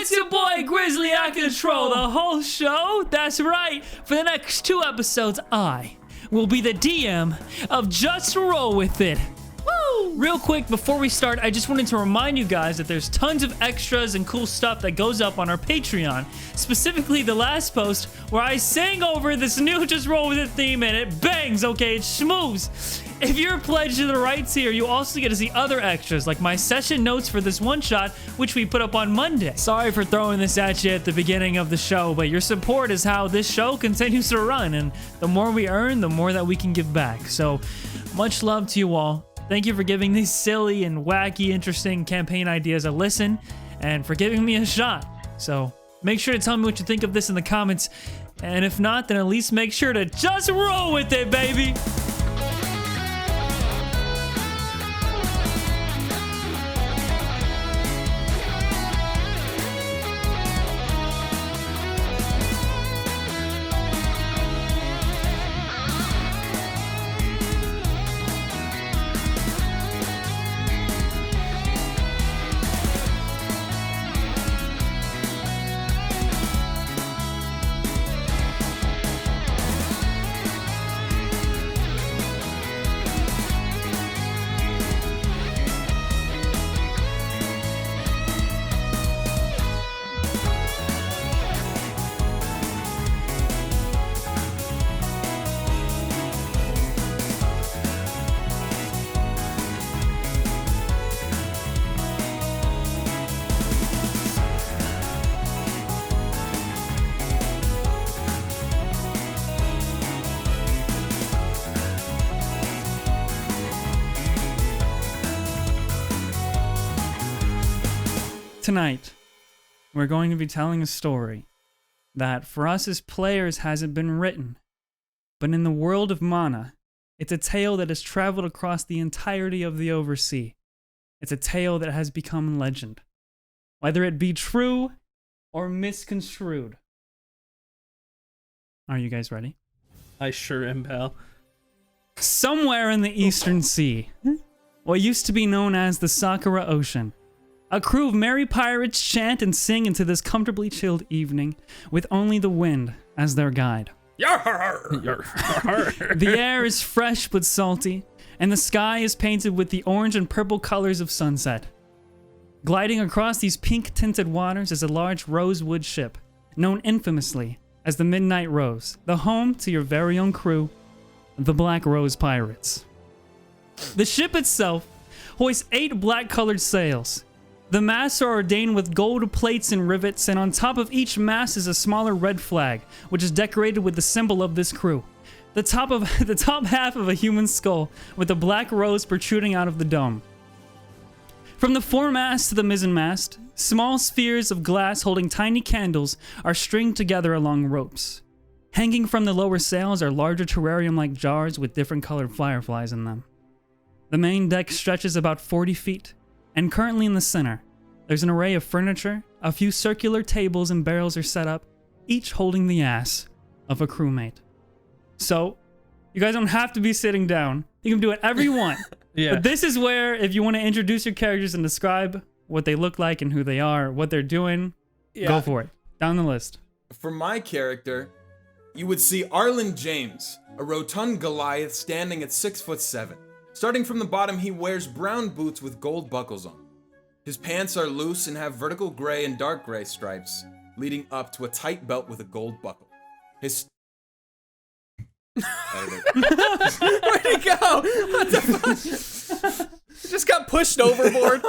It's your boy Grizzly. I control the whole show. That's right. For the next 2 episodes, I will be the DM of Just Roll With It. Woo! Real quick, before we start, I just wanted to remind you guys that there's tons of extras and cool stuff that goes up on our Patreon. Specifically, the last post where I sang over this new Just Roll With It theme and it bangs, okay? It schmoves. If you're pledged to the right tier, you also get to see other extras, like my session notes for this one-shot, which we put up on Monday. Sorry for throwing this at you at the beginning of the show, but your support is how this show continues to run, and the more we earn, the more that we can give back. So, much love to you all. Thank you for giving these silly and wacky, interesting campaign ideas a listen, and for giving me a shot. So, make sure to tell me what you think of this in the comments, and if not, then at least make sure to just roll with it, baby! Tonight, we're going to be telling a story that for us as players hasn't been written, but in the world of Mana, it's a tale that has traveled across the entirety of the Oversea. It's a tale that has become legend, whether it be true or misconstrued. Are you guys ready? I sure am, pal. Somewhere in the Eastern Sea, what used to be known as the Sakura Ocean, a crew of merry pirates chant and sing into this comfortably chilled evening with only the wind as their guide. Yarr! Yarr! The air is fresh but salty, and the sky is painted with the orange and purple colors of sunset. Gliding across these pink-tinted waters is a large rosewood ship, known infamously as the Midnight Rose, the home to your very own crew, the Black Rose Pirates. The ship itself hoists 8 black-colored sails. The masts are ordained with gold plates and rivets, and on top of each mast is a smaller red flag, which is decorated with the symbol of this crew. The top half of a human skull with a black rose protruding out of the dome. From the foremast to the mizzenmast, small spheres of glass holding tiny candles are stringed together along ropes. Hanging from the lower sails are larger terrarium-like jars with different colored fireflies in them. The main deck stretches about 40 feet. And currently in the center, there's an array of furniture, a few circular tables and barrels are set up, each holding the ass of a crewmate. So, you guys don't have to be sitting down. You can do whatever you want. Yeah. But this is where, if you want to introduce your characters and describe what they look like and who they are, what they're doing, go for it. Down the list. For my character, you would see Arlin James, a rotund Goliath standing at 6'7". Starting from the bottom, he wears brown boots with gold buckles on. His pants are loose and have vertical gray and dark gray stripes, leading up to a tight belt with a gold buckle. His... Where'd he go? What the fuck? He just got pushed overboard.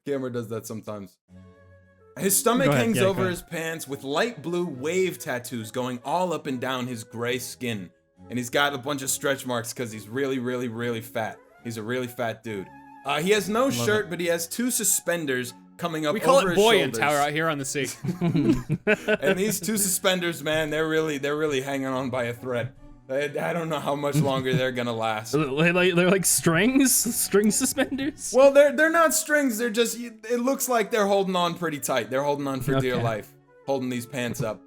Camera does that sometimes. His stomach hangs over his pants with light blue wave tattoos going all up and down his gray skin. And he's got a bunch of stretch marks because he's really, really, really fat. He's a really fat dude. He has no shirt, but he has 2 suspenders coming up over his shoulders. We call it buoyant out here on the sea. And these 2 suspenders, man, they're really hanging on by a thread. I don't know how much longer they're gonna last. They're like string suspenders? Well, they're not strings. They're just, it looks like they're holding on pretty tight. They're holding on for dear life, holding these pants up.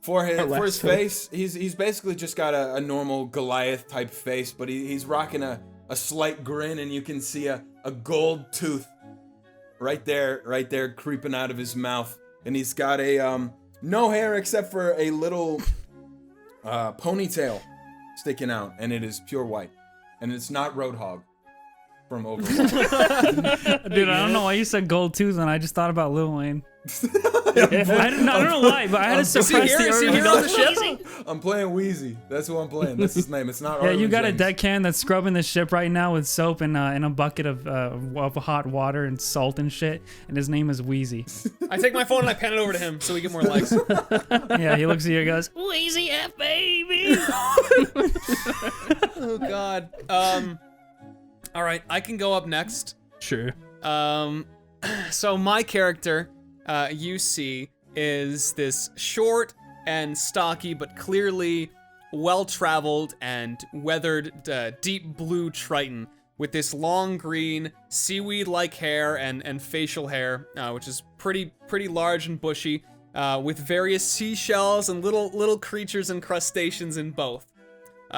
For his face, he's basically just got a normal Goliath type face, but he's rocking a slight grin, and you can see a gold tooth right there, creeping out of his mouth, and he's got a no hair except for a little ponytail sticking out, and it is pure white, and it's not Roadhog from Overwatch. Dude, I don't know why you said gold tooth, and I just thought about Lil Wayne. I don't know why, but I had to suppress the ship? I'm playing Wheezy. That's who I'm playing. That's his name. It's not Yeah, Arlin you got James. a deckhand that's scrubbing the ship right now with soap and in a bucket of hot water and salt and shit, and his name is Wheezy. I take my phone and I pan it over to him so we get more likes. Yeah, he looks at you and goes, Wheezy F baby. Oh God. All right, I can go up next. Sure. So my character, you see, is this short and stocky, but clearly well-traveled and weathered deep blue Triton with this long green seaweed-like hair and facial hair, which is pretty large and bushy, with various seashells and little creatures and crustaceans in both.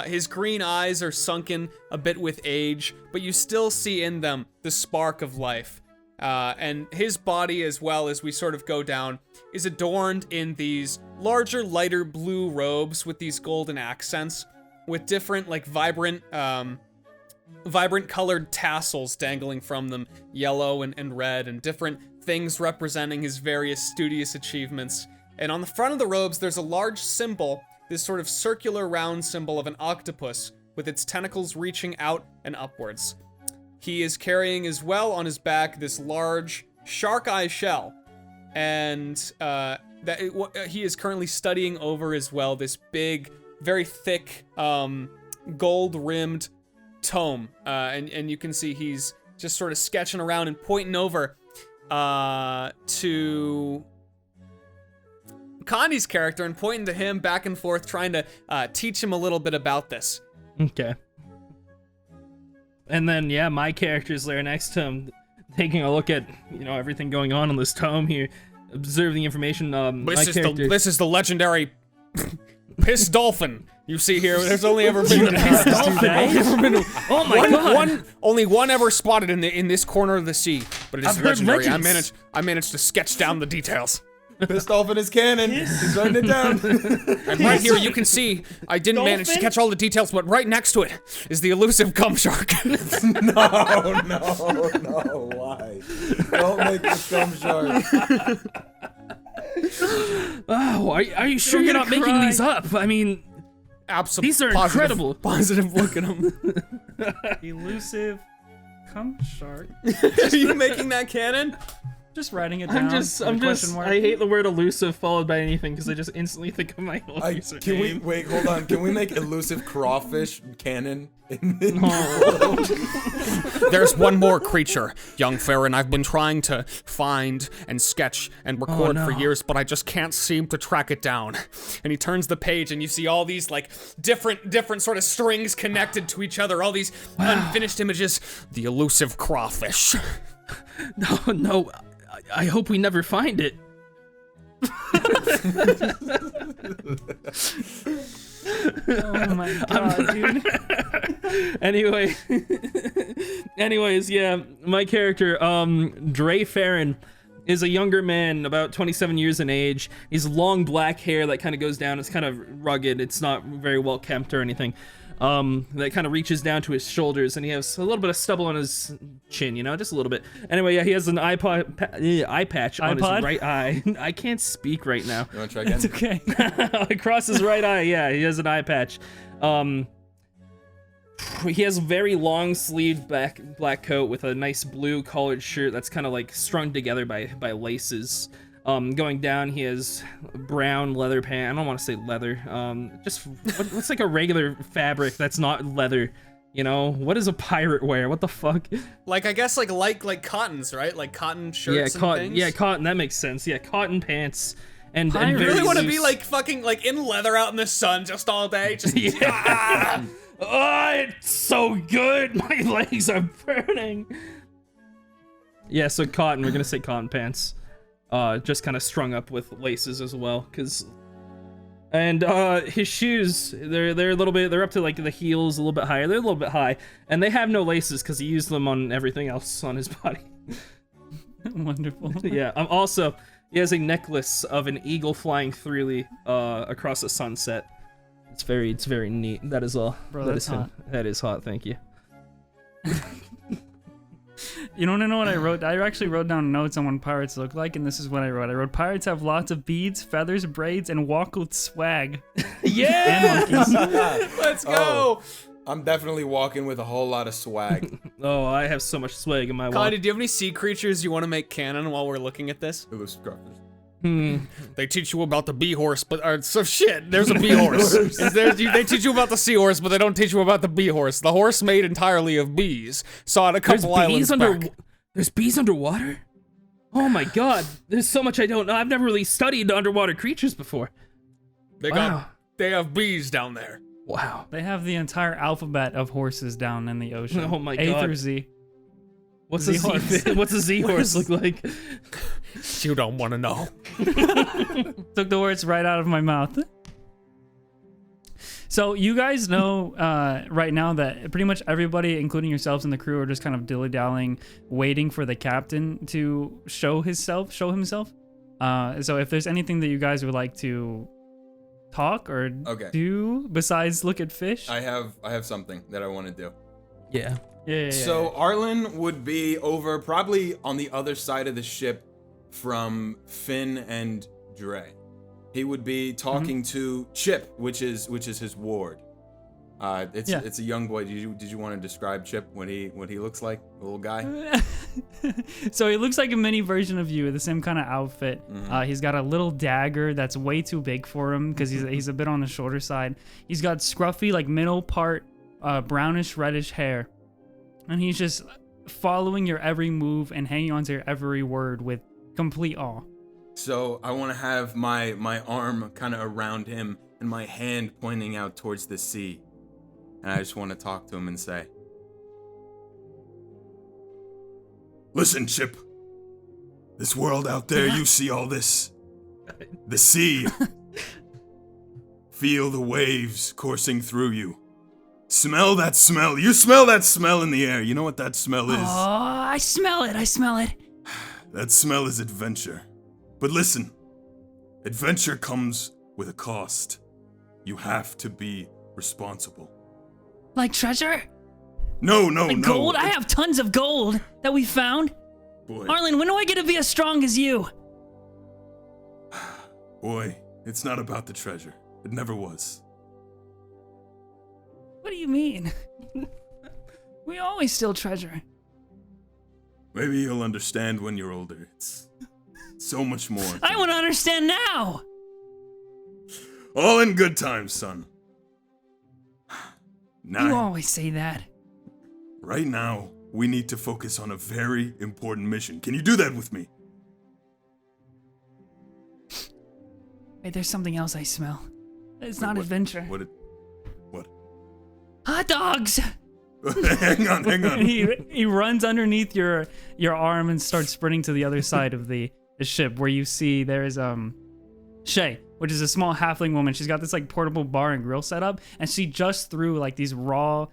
His green eyes are sunken a bit with age, but you still see in them the spark of life. And his body, as well as we sort of go down, is adorned in these larger, lighter blue robes with these golden accents, with different, like, vibrant colored tassels dangling from them, yellow and red, and different things representing his various studious achievements. And on the front of the robes, there's a large symbol, this sort of circular round symbol of an octopus, with its tentacles reaching out and upwards. He is carrying as well on his back this large shark eye shell, and he is currently studying over as well this big, very thick, gold-rimmed tome, and you can see he's just sort of sketching around and pointing over to Connie's character and pointing to him back and forth, trying to teach him a little bit about this. Okay. And then, yeah, my character's there next to him, taking a look at, everything going on this tome here, observe the information. This is the legendary Piss Dolphin. You see here, there's only ever been Oh my god! Only one ever spotted in this corner of the sea, but it is I've heard legendary. legends. I managed to sketch down the details. Pissed off in his cannon. He's writing it down. And right here, you can see, I didn't manage to catch all the details, but right next to it is the elusive cum shark. No, why? Don't make the cum shark. Oh, are you sure you're not making these up? I mean, Absolutely. these are incredible. Positive look at him. Elusive cum shark. Are you making that canon? Just writing it down. I hate the word elusive followed by anything because I just instantly think of my own username. Can we wait? Hold on. Can we make elusive crawfish canon? There's one more creature, young Ferin. I've been trying to find and sketch and record for years, but I just can't seem to track it down. And he turns the page, and you see all these like different sort of strings connected to each other. All these unfinished images. The elusive crawfish. No. I hope we never find it. Oh my god, dude. Anyways, yeah, my character, Drey Ferin, is a younger man, about 27 years in age. He's long black hair that kind of goes down. It's kind of rugged. It's not very well kempt or anything. That kind of reaches down to his shoulders, and he has a little bit of stubble on his chin, just a little bit. Anyway, yeah, he has an eye patch on his right eye. I can't speak right now. You want to try again? It's okay. Across his right eye, yeah, he has an eye patch. He has a very long sleeved black coat with a nice blue collared shirt that's kind of like strung together by laces. Going down, he has brown leather pants. I don't want to say leather. Just what's like a regular fabric that's not leather? What does a pirate wear? What the fuck? Like I guess like cottons, right? Like cotton shirts. Yeah, cotton. And things? Yeah, cotton. That makes sense. Yeah, cotton pants. And I really want to be loose. like fucking like in leather out in the sun just all day. Just Yeah. Oh, it's so good. My legs are burning. Yeah, so cotton. We're gonna say cotton pants. Just kind of strung up with laces as well, and his shoes, they're a little bit, they're up to like the heels a little bit higher. They're a little bit high, and they have no laces because he used them on everything else on his body. Wonderful. Yeah, he has a necklace of an eagle flying freely across a sunset. It's very neat. That is all. Bro, that that's is him. hot. That is hot. Thank you. You want to know what I wrote? I actually wrote down notes on what pirates look like, and this is what I wrote. I wrote, pirates have lots of beads, feathers, braids, and walk with swag. Yeah. And monkeys. Let's go. Oh, I'm definitely walking with a whole lot of swag. Oh, I have so much swag in my walk. Connie, do you have any sea creatures you want to make canon while we're looking at this? It was scruffers. They teach you about the bee horse, but there's a bee horse. They teach you about the seahorse, but they don't teach you about the bee horse. The horse made entirely of bees. Saw it a couple islands back. There's bees underwater? Oh my god, there's so much I don't know. I've never really studied underwater creatures before. They have bees down there. Wow. They have the entire alphabet of horses down in the ocean. Oh my A god. through Z. What's a Z horse look like? You don't want to know. Took the words right out of my mouth. So you guys know right now that pretty much everybody, including yourselves and the crew, are just kind of dilly-dallying, waiting for the captain to show himself. So if there's anything that you guys would like to talk or do besides look at fish, I have something that I want to do. Yeah. Yeah. So Arlin would be over probably on the other side of the ship from Finn and Drey. He would be talking to Chip, which is his ward. It's a young boy. Did you want to describe Chip, what he looks like? A little guy? So he looks like a mini version of you, the same kind of outfit. He's got a little dagger that's way too big for him because he's a bit on the shorter side. He's got scruffy, like middle part, brownish reddish hair, and he's just following your every move and hanging on to your every word with complete awe. So I want to have my arm kind of around him and my hand pointing out towards the sea. And I just want to talk to him and say, listen, Chip. This world out there, you see all this. The sea. Feel the waves coursing through you. Smell that smell. You smell that smell in the air. You know what that smell is? Oh, I smell it. That smell is adventure. But listen, adventure comes with a cost. You have to be responsible. Like treasure? No. Gold? I have tons of gold that we found. Boy. Arlin, when do I get to be as strong as you? Boy, it's not about the treasure. It never was. What do you mean? We always steal treasure. Maybe you'll understand when you're older. It's so much more. I want to understand now. All in good time, son. Now, You always say that. right now, we need to focus on a very important mission. Can you do that with me? Wait, there's something else I smell. It's not What? adventure. What? Hot dogs! Hang on. He runs underneath your arm and starts sprinting to the other side of the ship, where you see there's Shay, which is a small halfling woman. She's got this like portable bar and grill set up, and she just threw like these raw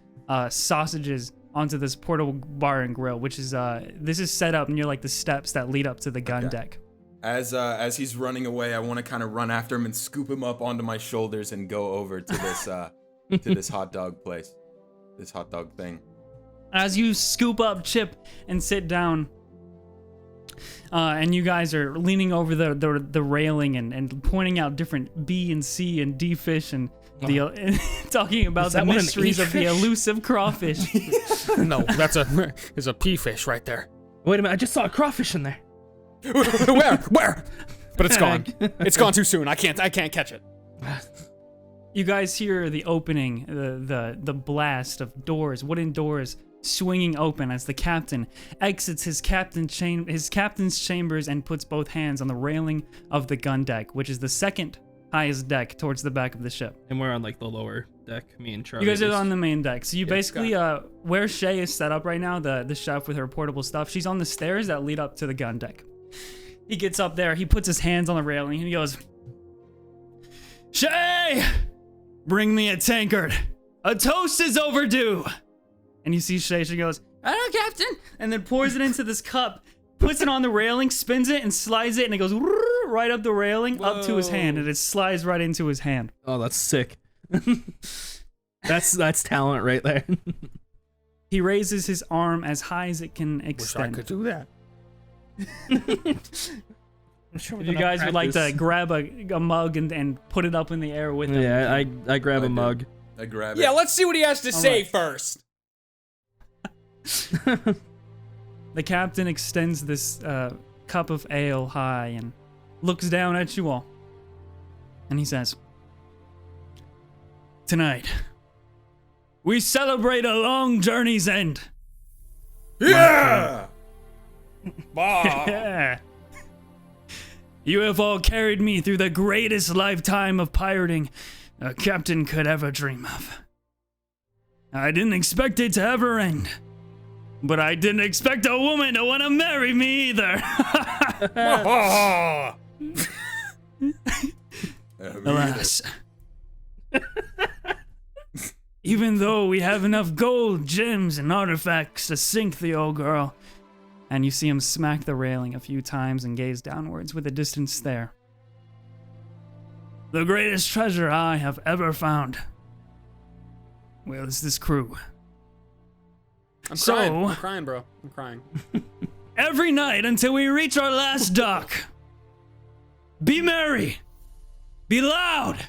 sausages onto this portable bar and grill, which is this is set up near like the steps that lead up to the gun deck. As he's running away, I want to kind of run after him and scoop him up onto my shoulders and go over to this to this hot dog place, this hot dog thing. As you scoop up Chip and sit down, and you guys are leaning over the railing and pointing out different B and C and D fish and talking about the mysteries of the elusive crawfish. No, that's a pea fish right there. Wait a minute, I just saw a crawfish in there. Where? But it's gone. It's gone too soon. I can't catch it. You guys hear the opening, the blast of doors, wooden doors swinging open as the captain exits his captain's chambers and puts both hands on the railing of the gun deck, which is the second highest deck towards the back of the ship. And we're on like the lower deck, me and Charlie. You guys are on the main deck. So you basically, where Shay is set up right now, the chef with her portable stuff, she's on the stairs that lead up to the gun deck. He gets up there, he puts his hands on the railing, and he goes, Shay! Bring me a tankard. A toast is overdue. And you see Shay, she goes, I know, Captain. And then pours it into this cup, puts it on the railing, spins it, and slides it, and it goes right up the railing, up to his hand, and it slides right into his hand. Oh, that's sick. That's talent right there. He raises his arm as high as it can Wish I extend. could do that. If you guys would like to grab a mug and put it up in the air with him. Yeah, I grab a mug. I grab Yeah, it. let's see what he has to say right. first. The captain extends this cup of ale high and looks down at you all. And he says, "Tonight, we celebrate a long journey's end." Yeah! Yeah. You have all carried me through the greatest lifetime of pirating a captain could ever dream of. I didn't expect it to ever end. But I didn't expect a woman to want to marry me either. Alas. Even though we have enough gold, gems, and artifacts to sink the old girl. And you see him smack the railing a few times and gaze downwards with a distant stare. The greatest treasure I have ever found. Well, it's this crew. I'm So- crying. I'm crying, bro. I'm crying. Every night until we reach our last dock. Be merry. Be loud.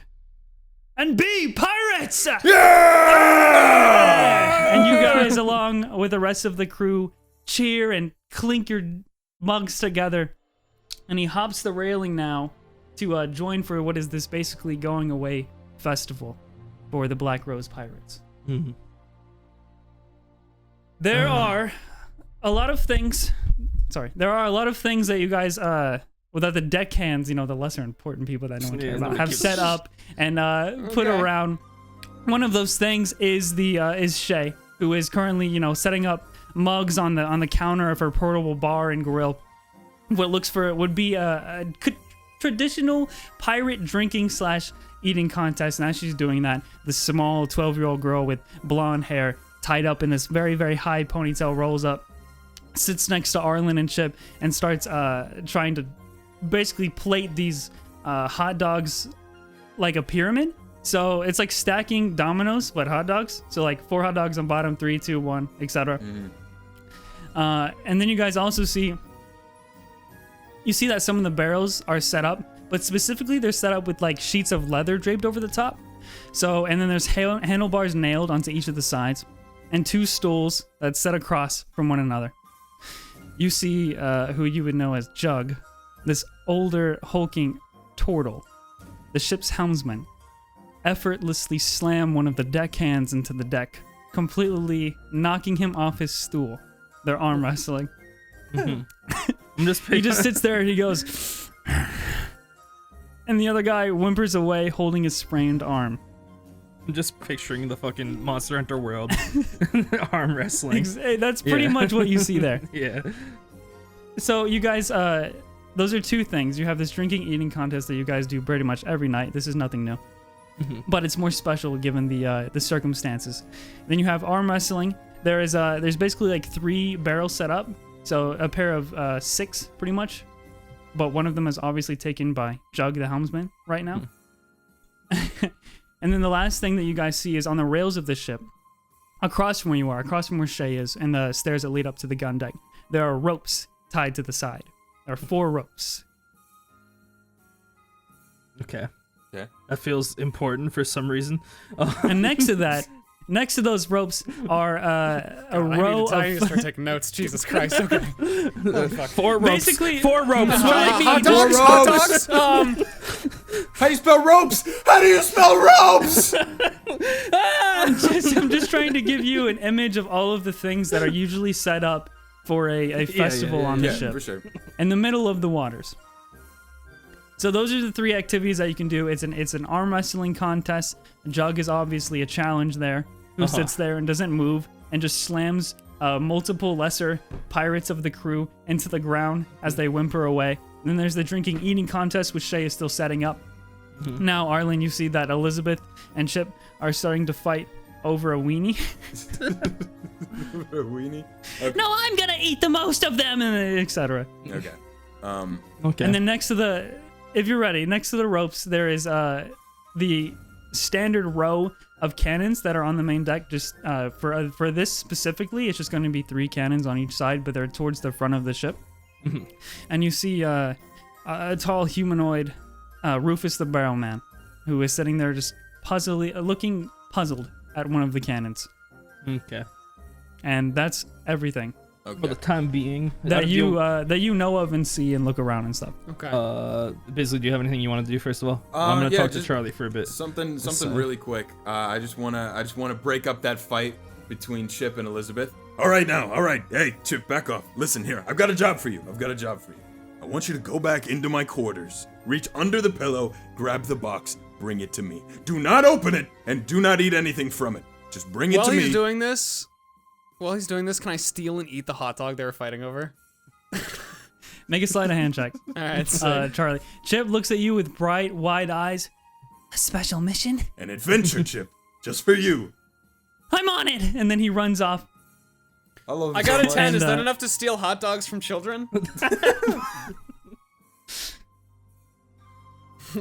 And be pirates! Yeah! And you guys, along with the rest of the crew, cheer and clink your mugs together. And he hops the railing now to join for what is this basically going away festival for the Black Rose Pirates. Mm-hmm. There are a lot of things. There are a lot of things that you guys, without the deckhands, you know, the lesser important people that no one cares about, have set up and put around. One of those things is is Shay, who is currently, you know, setting up mugs on the counter of her portable bar and grill. What looks for it would be a traditional pirate drinking / eating contest, and as she's doing that, the small 12-year-old girl with blonde hair tied up in this very, very high ponytail rolls up, sits next to Arlin and Chip, and starts trying to basically plate these hot dogs like a pyramid. So it's like stacking dominoes, but hot dogs. So like 4 hot dogs on bottom, 3, 2, 1, etc. And then you guys also see that some of the barrels are set up, but specifically they're set up with like sheets of leather draped over the top. So, and then there's handlebars nailed onto each of the sides, and 2 stools that's set across from one another. You see who you would know as Jug, this older, hulking turtle, the ship's helmsman, effortlessly slam one of the deckhands into the deck, completely knocking him off his stool. They're arm wrestling. I'm He just sits there and he goes, and the other guy whimpers away, holding his sprained arm. I'm just picturing the fucking Monster Hunter world. Arm wrestling. That's pretty much what you see there. Yeah. So you guys, those are 2 things. You have this drinking eating contest that you guys do pretty much every night. This is nothing new, but it's more special given the circumstances. Then you have arm wrestling. There's basically like 3 barrels set up, so a pair of 6 pretty much, but one of them is obviously taken by Jug the helmsman right now. And then the last thing that you guys see is on the rails of the ship, across from where you are, across from where Shay is, and the stairs that lead up to the gun deck, there are ropes tied to the side. There are 4 ropes. Okay. Yeah. That feels important for some reason. And next to that, next to those ropes are a row I need to of... start taking notes. Jesus Christ. Okay. Oh, fuck. 4 ropes. Basically- 4 ropes. Hot Four dogs. Hot ropes. dogs. How do you spell ropes? How do you spell ropes? I'm just trying to give you an image of all of the things that are usually set up for a festival on the Yeah, ship. for sure. In the middle of the waters. So those are the 3 activities that you can do. It's an arm wrestling contest. Jug is obviously a challenge there, who sits there and doesn't move and just slams multiple lesser pirates of the crew into the ground as they whimper away. And then there's the drinking eating contest, which Shay is still setting up. Now, Arlin, you see that Elizabeth and Chip are starting to fight over a weenie. A weenie. Okay. No, I'm gonna eat the most of them, and etc. Okay. Okay. And then next to the, if you're ready, next to the ropes, there is the standard row of cannons that are on the main deck. Just for this specifically, it's just going to be 3 cannons on each side, but they're towards the front of the ship. And you see a tall humanoid, Rufus the Barrel Man, who is sitting there just looking puzzled at one of the cannons. Okay. And that's everything Okay. For the time being. that you know of and see and look around and stuff. Okay. Basically, do you have anything you want to do first of all? I'm gonna yeah, talk to just Charlie for a bit. Something really quick. I just wanna break up that fight between Chip and Elizabeth. All right now. All right. Hey, Chip, back off. Listen here. I've got a job for you. I want you to go back into my quarters, reach under the pillow, grab the box, bring it to me. Do not open it, and do not eat anything from it. Just bring it to me. While he's doing this, can I steal and eat the hot dog they were fighting over? Make a sleight of hand check. All right, sick. Charlie. Chip looks at you with bright, wide eyes. A special mission? An adventure, Chip, just for you. I'm on it! And then he runs off. I got a 10. And, Is that enough to steal hot dogs from children?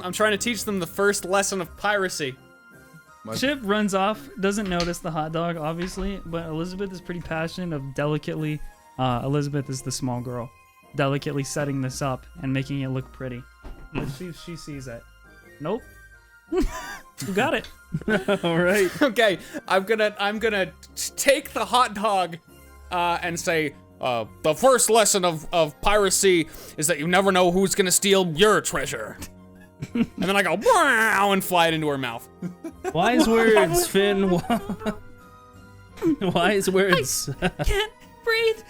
I'm trying to teach them the first lesson of piracy. Chip runs off, doesn't notice the hot dog, obviously, but Elizabeth is pretty passionate of delicately, Elizabeth is the small girl, delicately setting this up and making it look pretty. But she sees it. Nope. You got it. All right. Okay, I'm gonna take the hot dog and say, the first lesson of piracy is that you never know who's gonna steal your treasure. And then I go, wow, and fly it into her mouth. Wise words, Finn. Wise words. Can't breathe.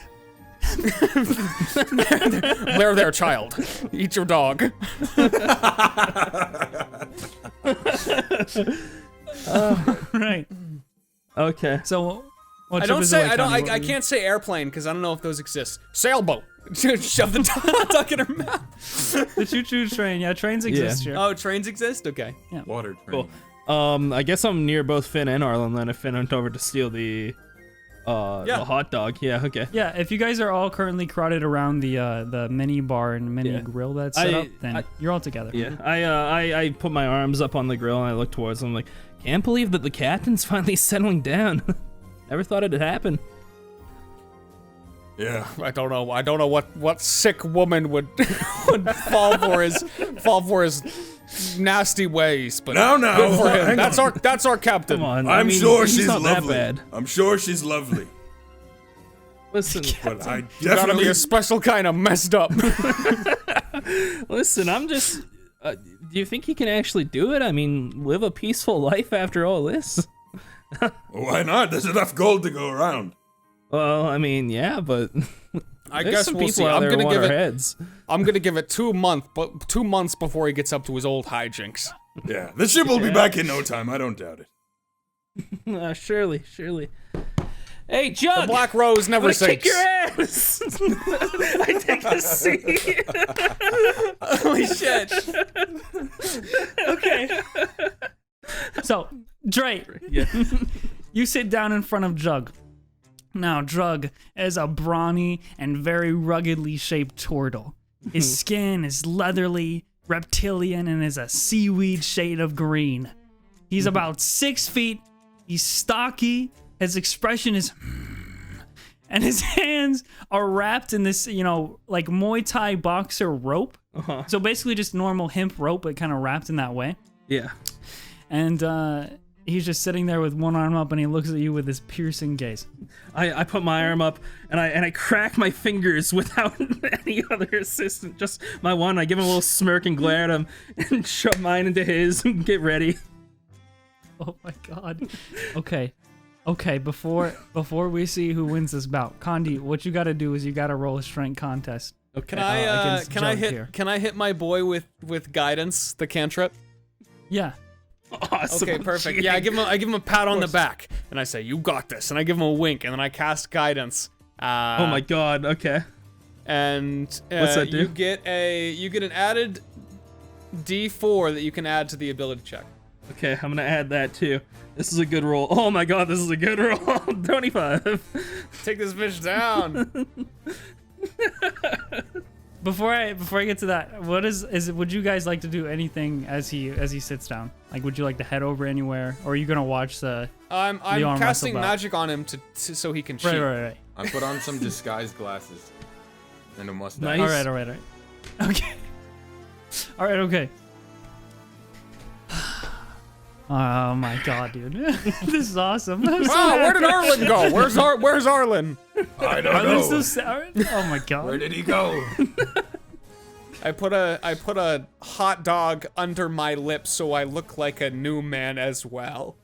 There, child. Eat your dog. Right. Okay. So, what I Chip don't is say, like, Connie, I can't say airplane because I don't know if those exist. Sailboat. Shove the hot dog in her mouth. The choo-choo train. Yeah, trains exist here. Oh, trains exist? Okay. Water train. Cool. I guess I'm near both Finn and Arlen then if Finn went over to steal the hot dog. Yeah, okay. Yeah, if you guys are all currently crowded around the mini bar and mini grill that's set up, then you're all together. Yeah, I put my arms up on the grill and I look towards them like, can't believe that the captain's finally settling down. Never thought it'd happen. Yeah. I don't know what sick woman would fall for his nasty ways, but No, good for him. hang That's our captain. Come on. I'm I mean, sure he's she's not lovely. that bad. I'm sure she's lovely. Listen, But I You gotta be definitely. a special kind of messed up. listen, I'm just. Do you think he can actually do it? I mean, live a peaceful life after all this? Why not? There's enough gold to go around. Well, I mean, yeah, but I there's guess some we'll people see. out I'm there who gonna want give our it. heads. I'm gonna give it 2 months before he gets up to his old hijinks. Yeah, the ship will be back in no time. I don't doubt it. Surely. Hey, Jug! The Black Rose never I sinks. kick your ass! I take a seat. Holy shit! Okay. So, Drey, Yeah. you sit down in front of Jug. Now, Jug is a brawny and very ruggedly shaped turtle. His skin is leathery, reptilian, and is a seaweed shade of green. He's about 6 feet. He's stocky. His expression is, and his hands are wrapped in this, like Muay Thai boxer rope. Uh-huh. So basically just normal hemp rope, but kind of wrapped in that way. Yeah. And he's just sitting there with one arm up, and he looks at you with this piercing gaze. I put my arm up and I crack my fingers without any other assistance. Just my one. I give him a little smirk and glare at him and shove mine into his and get ready. Oh my god. Okay, before we see who wins this bout, Condi, what you gotta do is you gotta roll a strength contest. Okay. Can I hit my boy with guidance, the cantrip? Yeah. Awesome. Okay, perfect. Yeah, I give him a pat on the back, and I say, "You got this," and I give him a wink, and then I cast guidance. Oh my god. Okay. And What's that do? you get an added D4 that you can add to the ability check. Okay, I'm gonna add that too. This is a good roll. Oh my god, this is a good roll. 25. Take this bitch down. Before I get to that, what would you guys like to do anything as he sits down? Like, would you like to head over anywhere, or are you gonna watch the? I'm arm casting wrestle bout? magic on him to so he can cheat. Right. I put on some disguised glasses and a mustache. Nice. All right. Okay. All right. Okay. Oh my god, dude. This is awesome. Wow, where did Arlin go? Where's Arlin? I don't know. So sour. Oh my god. Where did he go? I put a hot dog under my lips so I look like a new man as well.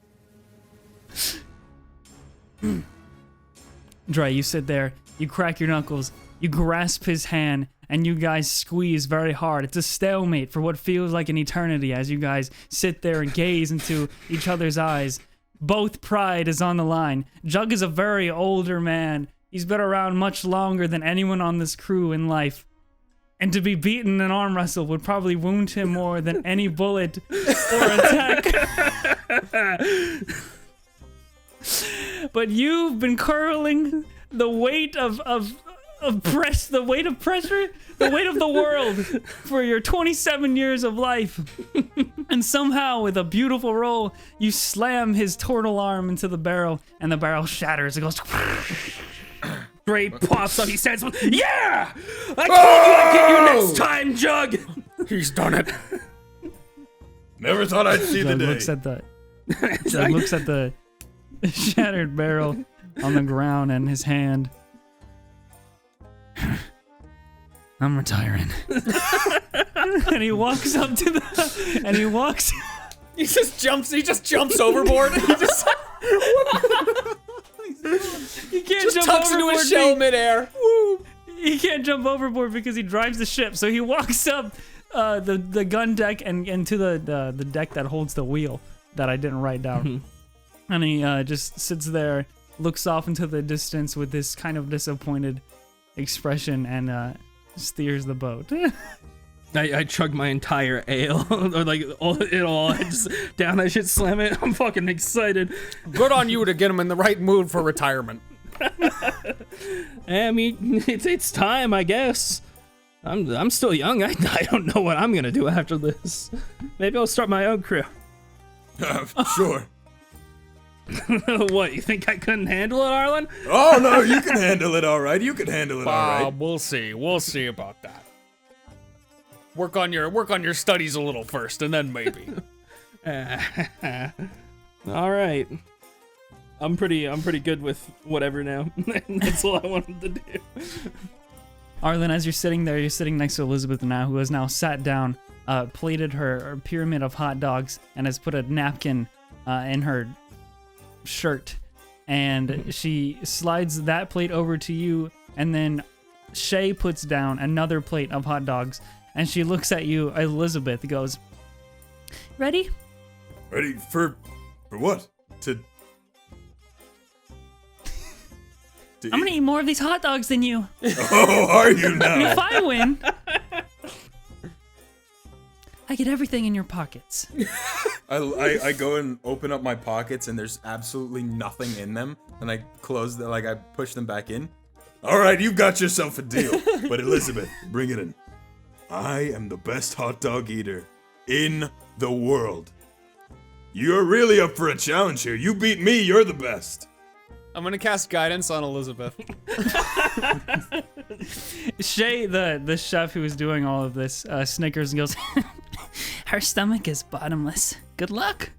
Drey, you sit there, you crack your knuckles, you grasp his hand, and you guys squeeze very hard. It's a stalemate for what feels like an eternity as you guys sit there and gaze into each other's eyes. Both pride is on the line. Jug is a very older man. He's been around much longer than anyone on this crew in life. And to be beaten in an arm wrestle would probably wound him more than any bullet or attack. But you've been curling the weight of pressure, the weight of the world for your 27 years of life. And somehow, with a beautiful roll, you slam his turtle arm into the barrel, and the barrel shatters. It goes. Drey pops up. He says, "Yeah, I told you I'd get you next time, Jug." He's done it. Never thought I'd see the Jug day. looks at the shattered barrel on the ground and his hand. I'm retiring. And he walks up to the, and he walks. He just jumps overboard. He can't Just jump tucks into overboard. his shell midair. Woo. He can't jump overboard because he drives the ship. So he walks up the gun deck and to the deck that holds the wheel that I didn't write down. And he just sits there, looks off into the distance with this kind of disappointed expression and steers the boat. I chug my entire ale, or like it all. I just down that shit, slam it. I'm fucking excited. Good on you to get him in the right mood for retirement. I mean, it's time, I guess. I'm still young. I don't know what I'm gonna do after this. Maybe I'll start my own crew. Sure. What, you think I couldn't handle it, Arlin? Oh no, you can handle it all right. You can handle it all right. We'll see. We'll see about that. Work on your studies a little first, and then maybe. All right. I'm pretty good with whatever now. That's all I wanted to do. Arlin, as you're sitting there, you're sitting next to Elizabeth now, who has now sat down, plated her pyramid of hot dogs, and has put a napkin in her shirt. And she slides that plate over to you, and then Shay puts down another plate of hot dogs, and she looks at you, Elizabeth, goes, "Ready?" Ready for what? To I'm gonna eat more of these hot dogs than you. Oh, are you And now? if I win, I get everything in your pockets. I go and open up my pockets and there's absolutely nothing in them, and I close them, like I push them back in. All right, you've got yourself a deal. But Elizabeth, bring it in. I am the best hot dog eater in the world. You're really up for a challenge here. You beat me, you're the best. I'm gonna cast guidance on Elizabeth. Shay, the chef who is doing all of this, snickers and goes, "Her stomach is bottomless. Good luck."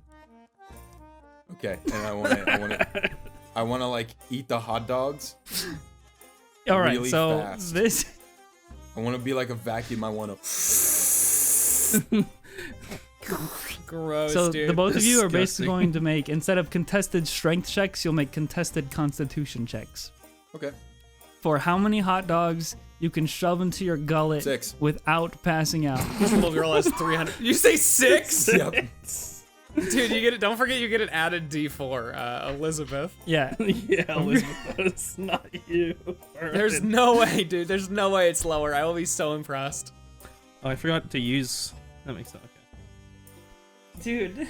Okay, and I wanna like eat the hot dogs. All right, Really so fast. this. I wanna be like a vacuum. I wanna. Gross, So dude. the both of you are basically Disgusting. going to make, instead of contested strength checks, you'll make contested constitution checks. Okay. For how many hot dogs you can shove into your gullet 6. without passing out. This little girl has 300. You say 6? Yep. Dude, you get it. Don't forget you get an added D4, Elizabeth. Yeah. Yeah, Elizabeth, it's not you. There's no way, dude. There's no way it's lower. I will be so impressed. Oh, I forgot to use. That makes sense. Okay. Dude.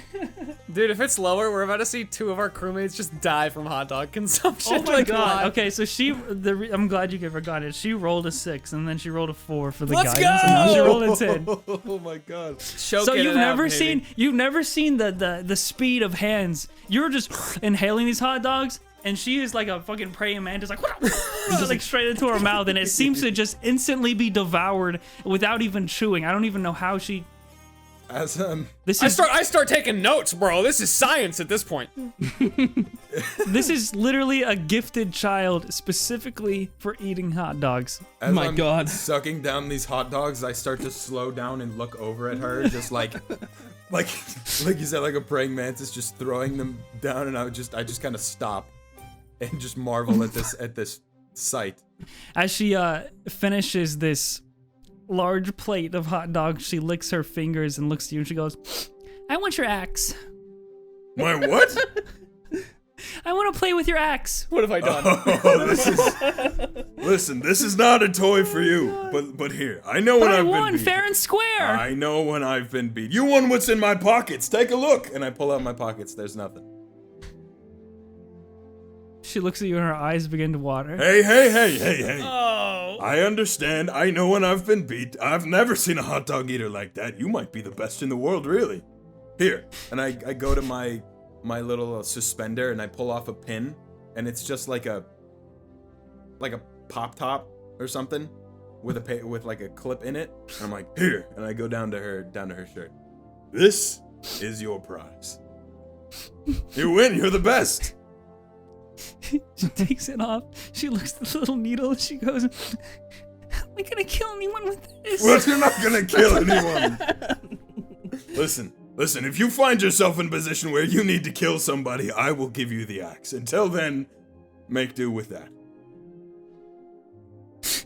Dude, if it's lower, we're about to see 2 of our crewmates just die from hot dog consumption. Oh my god. Okay, so I'm glad you forgot it. She rolled a 6 and then she rolled a 4 for the Let's guidance go! and now she rolled a 10. Oh my god. So you've never seen the speed of hands. You're just inhaling these hot dogs and she is like a fucking praying mantis, like just like straight into her mouth, and it seems to just instantly be devoured without even chewing. I don't even know how she. As I start taking notes, bro. This is science at this point. This is literally a gifted child specifically for eating hot dogs. As My I'm God. sucking down these hot dogs, I start to slow down and look over at her, just like you said, like a praying mantis, just throwing them down, and I just kind of stop and just marvel at this sight. As she finishes this large plate of hot dogs, she licks her fingers and looks at you and she goes, I want your axe. My what? I want to play with your axe. What have I done? Oh, listen, this is not a toy for you, but here, I know when But I I've been won beat. fair and square. I know when I've been beat. You won what's in my pockets. Take a look. And I pull out my pockets. There's nothing. She looks at you and her eyes begin to water. Hey. Oh. I understand. I know when I've been beat. I've never seen a hot dog eater like that. You might be the best in the world, really. Here. And I go to my little suspender and I pull off a pin, and it's just like a pop top or something with like a clip in it. And I'm like, here. And I go down to her shirt. This is your prize. You win. You're the best. She takes it off. She looks at the little needle and she goes, am I gonna kill anyone with this? Well, you're not gonna kill anyone. Listen, if you find yourself in a position where you need to kill somebody, I will give you the axe. Until then, make do with that.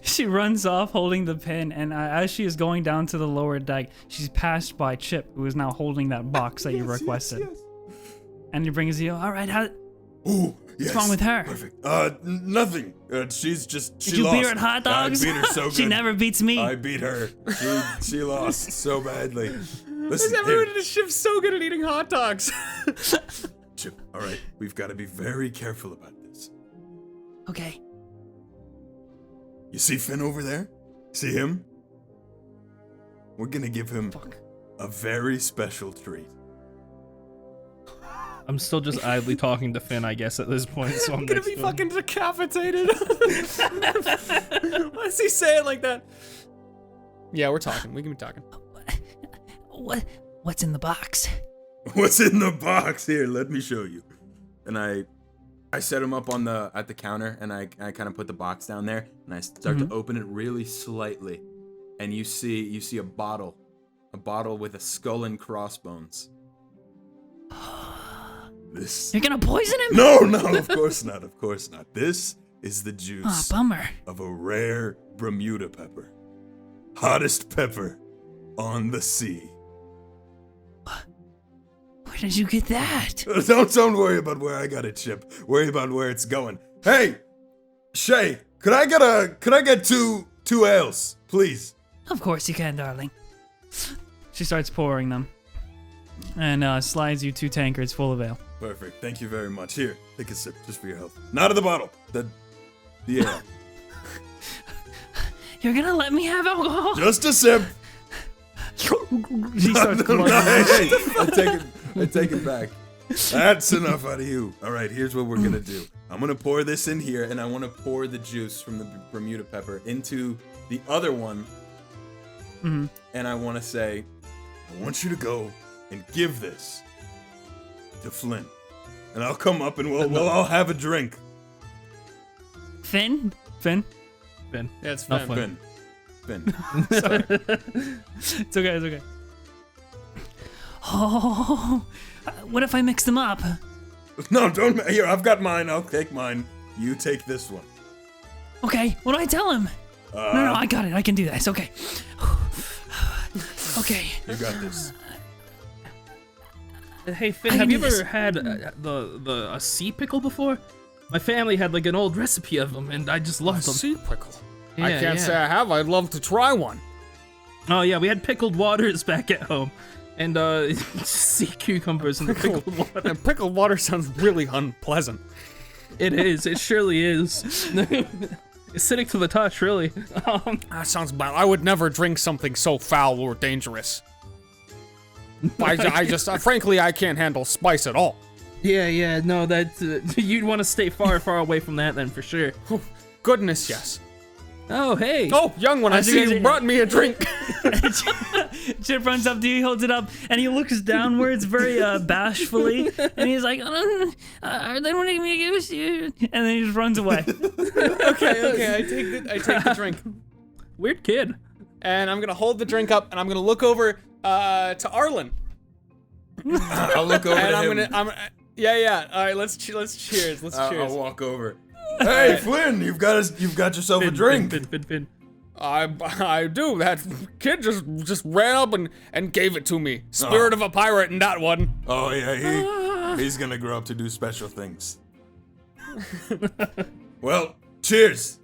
She runs off holding the pin, and as she is going down to the lower deck, she's passed by Chip, who is now holding that box that you requested. Yes. And he brings you, all right, Ooh, yes. what's wrong with her? Perfect. Nothing. She's just, she Did you lost. beat her at hot dogs? I beat her so good. She never beats me. I beat her. She lost so badly. Listen, Is everyone in the ship so good at eating hot dogs? Chip, all right, we've got to be very careful about this. Okay. You see Finn over there? See him? We're gonna give him a very special treat. I'm still just idly talking to Finn, I guess, at this point. So I'm gonna be fucking decapitated. Why does he say it like that? Yeah, we're talking. We can be talking. What's in the box? What's in the box? Here, let me show you. And I set him up at the counter, and I kind of put the box down there, and I start to open it really slightly, and you see a bottle with a skull and crossbones. You're gonna poison him? No, of course not. This is the juice Oh, bummer. of a rare Bermuda pepper. Hottest pepper on the sea. Where did you get that? Don't worry about where I got it, Chip. Worry about where it's going. Hey, Shay, could I get two ales, please? Of course you can, darling. She starts pouring them and slides you 2 tankards full of ale. Perfect. Thank you very much. Here, take a sip just for your health. Not of the bottle. The ale. You're gonna let me have alcohol? Just a sip. She starts closing. Hey, I take it back. That's enough out of you. All right, here's what we're gonna do. I'm gonna pour this in here, and I want to pour the juice from the Bermuda pepper into the other one. And I want to say, I want you to go and give this to Flynn, and I'll come up and we'll all have a drink. Finn? Finn. Yeah, it's Not fine. Finn. Sorry. It's okay. Oh, what if I mix them up? No, don't. Here, I've got mine. I'll take mine. You take this one. Okay, what do I tell him? No, I got it. I can do this. Okay. Okay. You got this. Hey Finn, I have you knew this. ever had a sea pickle before? My family had like an old recipe of them, and I just loved them. Sea pickle. I Yeah, can't yeah. say I have. I'd love to try one. Oh yeah, we had pickled waters back at home. and sea cucumbers in the pickled water. And pickled water sounds really unpleasant. It is. It surely is. Acidic to the touch, really. That sounds bad. I would never drink something so foul or dangerous. Frankly, I can't handle spice at all. Yeah, no, that you'd want to stay far away from that then, for sure. Goodness, yes. Oh, hey. Oh, young one, I see you brought me a drink. Chip runs up to you, he holds it up, and he looks downwards very bashfully, and he's like, are they wanting me to give this to you? And then he just runs away. Okay, I take the drink. Weird kid. And I'm gonna hold the drink up, and I'm gonna look over to Arlin. I'll look over to him. Yeah. All right, let's cheers. Cheers. I'll walk over. Hey, Flynn, you've got yourself a drink. Finn. I do. That kid just ran up and gave it to me. Spirit of a pirate in that one. Oh yeah, he's gonna grow up to do special things. Well, cheers.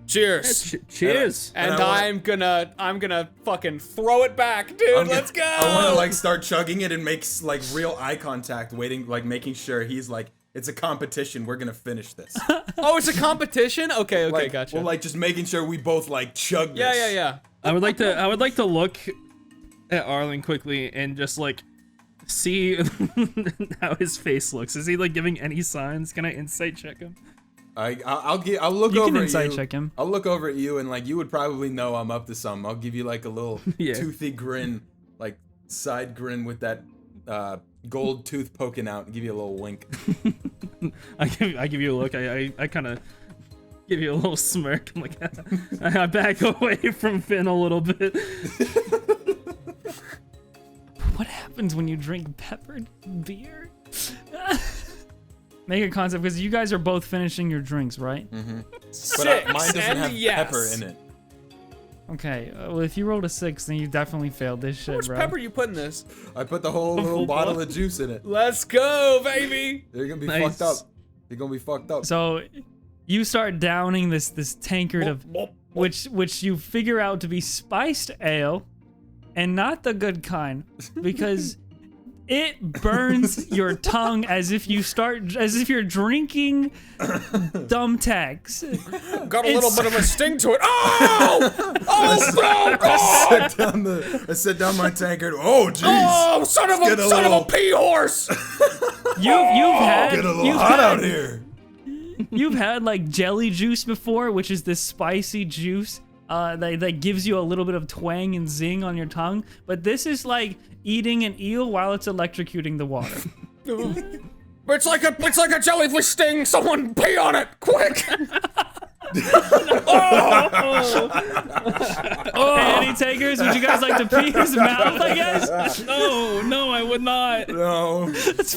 Cheers. Cheers. And I'm gonna fucking throw it back, dude. Let's go. I wanna like start chugging it and make like real eye contact, making sure he's like, it's a competition. We're gonna finish this. Oh, it's a competition? Okay, gotcha. Well, like just making sure we both like chug this. Yeah. I would like to look at Arlin quickly and just like see how his face looks. Is he like giving any signs? Can I insight check him? I'll look You over can at insight you. check him. I'll look over at you and like you would probably know I'm up to something. I'll give you like a little toothy grin, like side grin with that gold tooth poking out, and give you a little wink. I give you a look. I kind of give you a little smirk. I'm like, I back away from Finn a little bit. What happens when you drink peppered beer? Make a concept, because you guys are both finishing your drinks, right? Mm-hmm. Six, But mine doesn't have yes. pepper in it. Okay, well, if you rolled a 6, then you definitely failed this shit, How much bro. pepper you put in this? I put the whole little bottle of juice in it. Let's go, baby. They're gonna be Nice. fucked up. They're gonna be fucked up. So, you start downing this tankard of, which you figure out to be spiced ale, and not the good kind, because it burns your tongue as if you're drinking thumbtacks. Got a little bit of a sting to it. Oh! Oh, no! Oh! I set down my tankard. Oh, jeez. Oh, son of a pea horse! You've had Get a little hot out here. You've had like jelly juice before, which is this spicy juice that gives you a little bit of twang and zing on your tongue. But this is like eating an eel while it's electrocuting the water. It's like a jellyfish sting. Someone pee on it, quick! Any takers? Would you guys like to pee his mouth, I guess? No, I would not. No,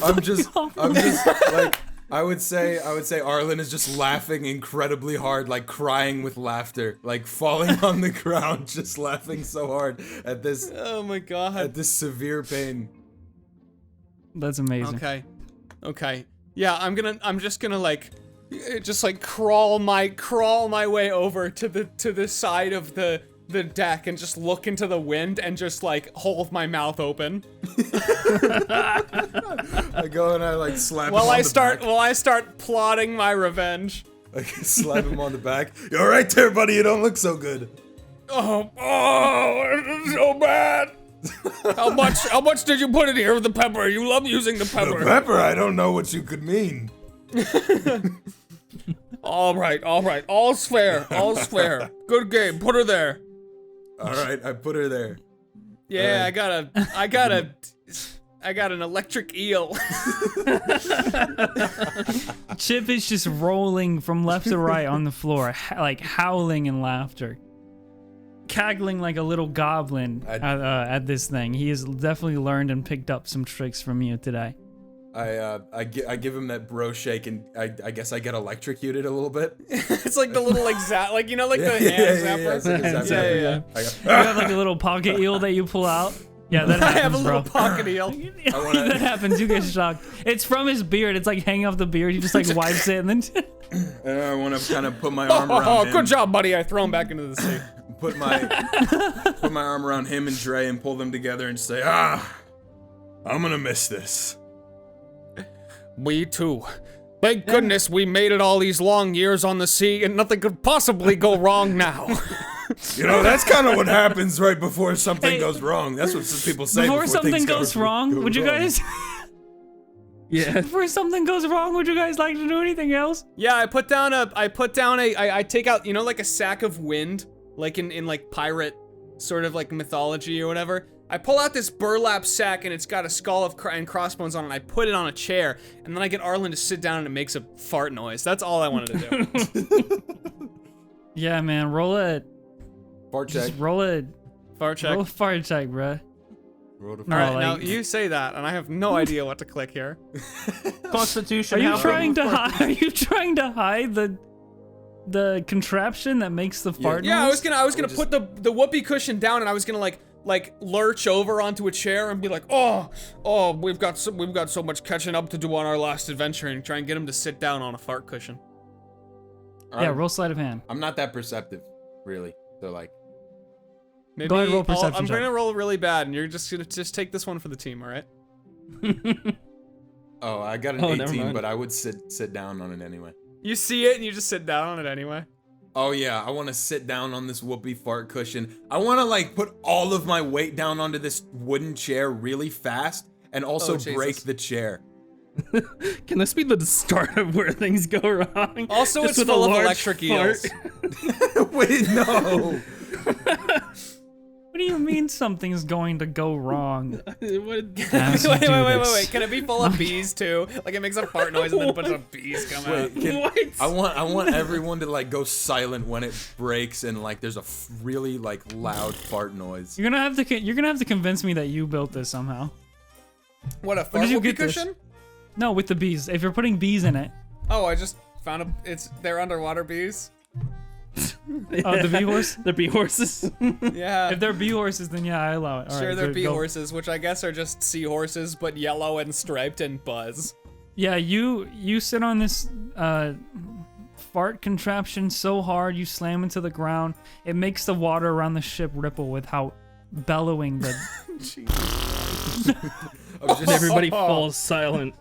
I'm just like, I would say Arlin is just laughing incredibly hard, like crying with laughter, like falling on the ground, just laughing so hard at this. Oh my god. At this severe pain. That's amazing. Okay. Yeah, I'm just gonna like crawl my way over to the side of the deck and just look into the wind and just like hold my mouth open. I go and I like slap him While on I the start back. plotting my revenge. I slap him on the back. You all right there, buddy? You don't look so good. Oh, it's so bad. How much did you put in here with the pepper? You love using the pepper. The pepper? I don't know what you could mean. All right. All's fair. Good game. Put her there. All right, I put her there. Yeah, I got an electric eel. Chip is just rolling from left to right on the floor, like howling in laughter. Cackling like a little goblin at this thing. He has definitely learned and picked up some tricks from you today. I give him that bro shake, and I guess I get electrocuted a little bit. It's like the little like like you know like the hand zapper. Yeah. You have like a little pocket eel that you pull out. Yeah, that happens, I have a little bro. pocket eel. That happens. You get shocked. It's from his beard. It's like hanging off the beard. He just like wipes it and then. And I want to kind of put my arm around him. Good job, buddy. I throw him back into the sea. put my arm around him and Drey and pull them together and say, I'm gonna miss this. Me too. Thank goodness we made it all these long years on the sea and nothing could possibly go wrong now. You know, that's kind of what happens right before something goes wrong. That's what some people say. Before something goes wrong, would you guys? Yeah. Before something goes wrong, would you guys like to do anything else? Yeah, I take out, you know, like a sack of wind, like in like pirate sort of like mythology or whatever. I pull out this burlap sack and it's got a skull and crossbones on it, and I put it on a chair, and then I get Arlin to sit down and it makes a fart noise. That's all I wanted to do. Yeah, man, roll a Fart check. just roll a Fart check. roll a fart check, bruh. Roll to All right, like- now you say that, and I have no idea what to click here. Constitution. Are you how trying big- to hide? Are you trying to hide the contraption that makes the fart Yeah, I noise? was gonna put the whoopee cushion down, and I was gonna like lurch over onto a chair and be like, oh, we've got so much catching up to do on our last adventure, and try and get him to sit down on a fart cushion. Yeah, roll sleight of hand. I'm not that perceptive, really. So like, Maybe Go ahead, roll perception I'm check. gonna roll really bad, and you're just gonna take this one for the team, all right? oh, I got an Oh, never 18, mind. but I would sit down on it anyway. You see it, and you just sit down on it anyway. Oh yeah, I want to sit down on this whoopee fart cushion. I want to like put all of my weight down onto this wooden chair really fast, and also Oh, Jesus. break the chair. Can this be the start of where things go wrong? Also, Just it's with a full of large electric fart? eels. Wait, no. What do you mean something's going to go wrong? What- As you Wait, do wait. this. Can it be full of bees too? Like it makes a fart noise and then a bunch of bees come out. Wait, can- What? I want everyone to like go silent when it breaks and like there's a really like loud fart noise. You're gonna have to convince me that you built this somehow. What, a Where fart did you whoopee get this? cushion? No, with the bees. If you're putting bees in it. Oh, I just found they're underwater bees. Oh, the bee horse? The bee horses. Yeah. If they're bee horses, then yeah, I allow it. All Sure, right, they're good, bee go. horses, which I guess are just seahorses, but yellow and striped and buzz. Yeah, you sit on this fart contraption so hard you slam into the ground. It makes the water around the ship ripple with how bellowing the. And everybody falls silent.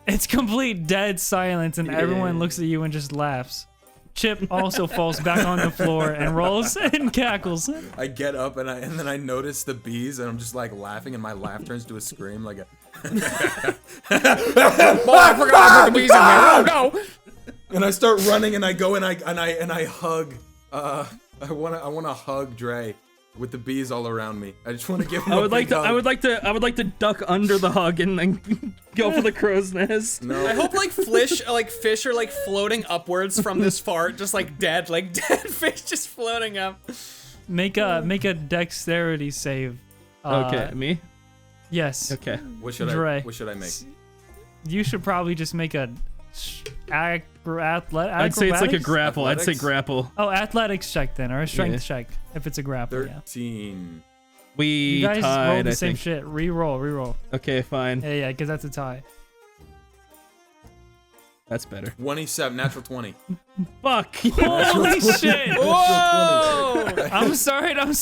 It's complete dead silence, and everyone looks at you and just laughs. Chip also falls back on the floor and rolls and cackles. I get up and then I notice the bees and I'm just like laughing and my laugh turns to a scream like a. Oh, I forgot I put the bees in there. Oh no! And I start running and I go and I hug. I wanna hug Drey with the bees all around me. I just want to give him. I would a like big to. hug. I would like to duck under the hug and then go for the crow's nest. No. I hope like fish are like floating upwards from this fart, just like dead fish just floating up. Make a dexterity save. Okay, me. Yes. Okay. What should Drey. I? What should I make? You should probably just make a I'd say it's like a grapple. I'd say Athletics? grapple. Oh, athletics check then, or a strength Yeah. check if it's a grapple. Yeah. 13. We You guys roll tied. the I same think. shit. Reroll. Okay, fine. Yeah, because that's a tie. That's better. 27. Natural 20. Fuck. Holy shit! Whoa! I'm sorry to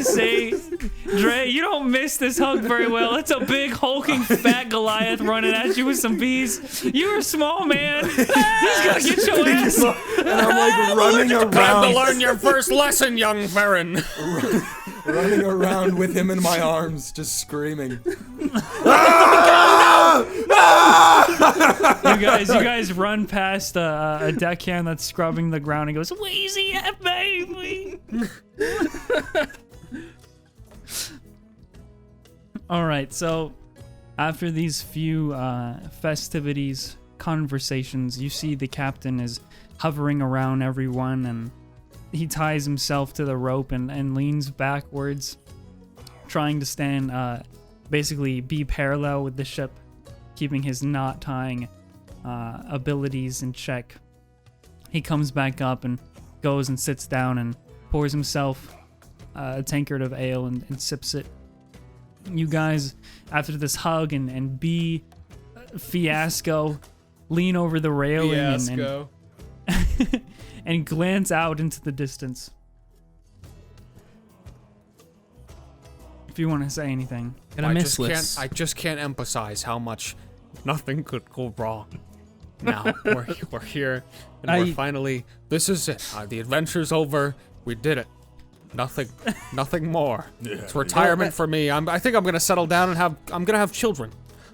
say, Drey, you don't miss this hug very well. It's a big hulking fat Goliath running at you with some bees. You're a small man. He's gonna get your ass. And I'm like running Time to around, learn your first lesson, young Ferin. running around with him in my arms, just screaming. You guys run past a deckhand that's scrubbing the ground and goes, "Wheezy, baby." All right, so after these few festivities, conversations, you see the captain is hovering around everyone, and he ties himself to the rope and leans backwards, trying to stand, basically be parallel with the ship, keeping his knot tying abilities in check. He comes back up and goes and sits down and pours himself a tankard of ale and sips it. You guys, after this hug and bee fiasco, lean over the railing and Fiasco. and glance out into the distance. If you want to say anything. And I just can't emphasize how much nothing could go wrong. Now we're here, and we're finally. This is it. The adventure's over. We did it. Nothing more. Yeah. It's retirement for me. I think I'm gonna settle down and I'm gonna have children.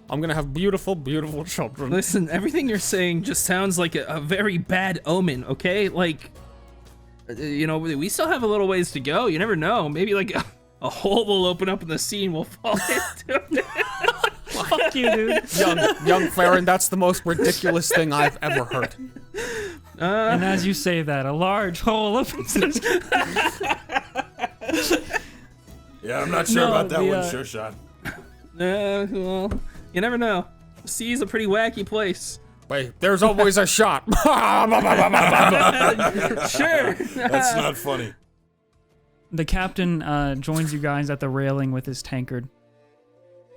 I'm gonna have beautiful, beautiful children. Listen, everything you're saying just sounds like a very bad omen, okay? Like, you know, we still have a little ways to go. You never know. Maybe like a hole will open up in the sea and we'll fall into it. Fuck you, dude. Young Ferin, that's the most ridiculous thing I've ever heard. And as you say that, a large hole opens. Yeah, I'm not sure about that one, Sureshot. Well, you never know. The sea's a pretty wacky place. Wait, there's always a shot. Sure. That's not funny. The captain joins you guys at the railing with his tankard.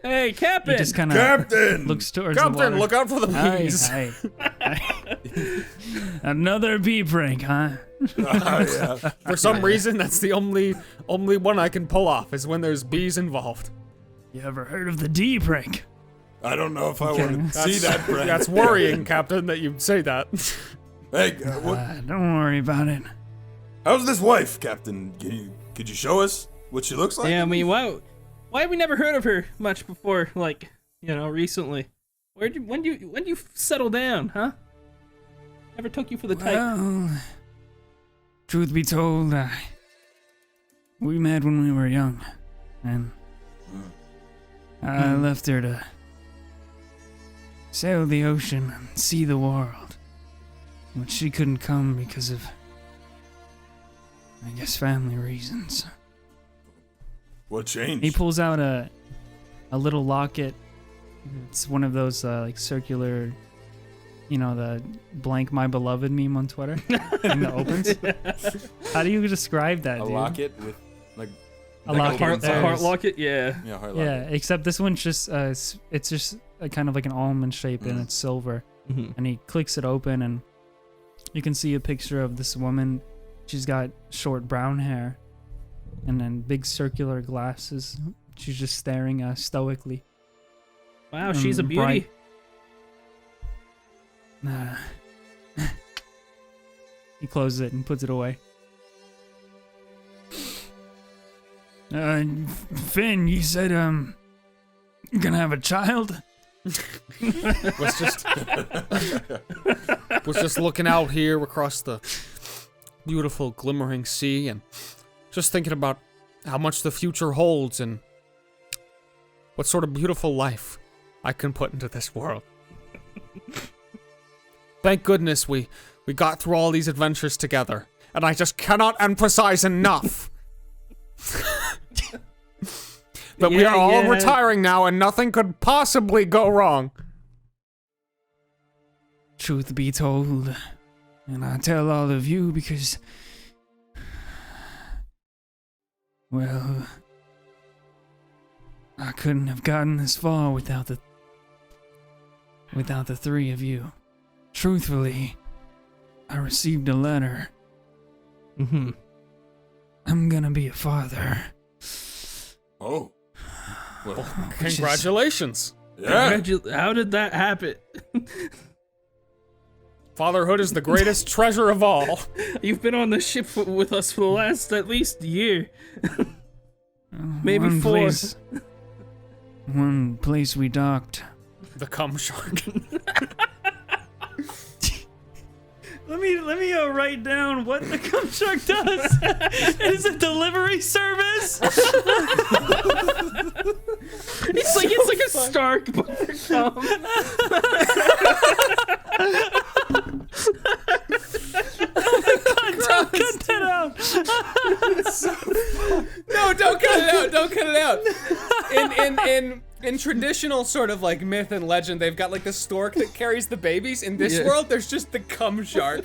Hey, Captain! He just kind of Captain! looks towards the Captain, water. look out for the bees. Hey. Another bee prank, huh? Yeah. For some reason, that's the only one I can pull off is when there's bees involved. You ever heard of the D prank? I don't know if I want to see that prank. That's worrying, Captain, that you'd say that. Hey, Don't worry about it. how's this wife, Captain? Could you show us what she looks like? Yeah, I mean, why have we never heard of her much before? Like, you know, recently. When do you settle down, huh? Never took you for the type. Well, truth be told, we met when we were young, and I left her to sail the ocean and see the world. But she couldn't come because of, I guess, family reasons. What changed? He pulls out a little locket. It's one of those like circular, you know, the blank my beloved meme on Twitter. And it opens. How do you describe that, a dude? locket with like A locket. A heart locket? Yeah. Yeah, heart Yeah, locket. except this one's just it's just a kind of like an almond shape and it's silver. Mm-hmm. And he clicks it open and you can see a picture of this woman. She's got short brown hair and then big circular glasses. She's just staring stoically. Wow, she's a beauty. Nah. He closes it and puts it away. Finn, you said you're gonna have a child? was just looking out here across the beautiful glimmering sea and just thinking about how much the future holds and what sort of beautiful life I can put into this world. Thank goodness we got through all these adventures together, and I just cannot emphasize enough that we are all retiring now and nothing could possibly go wrong. Truth be told, and I tell all of you because, well, I couldn't have gotten this far without the three of you. Truthfully, I received a letter. Mm-hmm. I'm gonna be a father. Oh. Well, Congratulations. yeah. How did that happen? Fatherhood is the greatest treasure of all. You've been on the ship with us for the last at least year. Maybe One 4. One place we docked. The cum shark. Let me write down what the cum shark does. It is a delivery service. It's like a Stark bar cum. Don't cut that out. No, don't cut it out. Don't cut it out. In traditional sort of like myth and legend, they've got like the stork that carries the babies. In this world, there's just the cum shark.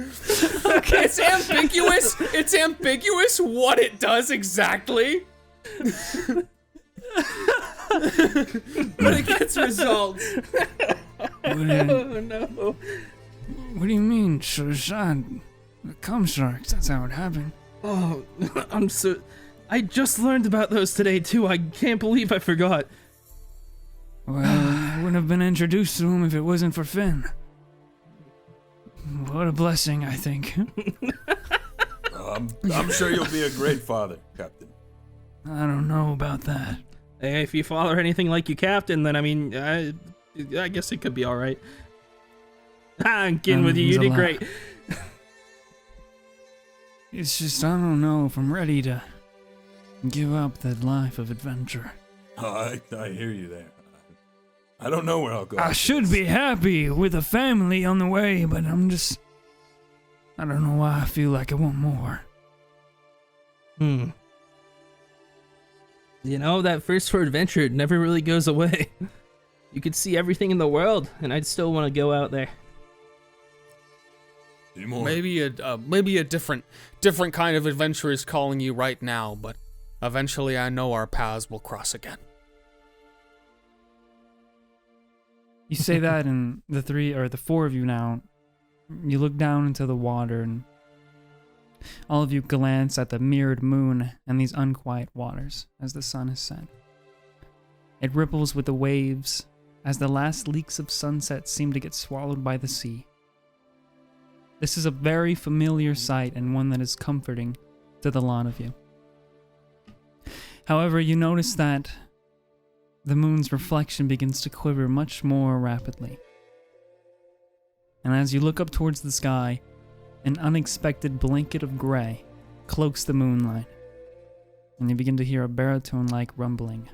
Okay, it's ambiguous. It's ambiguous what it does exactly. But it gets results. Oh no. What do you mean, Sureshot? Cum sharks, that's how it happened. Oh, I just learned about those today too. I can't believe I forgot. Well, I wouldn't have been introduced to him if it wasn't for Finn. What a blessing, I think. I'm sure you'll be a great father, Captain. I don't know about that. Hey, if you father anything like you, Captain, then I mean, I guess it could be all right. I'm kidding with you. You did great. It's just, I don't know if I'm ready to give up that life of adventure. Oh, I hear you there. I don't know where I'll go. I should be happy with a family on the way, but I don't know why I feel like I want more. You know, that thirst for adventure never really goes away. You could see everything in the world, and I'd still want to go out there. Maybe a different kind of adventure is calling you right now, but eventually I know our paths will cross again. You say that, and the four of you now, you look down into the water, and all of you glance at the mirrored moon and these unquiet waters as the sun has set. It ripples with the waves as the last leaks of sunset seem to get swallowed by the sea. This is a very familiar sight and one that is comforting to the lot of you. However, you notice that the moon's reflection begins to quiver much more rapidly. And as you look up towards the sky, an unexpected blanket of gray cloaks the moonlight, and you begin to hear a baritone-like rumbling.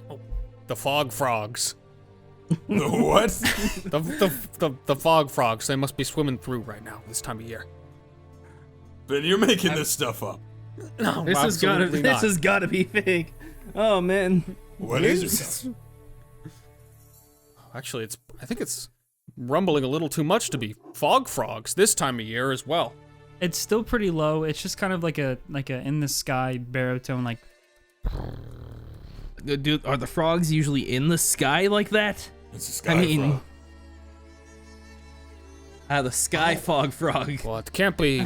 Oh, the fog frogs. What? The fog frogs. They must be swimming through right now this time of year. Ben, you're making this stuff up. No, This has gotta be fake. Oh man. What is it? Actually, I think it's rumbling a little too much to be fog frogs this time of year as well. It's still pretty low. It's just kind of like a in the sky baritone, like. Dude, are the frogs usually in the sky like that? It's a sky frog. The sky fog frog. Well, it can't be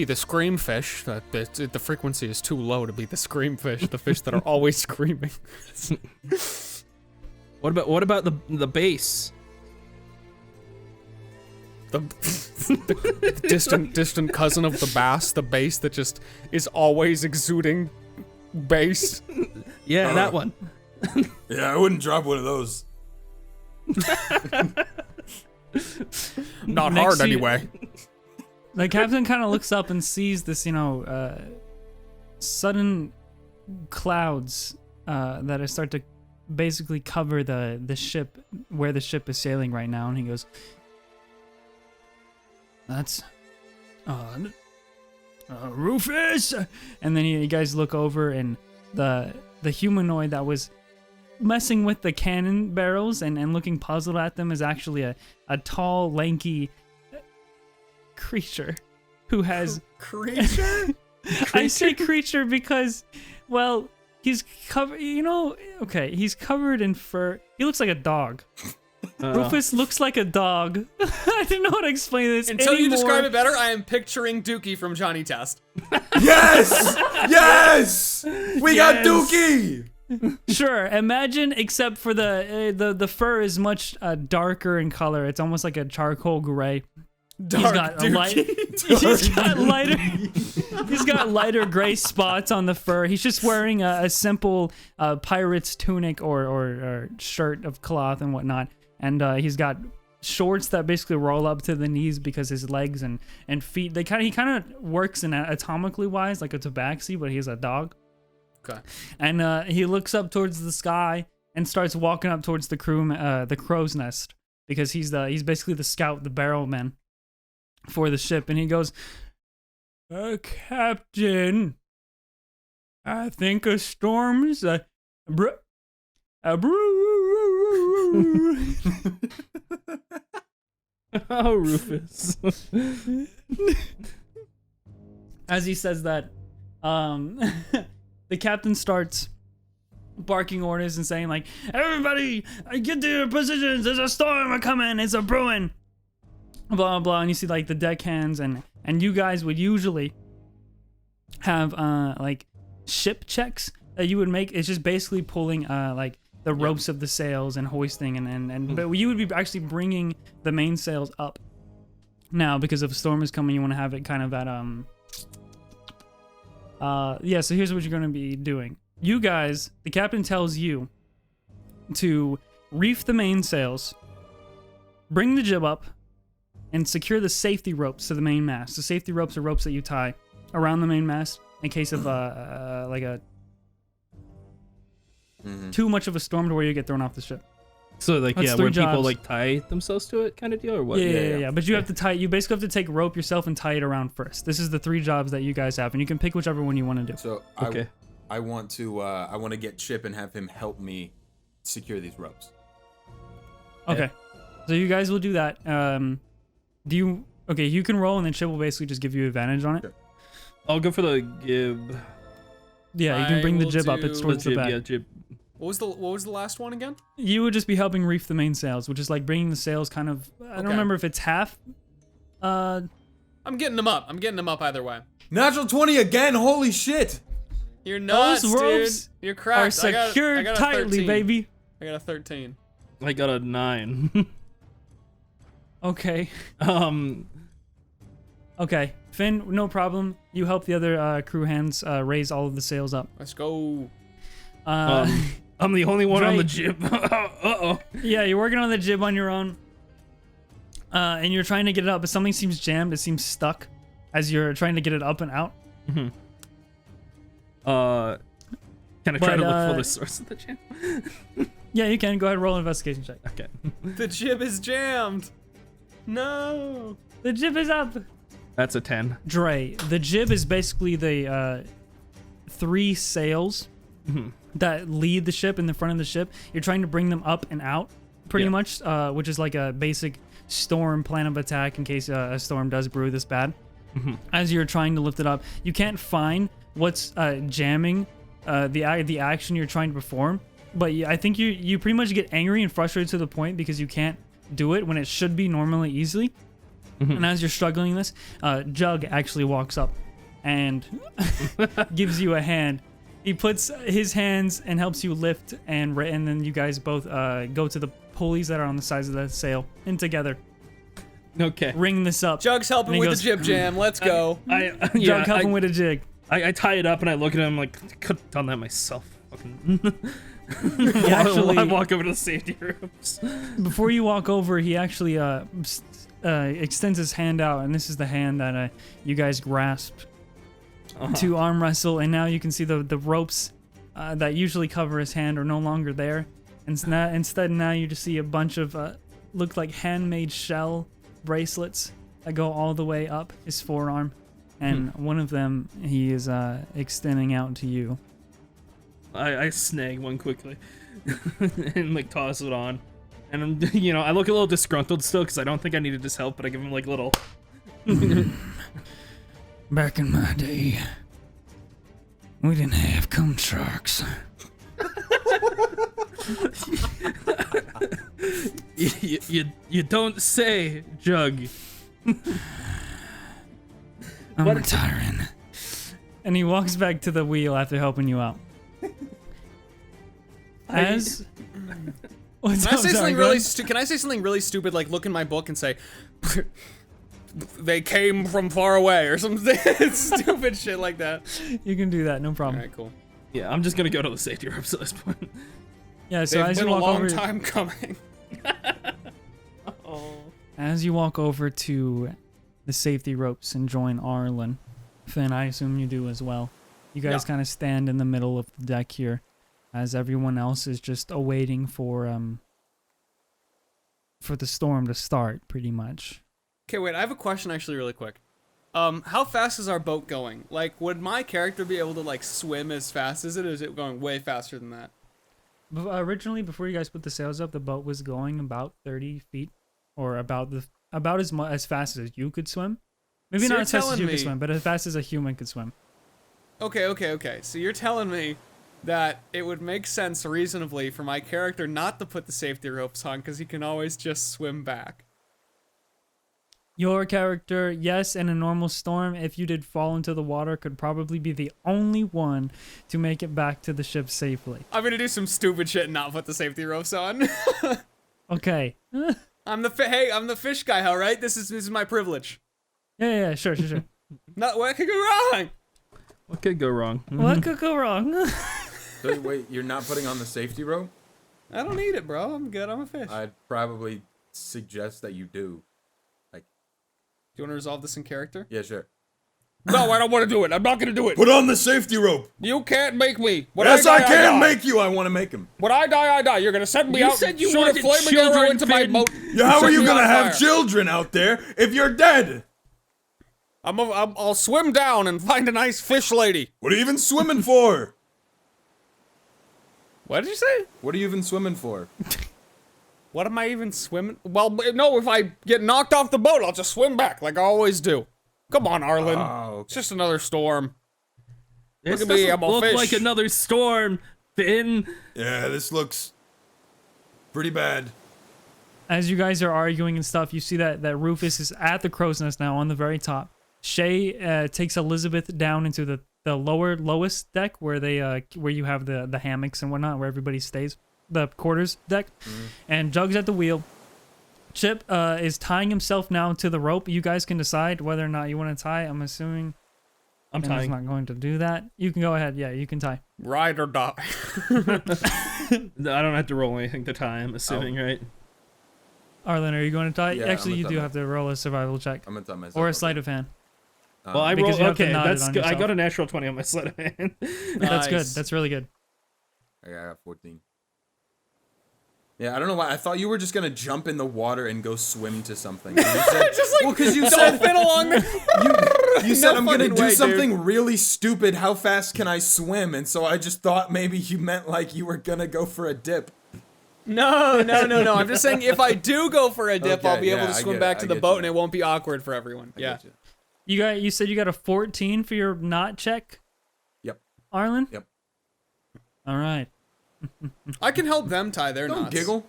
the scream fish. The frequency is too low to be the scream fish, the fish that are always screaming. What about the bass? The distant cousin of the bass, the bass that just is always exuding bass. Yeah, that one. Yeah, I wouldn't drop one of those. Not hard anyway. The captain kind of looks up and sees this, sudden clouds that start to basically cover the ship where the ship is sailing right now, and he goes, "That's odd. Rufus!" And then you guys look over, and the humanoid that was messing with the cannon barrels and looking puzzled at them is actually a tall, lanky creature who has... Creature? I say creature because, well, he's covered, he's covered in fur. He looks like a dog. Rufus looks like a dog. I didn't know how to explain this Until you anymore. describe it better, I am picturing Dookie from Johnny Test. Yes! Yes! We got Dookie! Sure, imagine, except for the fur is much darker in color. It's almost like a charcoal gray. He's got lighter gray spots on the fur. He's just wearing a simple pirate's tunic or shirt of cloth and whatnot. And he's got shorts that basically roll up to the knees because his legs and feet, he kind of works in atomically wise like a tabaxi, but he's a dog. Okay. And he looks up towards the sky and starts walking up towards the crow's nest, because he's basically the scout, the barrelman for the ship. And he goes, "Captain, I think a storm's a brew." Oh, Rufus. As he says that, the captain starts barking orders and saying, like, "Everybody, get to your positions. There's a storm coming. It's a brewing." blah blah blah, and you see like the deckhands, and you guys would usually have like ship checks that you would make. It's just basically pulling like the ropes of the sails and hoisting, and but you would be actually bringing the mainsails up. Now, because if a storm is coming, you want to have it kind of at yeah. So here's what you're gonna be doing. You guys, the captain tells you to reef the mainsails, bring the jib up, and secure the safety ropes to the main mast. The safety ropes are ropes that you tie around the main mast in case of like a too much of a storm to where you get thrown off the ship. So like That's yeah, 3 where people jobs. like tie themselves to it, kind of deal, or what? Yeah. But you have to tie. You basically have to take rope yourself and tie it around first. This is the 3 jobs that you guys have, and you can pick whichever one you want to do. So Okay. I want to get Chip and have him help me secure these ropes. Okay. So you guys will do that. Do you? Okay, you can roll, and then Chip will basically just give you advantage on it. Sure. I'll go for the gib. Yeah, you can bring the will jib up. do- It's The towards the jib, back. yeah, jib. What was the last one again? You would just be helping reef the mainsails, which is like bringing the sails kind of. I don't Okay. remember if it's half. I'm getting them up. I'm getting them up either way. Natural 20 again! Holy shit! You're nuts, Those ropes dude. You're are cracked. I secured got a tightly, 13. baby. I got a 13. I got a 9. Okay. um, Okay. Finn, no problem. You help the other crew hands raise all of the sails up. Let's go. I'm the only one on the Drey. jib. Uh-oh. Yeah, you're working on the jib on your own. And you're trying to get it up, but something seems jammed. It seems stuck as you're trying to get it up and out. Can I try But, to look for the source of the jam? Yeah, you can. Go ahead and roll an investigation check. Okay. The jib is jammed. No. The jib is up. That's a 10. Drey, the jib is basically the 3 sails that lead the ship in the front of the ship. You're trying to bring them up and out, pretty Yeah. much, which is like a basic storm plan of attack in case a storm does brew this bad. As you're trying to lift it up, you can't find what's jamming the action you're trying to perform. But I think you pretty much get angry and frustrated to the point because you can't do it when it should be normally easily. And as you're struggling this, Jug actually walks up and gives you a hand. He puts his hands and helps you lift, and then you guys both go to the pulleys that are on the sides of the sail and together Okay. ring this up. Jug's helping And he with goes, the jib jam. Let's go. Jug helping with a jig. I tie it up and I look at him like, I could have done that myself. Fucking. Actually- I walk over to the safety ropes. Before you walk over, he actually extends his hand out, and this is the hand that you guys grasped to arm wrestle. And now you can see the ropes that usually cover his hand are no longer there. And instead, now you just see a bunch of look like handmade shell bracelets that go all the way up his forearm, and one of them he is extending out to you. I snag one quickly and like toss it on. And I'm, I look a little disgruntled still because I don't think I needed his help, but I give him like little. Back in my day, we didn't have cum sharks. You don't say, Jug. I'm retiring. And he walks back to the wheel after helping you out. As what's Can I up, say sorry, something go really? ahead. Can I say something really stupid, like look in my book and say, "They came from far away" or something stupid shit like that? You can do that, no All problem. right, cool. Yeah, I'm just gonna go to the safety ropes at this point. Yeah, so They've as been you a walk long over, time coming. as you walk over to the safety ropes and join Arlin, Finn, I assume you do as well. You guys Yeah. kind of stand in the middle of the deck here, as everyone else is just awaiting for the storm to start, pretty much. Okay, wait. I have a question, actually, really quick. How fast is our boat going? Like, would my character be able to like swim as fast as it, or is it going way faster than that? Originally, before you guys put the sails up, the boat was going about 30 feet, or about as fast as you could swim. Maybe So not you're as fast as telling you me- could swim, but as fast as a human could swim. Okay. So you're telling me that it would make sense reasonably for my character not to put the safety ropes on because he can always just swim back. Your character, yes, in a normal storm, if you did fall into the water, could probably be the only one to make it back to the ship safely. I'm gonna do some stupid shit and not put the safety ropes on. Okay. I'm the fish guy, all right? This is my privilege. Yeah, sure. Not what could go wrong. What could go wrong? What could go wrong? So, wait, you're not putting on the safety rope? I don't need it, bro. I'm good. I'm a fish. I'd probably suggest that you do. Do you want to resolve this in character? Yeah, sure. No, I don't want to do it. I'm not gonna do it. Put on the safety rope. You can't make me. When Yes, I die, can die. make you. I want to make him. When I die. You're gonna send me You out. said you shoot a wanted flaming arrow children, into my Finn. boat. Yeah, how set are you me gonna on have fire. children out there if you're dead? I'll swim down and find a nice fish lady. What are you even swimming for? What did you say? What are you even swimming for? What am I even swimming? Well, no, if I get knocked off the boat, I'll just swim back like I always do. Come on, Arlin. Oh, It's just another storm. This Look at me, doesn't I'm a look fish. like another storm, Finn. Yeah, this looks pretty bad. As you guys are arguing and stuff, you see that Rufus is at the crow's nest now on the very top. Shay takes Elizabeth down into the lowest deck where where you have the hammocks and whatnot, where everybody stays, the quarters deck, and Jug's at the wheel. Chip is tying himself now to the rope. You guys can decide whether or not you want to tie. I'm assuming I'm Finn is tying. not going to do that. You can go ahead. Yeah, you can tie. Ride or die. I don't have to roll anything to tie. I'm assuming, right? Arlen, are you going to tie? Yeah, Actually, I'm you gonna do tie. have to roll a survival check I'm gonna tell myself. or a sleight of hand. Well, I because rolled. you have to Okay, nod it that's on good. I yourself. got a natural 20 on my sleight of hand. That's good. Nice. That's really good. I got 14. Yeah, I don't know why. I thought you were just gonna jump in the water and go swim to something. You said, Just like well, because you said dolphin along the... you said No I'm gonna fucking do way, dude. something really stupid. How fast can I swim? And so I just thought maybe you meant like you were gonna go for a dip. No. I'm just saying if I do go for a dip, Okay, I'll be able yeah, to I swim get back it, to I the get boat you. and it won't be awkward for everyone. I Yeah. get you. You said you got a 14 for your knot check, Yep. Arlen? Yep. All right. I can help them tie their Don't knots. giggle.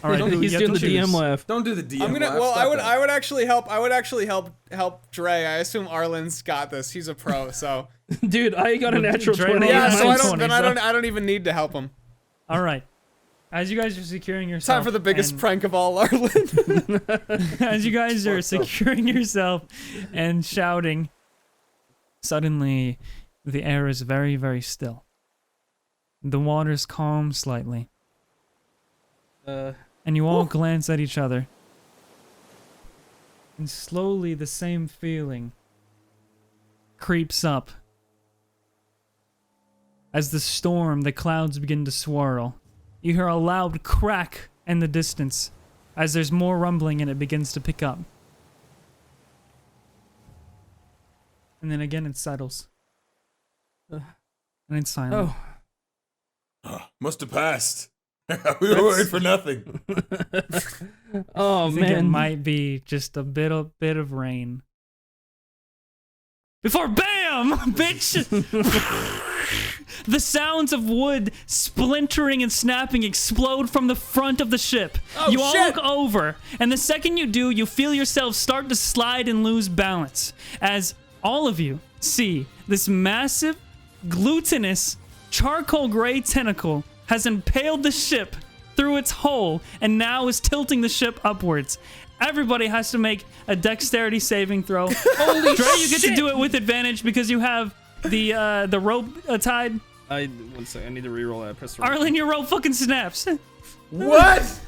All right. He's you have doing the to choose. DM laugh. Don't do the DM. I'm gonna. laugh. Well, Stop that. I would actually help Drey. I assume Arlen's got this. He's a pro, so Dude, I got a natural Drey 20. rolled yeah. a So I nice don't. 20, Then I so- don't even need to help him. All right. As you guys are securing yourself. Time for the biggest and- prank of all, Arlen. As you guys are securing yourself and shouting, suddenly the air is very, very still. The water's calm slightly, and you all glance at each other. And slowly the same feeling creeps up. As the storm, the clouds begin to swirl. You hear a loud crack in the distance as there's more rumbling and it begins to pick up. And then again it settles. And it's silent. Oh, Must have passed. We were worried for nothing. oh I think it man. might be just a bit of rain. Before BAM! Bitch! The sounds of wood splintering and snapping explode from the front of the ship. Oh, you all shit. look over, and the second you do, you feel yourself start to slide and lose balance. As all of you see this massive, glutinous, charcoal gray tentacle has impaled the ship through its hole and now is tilting the ship upwards. Everybody has to make a dexterity saving throw. Holy Drey, you get to shit. do it with advantage because you have the rope tied. One second. I need to reroll that. Press the Arlen, your rope fucking snaps. What?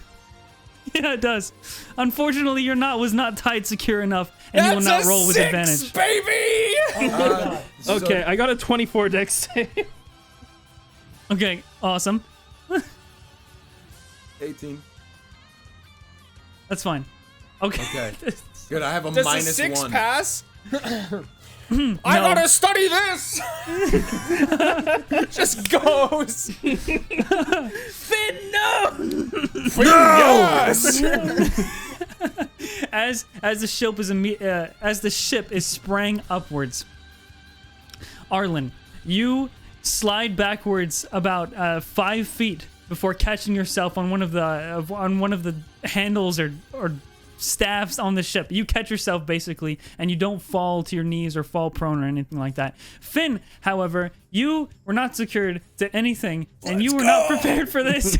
Yeah, it does. Unfortunately, your knot was not tied secure enough, and you will not roll with advantage. baby. Okay, I got a 24 dex save. Okay, awesome. 18. That's fine. Okay. Okay. Good. I have a Does a minus 6 one. pass? I gotta study this. Just goes. Finn, no! Yes. As the ship is sprang upwards, Arlen, you slide backwards about 5 feet before catching yourself on one of the handles or staffs on the ship. You catch yourself basically, and you don't fall to your knees or fall prone or anything like that. Finn, however, you were not secured to anything, and you were not prepared for this.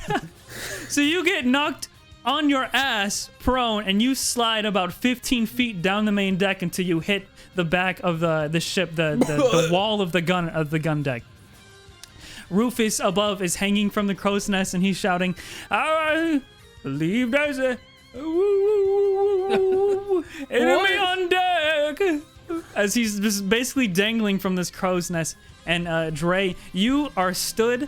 So you get knocked on your ass prone, and you slide about 15 feet down the main deck until you hit the back of the ship, the wall of the gun deck. Rufus above is hanging from the crow's nest, and he's shouting, "I believe there's a enemy on deck!" As he's just basically dangling from this crow's nest. And Drey, you are stood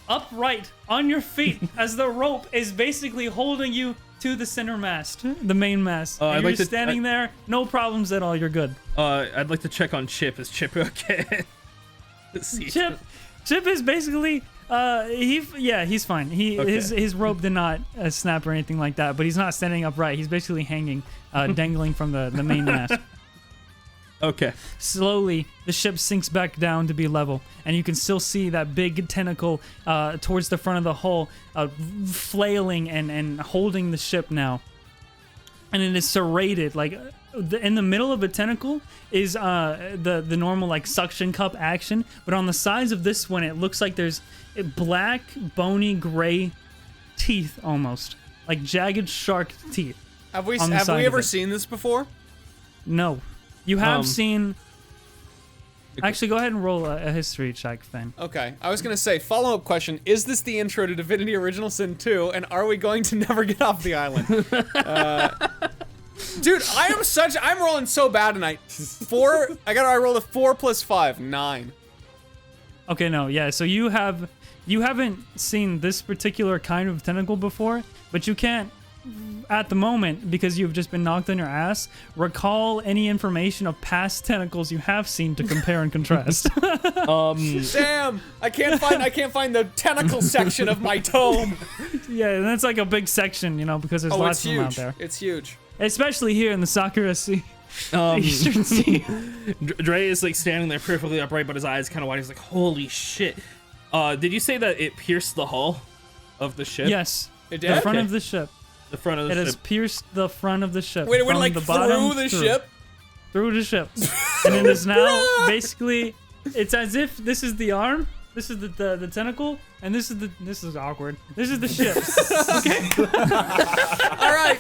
upright on your feet as the rope is basically holding you to the center mast, the main mast. And you're standing there, no problems at all. You're good. I'd like to check on Chip. Is Chip okay? Chip is basically he's fine. His rope did not snap or anything like that, but he's not standing upright. He's basically hanging, dangling from the main mast. Okay. Slowly, the ship sinks back down to be level, and you can still see that big tentacle towards the front of the hull, flailing and holding the ship now. And it is serrated, like in the middle of a tentacle is the normal like suction cup action, but on the sides of this one, it looks like there's black, bony, gray teeth almost, like jagged shark teeth. Have we ever seen this before? No. You have seen... Actually, go ahead and roll a history check, Finn. Okay. I was going to say, follow-up question, is this the intro to Divinity Original Sin 2, and are we going to never get off the island? Dude, I'm rolling so bad tonight. I rolled a 4 plus 5, 9. Okay, no, yeah, so you haven't seen this particular kind of tentacle before, but you can't, at the moment, because you've just been knocked on your ass, recall any information of past tentacles you have seen to compare and contrast. Damn! I can't find the tentacle section of my tome. Yeah, and that's like a big section, because there's lots of them out there. It's huge. Especially here in the Sakura Sea. Eastern Sea. Drey is like standing there perfectly upright, but his eyes kind of wide. He's like, "Holy shit!" Did you say that it pierced the hull of the ship? Yes, it did. The front of the ship. The front of the ship. It has pierced the front of the ship. Wait, it went like through the ship? Through the ship. And it is now basically, it's as if this is the arm, this is the tentacle, and this is awkward. This is the ship. Okay?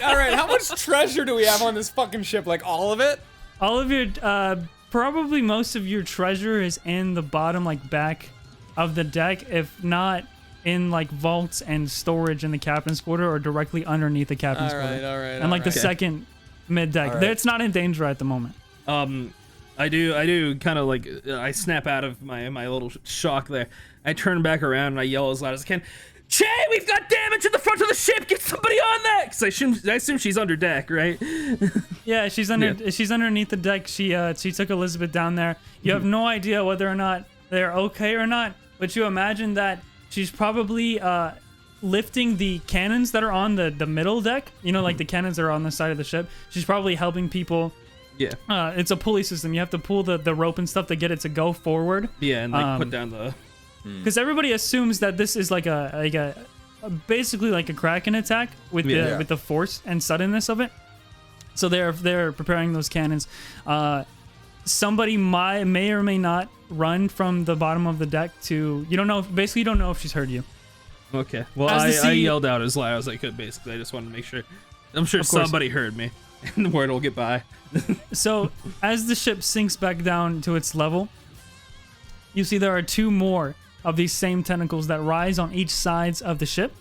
All right. How much treasure do we have on this fucking ship? Like all of it? All of your, probably most of your treasure is in the bottom, like back of the deck, if not in like vaults and storage in the captain's quarter or directly underneath the captain's quarter. All right. And like the second mid deck. Right. It's not in danger at the moment. I do kind of like, I snap out of my little shock there. I turn back around and I yell as loud as I can, "Che, we've got damage at the front of the ship! Get somebody on that!" Because I assume she's under deck, right? Yeah, she's underneath the deck. She took Elizabeth down there. You have no idea whether or not they're okay or not, but you imagine that she's probably lifting the cannons that are on the middle deck. Like the cannons that are on the side of the ship. She's probably helping people. Yeah. It's a pulley system. You have to pull the rope and stuff to get it to go forward. Yeah, and like put down the... Because everybody assumes that this is like a basically like a Kraken attack with the force and suddenness of it. So they're preparing those cannons. Somebody may or may not run from the bottom of the deck to, you don't know if she's heard you. Okay. Well, I yelled out as loud as I could, basically. I just wanted to make sure. I'm sure somebody heard me, and the word will get by. So as the ship sinks back down to its level, you see there are two more of these same tentacles that rise on each sides of the ship.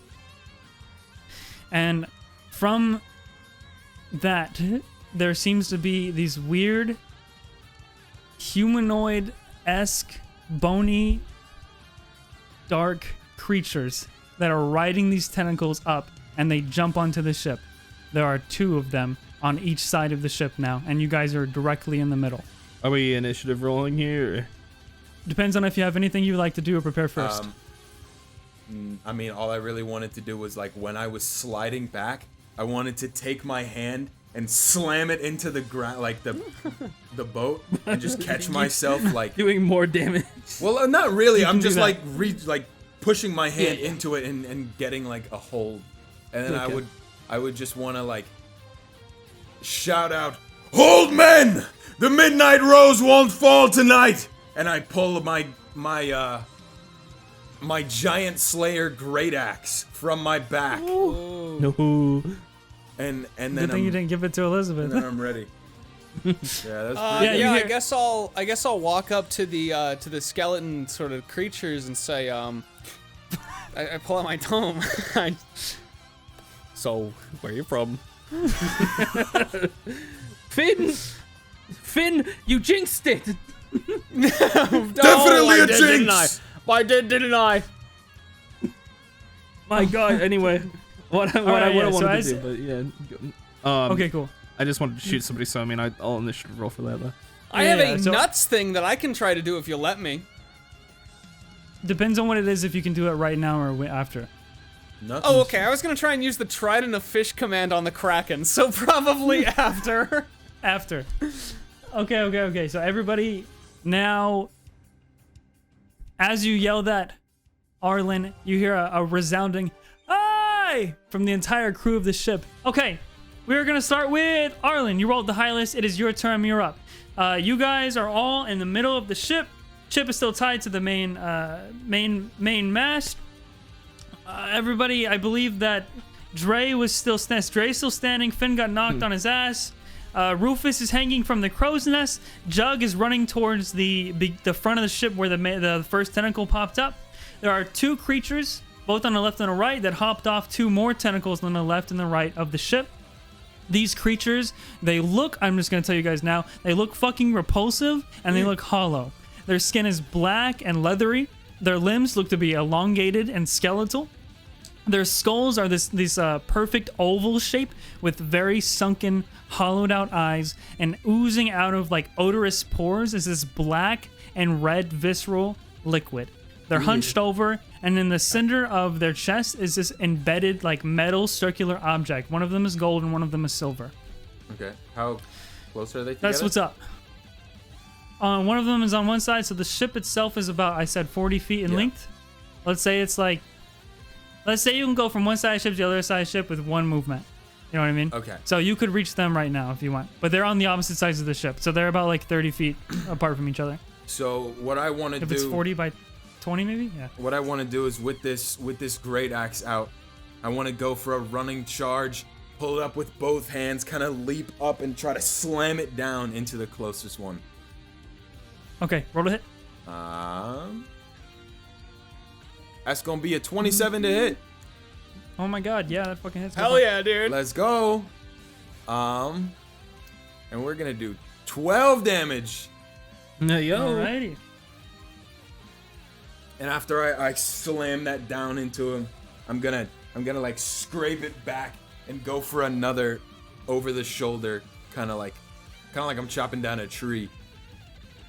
And from that, there seems to be these weird humanoid-esque, bony, dark creatures that are riding these tentacles up, and they jump onto the ship. There are two of them on each side of the ship now, and you guys are directly in the middle. Are we initiative rolling here? Or? Depends on if you have anything you'd like to do or prepare first. I mean, all I really wanted to do was, like, when I was sliding back, I wanted to take my hand and slam it into the ground, like the boat, and just catch myself, like... Doing more damage. Well, not really. I'm just, like, pushing my hand into it and getting, like, a hold. And then I would just want to, like, shout out, "Hold men! The midnight rose won't fall tonight!" And I pull my giant slayer great axe from my back. No. And then Good thing you didn't give it to Elizabeth. and then I'm ready. Yeah, that's pretty Yeah, I hear- guess I'll walk up to the skeleton sort of creatures and say, I pull out my tome. So, where are you from? Finn, you jinxed it. Definitely a jinx! I didn't I? My God. Anyway, what I yeah, wanted so to as- do, but yeah. Okay, cool. I just wanted to shoot somebody, so I mean, I'll initiative roll for that though. I have Yeah, a so- nuts thing that I can try to do if you'll let me. Depends on what it is if you can do it right now or after. Nothing. Oh, okay. I was gonna try and use the trident of fish command on the kraken, so probably after. After. Okay. So everybody now, as you yell that, Arlin, you hear a resounding "Aye!" from the entire crew of the ship. Okay, we're gonna start with Arlin. You rolled the highest. It is your turn. You're up. You guys are all in the middle of the ship. Ship is still tied to the main mast. Everybody, I believe that Drey was still Drey's still standing. Finn got knocked on his ass. Rufus is hanging from the crow's nest. Jug is running towards the front of the ship where the first tentacle popped up. There are two creatures, both on the left and the right, that hopped off two more tentacles on the left and the right of the ship. These creatures, they look, I'm just going to tell you guys now, they look fucking repulsive and they look hollow. Their skin is black and leathery. Their limbs look to be elongated and skeletal. Their skulls are this perfect oval shape with very sunken, hollowed out eyes, and oozing out of like odorous pores is this black and red visceral liquid. They're hunched over, and in the center of their chest is this embedded like metal circular object. One of them is gold and one of them is silver. Okay. How close are they together? That's what's up. One of them is on one side, so the ship itself is about, I said, 40 feet in length. Let's say it's like, let's say you can go from one side of the ship to the other side of the ship with one movement. You know what I mean? Okay. So you could reach them right now if you want. But they're on the opposite sides of the ship, so they're about like 30 feet apart from each other. So what I want to do, If it's 40 by 20 maybe? Yeah. what I want to do is with this great axe out, I want to go for a running charge, pull it up with both hands, kind of leap up and try to slam it down into the closest one. Okay, roll to hit. That's gonna be a 27 to hit. Oh my god, yeah, that fucking hits. Hell yeah, dude. Let's go. And we're gonna do 12 damage. No, yo. Alrighty. And after I slam that down into him, I'm gonna like scrape it back and go for another over the shoulder, kind of like I'm chopping down a tree.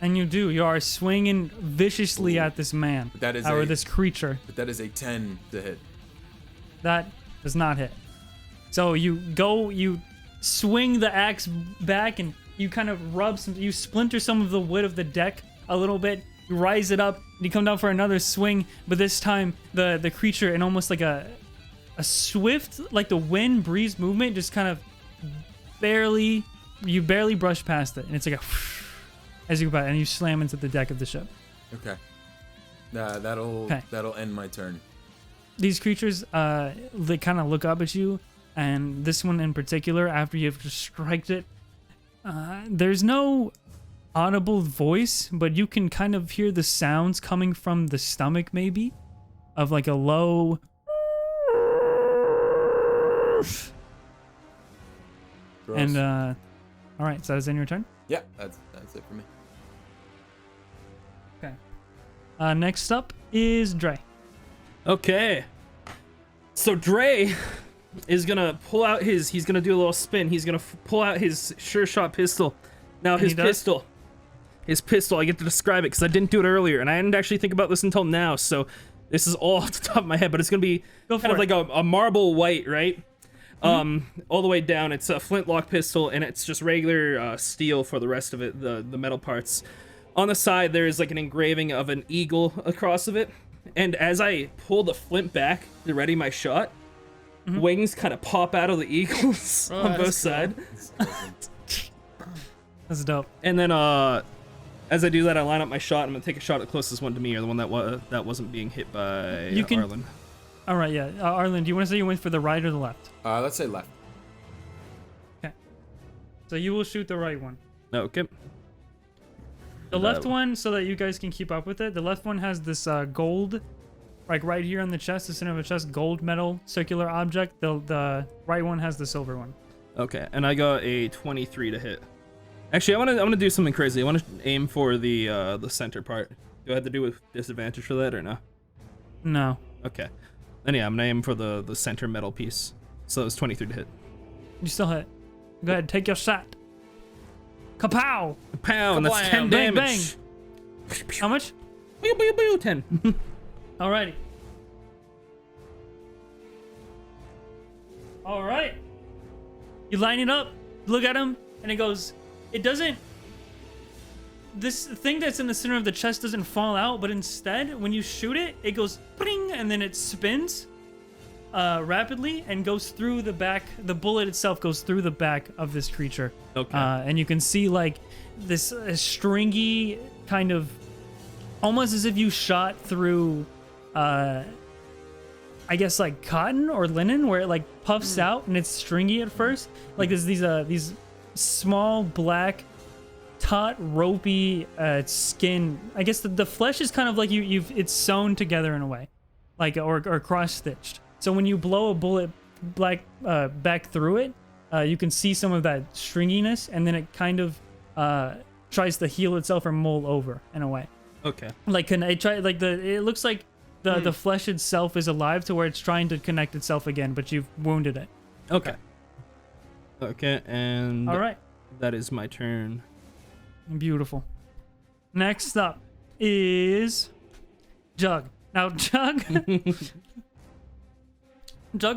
And you do. You are swinging viciously at this man. That is or this creature. But that is a 10 to hit. That does not hit. So you swing the axe back and you kind of you splinter some of the wood of the deck a little bit. You rise it up and you come down for another swing, but this time the creature in almost like a swift, like the wind breeze movement, just kind of barely brush past it, and it's like a as you go by and you slam into the deck of the ship. Okay. That'll end my turn. These creatures, they kind of look up at you, and this one in particular, after you've just striked it, there's no audible voice, but you can kind of hear the sounds coming from the stomach, maybe, of like a low. Gross. And all right, so that's in your turn. Yeah, that's it for me. Okay. Next up is Drey. Okay. So Drey is gonna pull out he's gonna do a little spin. He's gonna pull out his Sureshot pistol. Now his pistol, I get to describe it because I didn't do it earlier, and I didn't actually think about this until now. So this is all off the top of my head, but it's gonna be kind of like a marble white, right? All the way down. It's a flintlock pistol, and it's just regular steel for the rest of it, the metal parts. On the side, there is like an engraving of an eagle across of it. And as I pull the flint back to ready my shot, wings kind of pop out of the eagles on both that's cool. sides. That's dope. And then as I do that, I line up my shot. I'm gonna take a shot at the closest one to me, or the one that wasn't being hit by Arlin. All right, yeah. Arlin, do you want to say you went for the right or the left? Let's say left. Okay. So you will shoot the right one. Okay. The left one, so that you guys can keep up with it. The left one has this gold, like right here on the chest, the center of the chest, gold metal circular object. The right one has the silver one. Okay, and I got a 23 to hit. Actually, I want to do something crazy. I want to aim for the center part. Do I have to do with disadvantage for that or no? No. Okay. Then yeah, I'm gonna aim for the center metal piece. So it was 23 to hit. You still hit. Go ahead, take your shot. Kapow! Pow, and that's 10 Bang, damage. How much? Boo, boo, boo, 10. Alrighty. Alright. You line it up, look at him, and it goes. It doesn't. This thing that's in the center of the chest doesn't fall out, but instead, when you shoot it, it goes pring, and then it spins rapidly and goes through the back. The bullet itself goes through the back of this creature. Okay. And you can see like this stringy kind of, almost as if you shot through, I guess like cotton or linen, where it like puffs out and it's stringy at first. Like there's these small black taut ropey skin. I guess the flesh is kind of like it's sewn together in a way, like or cross stitched. So when you blow a bullet back through it, you can see some of that stringiness, and then it kind of tries to heal itself or mold over in a way. Okay. Like it looks like the flesh itself is alive to where it's trying to connect itself again, but you've wounded it. Okay. Okay, and All right. that is my turn. Beautiful. Next up is Jug. Now, Jug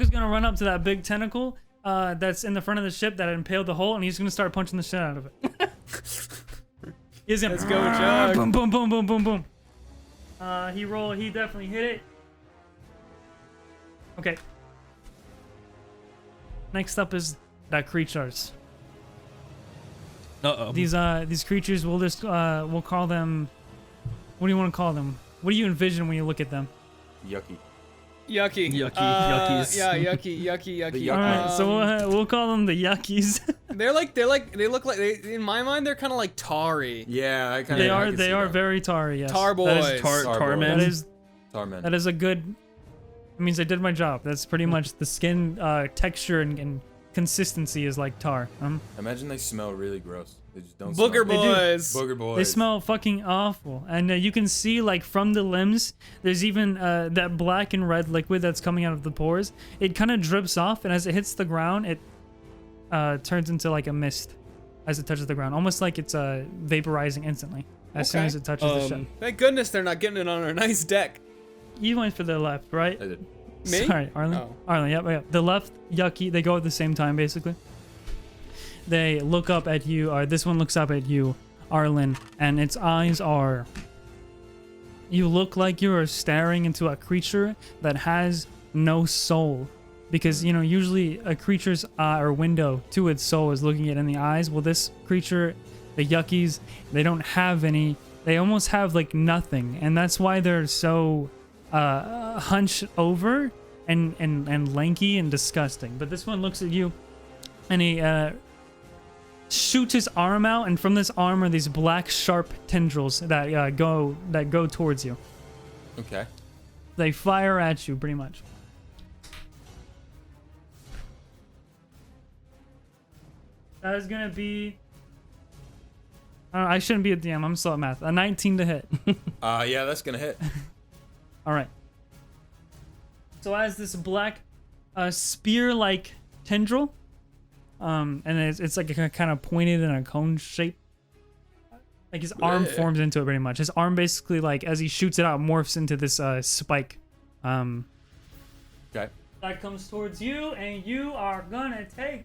is going to run up to that big tentacle that's in the front of the ship that impaled the hole, and he's going to start punching the shit out of it. He's going to Let's go, Jug. boom, boom, boom, boom, boom, boom. He definitely hit it. Okay. Next up is the creatures. Uh-oh. These creatures, we'll call them. What do you want to call them? What do you envision when you look at them? Yucky. Yucky. Yuckies. Yeah, yucky. The All right, so we'll call them the yuckies. they look like in my mind they're kind of like tarry. Yeah, I kind of. they are very tarry. Yes. Tar That boys. is- Tarmen. Tarmen. That is a good. It means I did my job. That's pretty much the skin texture and consistency is like tar. Imagine they smell really gross. They just don't. Booger smell. boys. Booger boys. They smell fucking awful, and you can see like from the limbs. There's even that black and red liquid that's coming out of the pores. It kind of drips off, and as it hits the ground, it turns into like a mist as it touches the ground, almost like it's vaporizing instantly as soon as it touches the ship. Thank goodness they're not getting it on our nice deck. You went for the left, right? I did. Me? Sorry, Arlin. Oh. Arlin, yep. The left, yucky. They go at the same time, basically. They look up at you, or this one looks up at you, Arlin, and its eyes are. You look like you are staring into a creature that has no soul. Because, usually a creature's eye or window to its soul is looking it in the eyes. Well, this creature, the yuckies, they don't have any. They almost have like nothing. And that's why they're so hunched over and lanky and disgusting. But this one looks at you and he shoots his arm out, and from this arm are these black sharp tendrils that go towards you. Okay. They fire at you pretty much. That is gonna be. I shouldn't be a DM. I'm slow at math. A 19 to hit. Yeah, that's gonna hit. All right. So as this black spear-like tendril, and it's like a kind of pointed in a cone shape. Like his arm forms into it pretty much. His arm basically, like as he shoots it out, morphs into this spike. Okay. That comes towards you, and you are gonna take.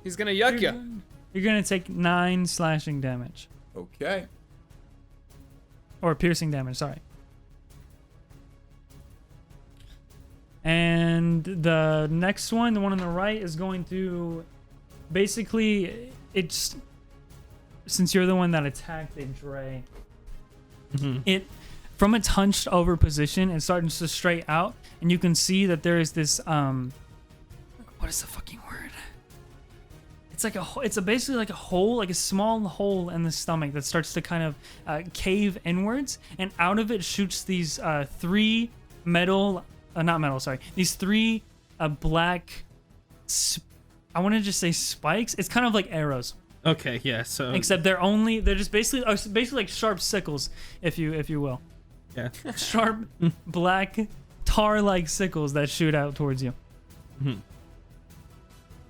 He's gonna yuck you. You're gonna take 9 slashing damage. Okay. Or piercing damage, sorry. And the next one, the one on the right, is going to basically, it's since you're the one that attacked the Drey, it from its hunched over position, it starts to straight out, and you can see that there is this what is the fucking word? It's like it's basically like a hole, like a small hole in the stomach that starts to kind of cave inwards, and out of it shoots these three these three black, I want to just say spikes. It's kind of like arrows. Okay, yeah. So except they're just basically like sharp sickles, if you will. Yeah. Sharp black tar-like sickles that shoot out towards you.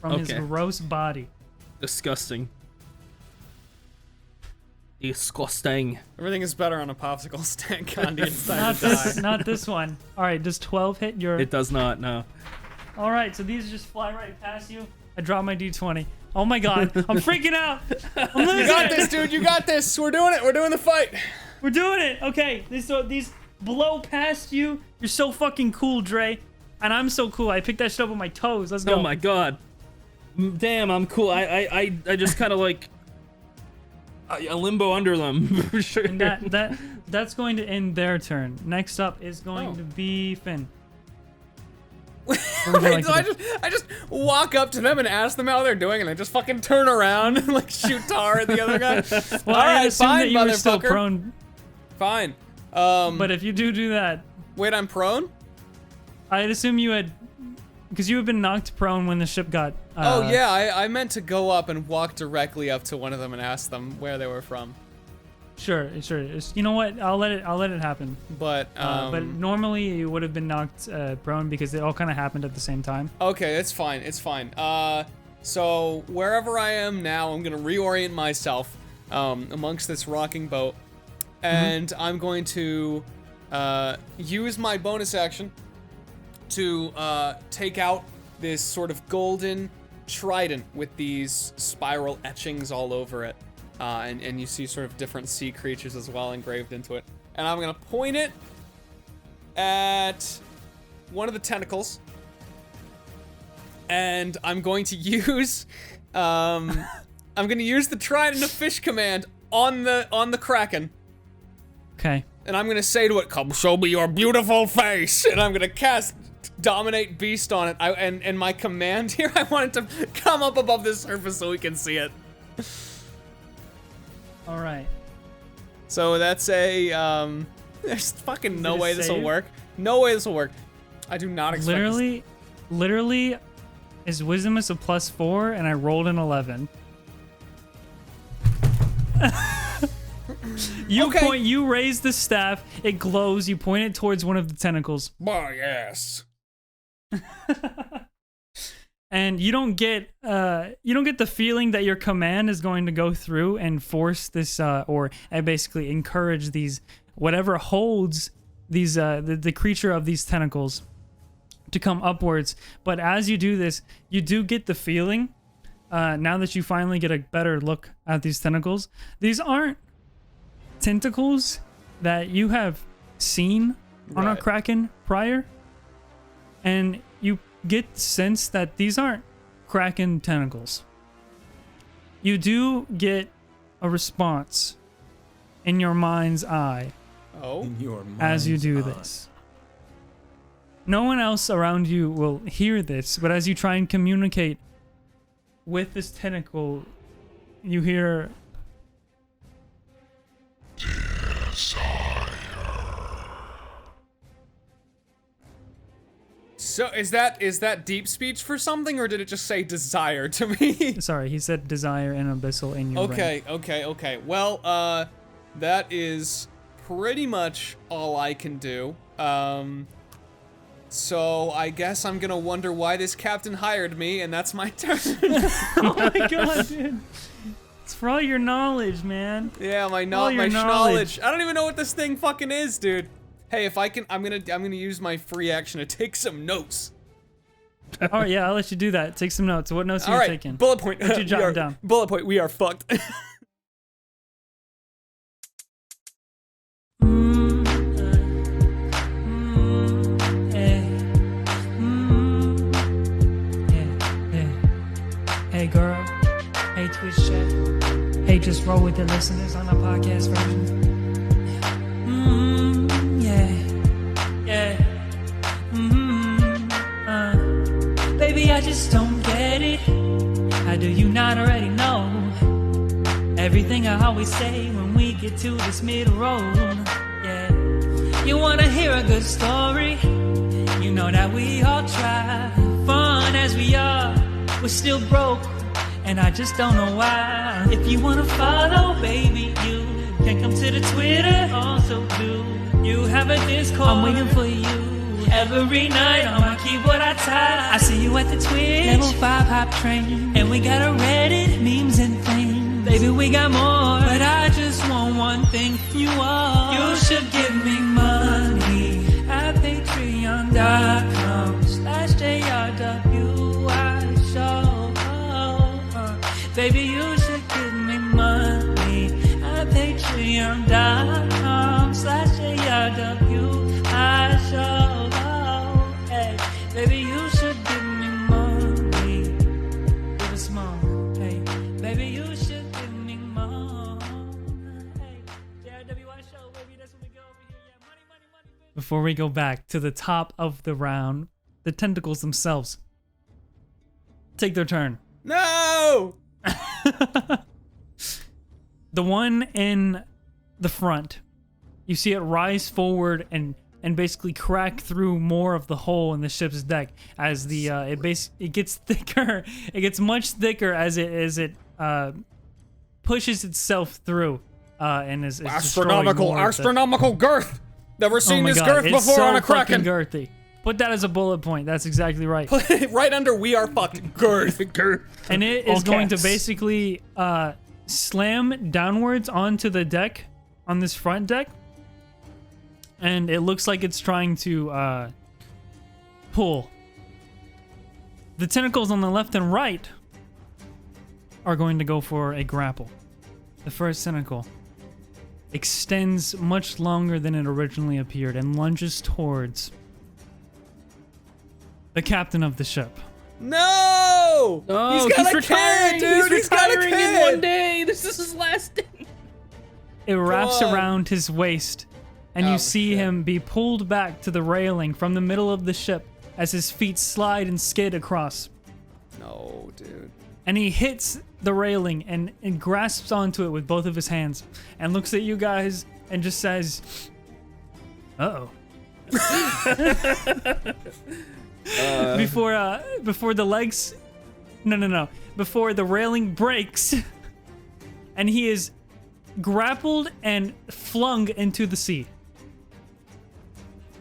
From his gross body. Disgusting. Disgusting. Everything is better on a popsicle stick. Gandhi inside Not this one. All right, does 12 hit your? It does not. No. All right, so these just fly right past you. I drop my d20. Oh my god, I'm freaking out. I'm losing. You got this, dude. You got this. We're doing it. We're doing the fight. We're doing it. Okay, these blow past you. You're so fucking cool, Drey. And I'm so cool. I picked that shit up with my toes. Let's go. Oh my god. Damn, I'm cool. I just kind of like a limbo under them for sure. And that's going to end their turn. Next up is going to be Finn. Wait, so I just walk up to them and ask them how they're doing, and I just fucking turn around and like shoot tar at the other guy. Well, all I right, assume fine, that you were still motherfucker. prone. Fine. But if you do that, wait, I'm prone? I'd assume you had, because you had been knocked prone when the ship got. Oh yeah, I meant to go up and walk directly up to one of them and ask them where they were from. Sure. You know what? I'll let it happen. But normally you would have been knocked prone because it all kind of happened at the same time. Okay, it's fine. It's fine. So wherever I am now, I'm gonna reorient myself amongst this rocking boat, and I'm going to use my bonus action to take out this sort of golden trident with these spiral etchings all over it. And you see sort of different sea creatures as well engraved into it. And I'm gonna point it at one of the tentacles. And I'm going to use the trident of fish command on the Kraken. Okay. And I'm gonna say to it, "Come show me your beautiful face." And I'm gonna cast Dominate Beast on it. And my command here, I want it to come up above the surface so we can see it. All right. So that's a there's fucking no way this will work. No way this will work. I do not expect Literally, his wisdom is a +4, and I rolled an 11. You raise the staff, it glows, you point it towards one of the tentacles. My ass. And you don't get the feeling that your command is going to go through and force this or basically encourage these whatever holds these the creature of these tentacles to come upwards. But as you do this, you do get the feeling now that you finally get a better look at these tentacles. These aren't tentacles that you have seen on a Kraken prior, and you get the sense that these aren't Kraken tentacles. You do get a response in your mind's eye as you do this. No one else around you will hear this, but as you try and communicate with this tentacle, you hear So is that deep speech for something, or did it just say desire to me? Sorry, he said desire and abyssal in your brain. Okay. Well, that is pretty much all I can do. So I guess I'm gonna wonder why this captain hired me, and that's my turn. Oh my god, dude. It's for all your knowledge, man. Yeah, my knowledge. I don't even know what this thing fucking is, dude. Hey, if I can, I'm gonna use my free action to take some notes. All right, yeah, I'll let you do that. Take some notes. What notes are you taking? Bullet point. What you jotting down? Bullet point. We are fucked. Twitch chat. Hey, just roll with the listeners on the podcast version. Yeah. Baby, I just don't get it. How do you not already know everything I always say when we get to this mid-road? Yeah. You wanna hear a good story? You know that we all try. Fun as we are, we're still broke, and I just don't know why. If you wanna follow, baby, you can come to the Twitter, also do. You have a Discord, I'm waiting for you. Every night on my keyboard I type. I see you at the Twitch Level 5 Hop Train, and we got a Reddit, memes and things. Baby, we got more, but I just want one thing from you all. You should give me money at patreon.com/JRWI show. Baby, you should give me money at patreon.com/JRWI show. Hey, baby, you should give me money. Give us more. Hey, baby, you should give me more. Hey, JRWI show, baby, that's when we go over here. Yeah, money, money, money, baby. Before we go back to the top of the round, the tentacles themselves take their turn. No! The one in the front, you see it rise forward and basically crack through more of the hole in the ship's deck as the it gets thicker. It gets much thicker as it pushes itself through and is astronomical girth. Never seen this God, girth it's before so on a Kraken. girthy. Put that as a bullet point. That's exactly right. Put it right under we are fucked girth. And it is going to basically slam downwards onto the deck on this front deck. And it looks like it's trying to pull. The tentacles on the left and right are going to go for a grapple. The first tentacle extends much longer than it originally appeared and lunges towards the captain of the ship. No! Oh, he's retiring, dude. He's retiring got a in kid. one day. This is his last day. It wraps on. around his waist, and you see him be pulled back to the railing from the middle of the ship as his feet slide and skid across. No, dude. And he hits the railing and grasps onto it with both of his hands and looks at you guys and just says, "Uh-oh." Before the legs, before the railing breaks, and he is grappled and flung into the sea.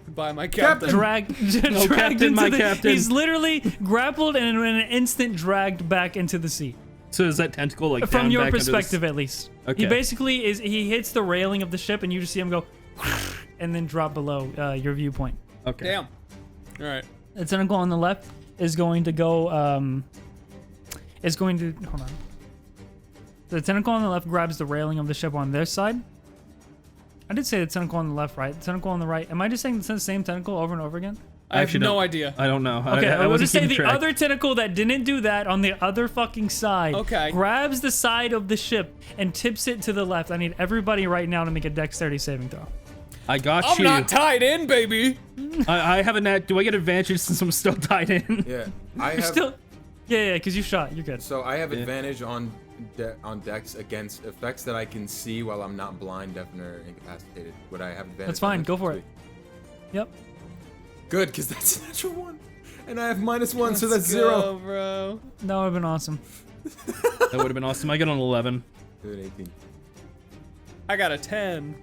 Goodbye, my captain. Dragged captain, my captain. He's literally grappled and in an instant dragged back into the sea. So is that tentacle like From down your back under perspective, at least. Okay. He basically he hits the railing of the ship, and you just see him go, and then drop below your viewpoint. Okay. Damn. All right. The tentacle on the left is going to go. Hold on. The tentacle on the left grabs the railing of the ship on their side. I did say the tentacle on the left, right? The tentacle on the right. Am I just saying the same tentacle over and over again? I have no idea. I don't know. Okay, I wasn't would say keeping the track. other tentacle that didn't do that on the other fucking side. Okay. Grabs the side of the ship and tips it to the left. I need everybody right now to make a dexterity saving throw. I got I'm you. not tied in, baby. I have a net. Do I get advantage since I'm still tied in? Yeah, I have. Still, yeah, because you shot. You're good. So I have advantage on decks against effects that I can see while I'm not blind, deafened, or incapacitated. Would I have advantage? That's fine. Go for it. Yep. Good, because that's a natural one, and I have -1, so that's Go, 0. bro. That would have been awesome. That would have been awesome. I got an 11. Do an 18. I got a 10.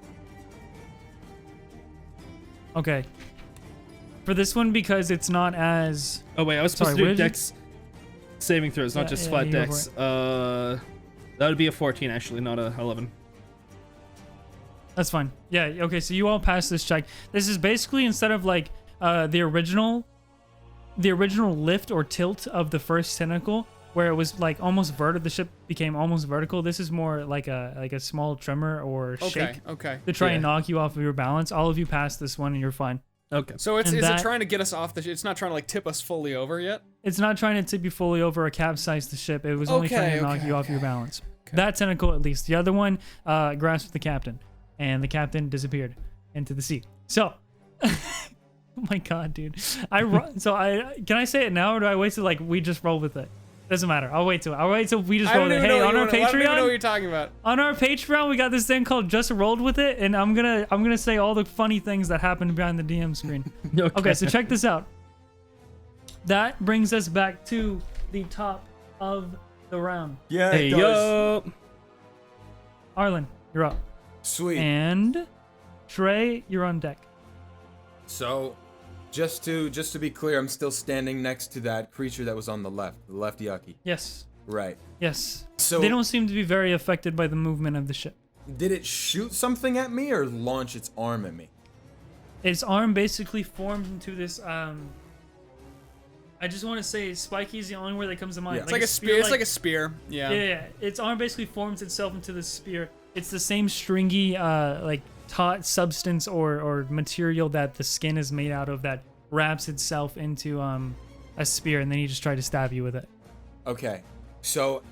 Okay. For this one, because it's not as... Oh wait, I was supposed Sorry, to what do did you- dex saving throws, not just flat you go for dex. That would be a 14 actually, not a 11. That's fine. Yeah, okay, so you all pass this check. This is basically, instead of like the original lift or tilt of the first tentacle, where it was like almost vertical, the ship became almost vertical. This is more like a small tremor or shake Okay. to try and knock you off of your balance. All of you pass this one and you're fine. Okay. So is And it trying to get us off the ship? It's not trying to like tip us fully over yet? It's not trying to tip you fully over or capsize the ship. It was only trying to knock you off your balance. That tentacle, at least. The other one grasped the captain, and the captain disappeared into the sea. So, oh my god, dude. Can I say it now, or do I wait till like we just roll with it? Doesn't matter. I'll wait till we just roll with it. Hey, on our Patreon, I don't even know what you're talking about. On our Patreon, we got this thing called Just Rolled With It, and I'm gonna say all the funny things that happened behind the DM screen. Okay, so check this out. That brings us back to the top of the round. Yeah, Hey, it does. yo. Arlin, you're up. Sweet. And Drey, you're on deck. So, just to be clear, I'm still standing next to that creature that was on the left yucky. Yes. Right. Yes. So They don't seem to be very affected by the movement of the ship. did it shoot something at me or launch its arm at me? Its arm basically formed into this, I just want to say spiky is the only word that comes to mind. Yeah. It's like a spear. It's like a spear. Yeah. Yeah. Its arm basically forms itself into this spear. It's the same stringy, like, taut substance or material that the skin is made out of that wraps itself into a spear, and then he just tried to stab you with it. Okay. So,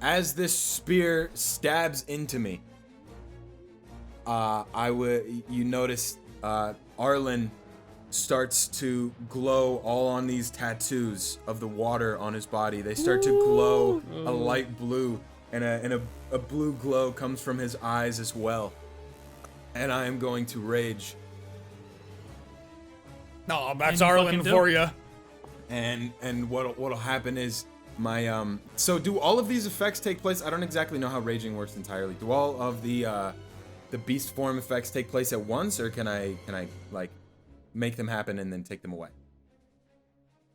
as this spear stabs into me, you notice Arlin starts to glow all on these tattoos of the water on his body. They start to glow a light blue, and a blue glow comes from his eyes as well. And I am going to rage. No, that's And you Arlin fucking for do. you. And what'll happen is my so do all of these effects take place? I don't exactly know how raging works entirely. Do all of the beast form effects take place at once, or can I like make them happen and then take them away?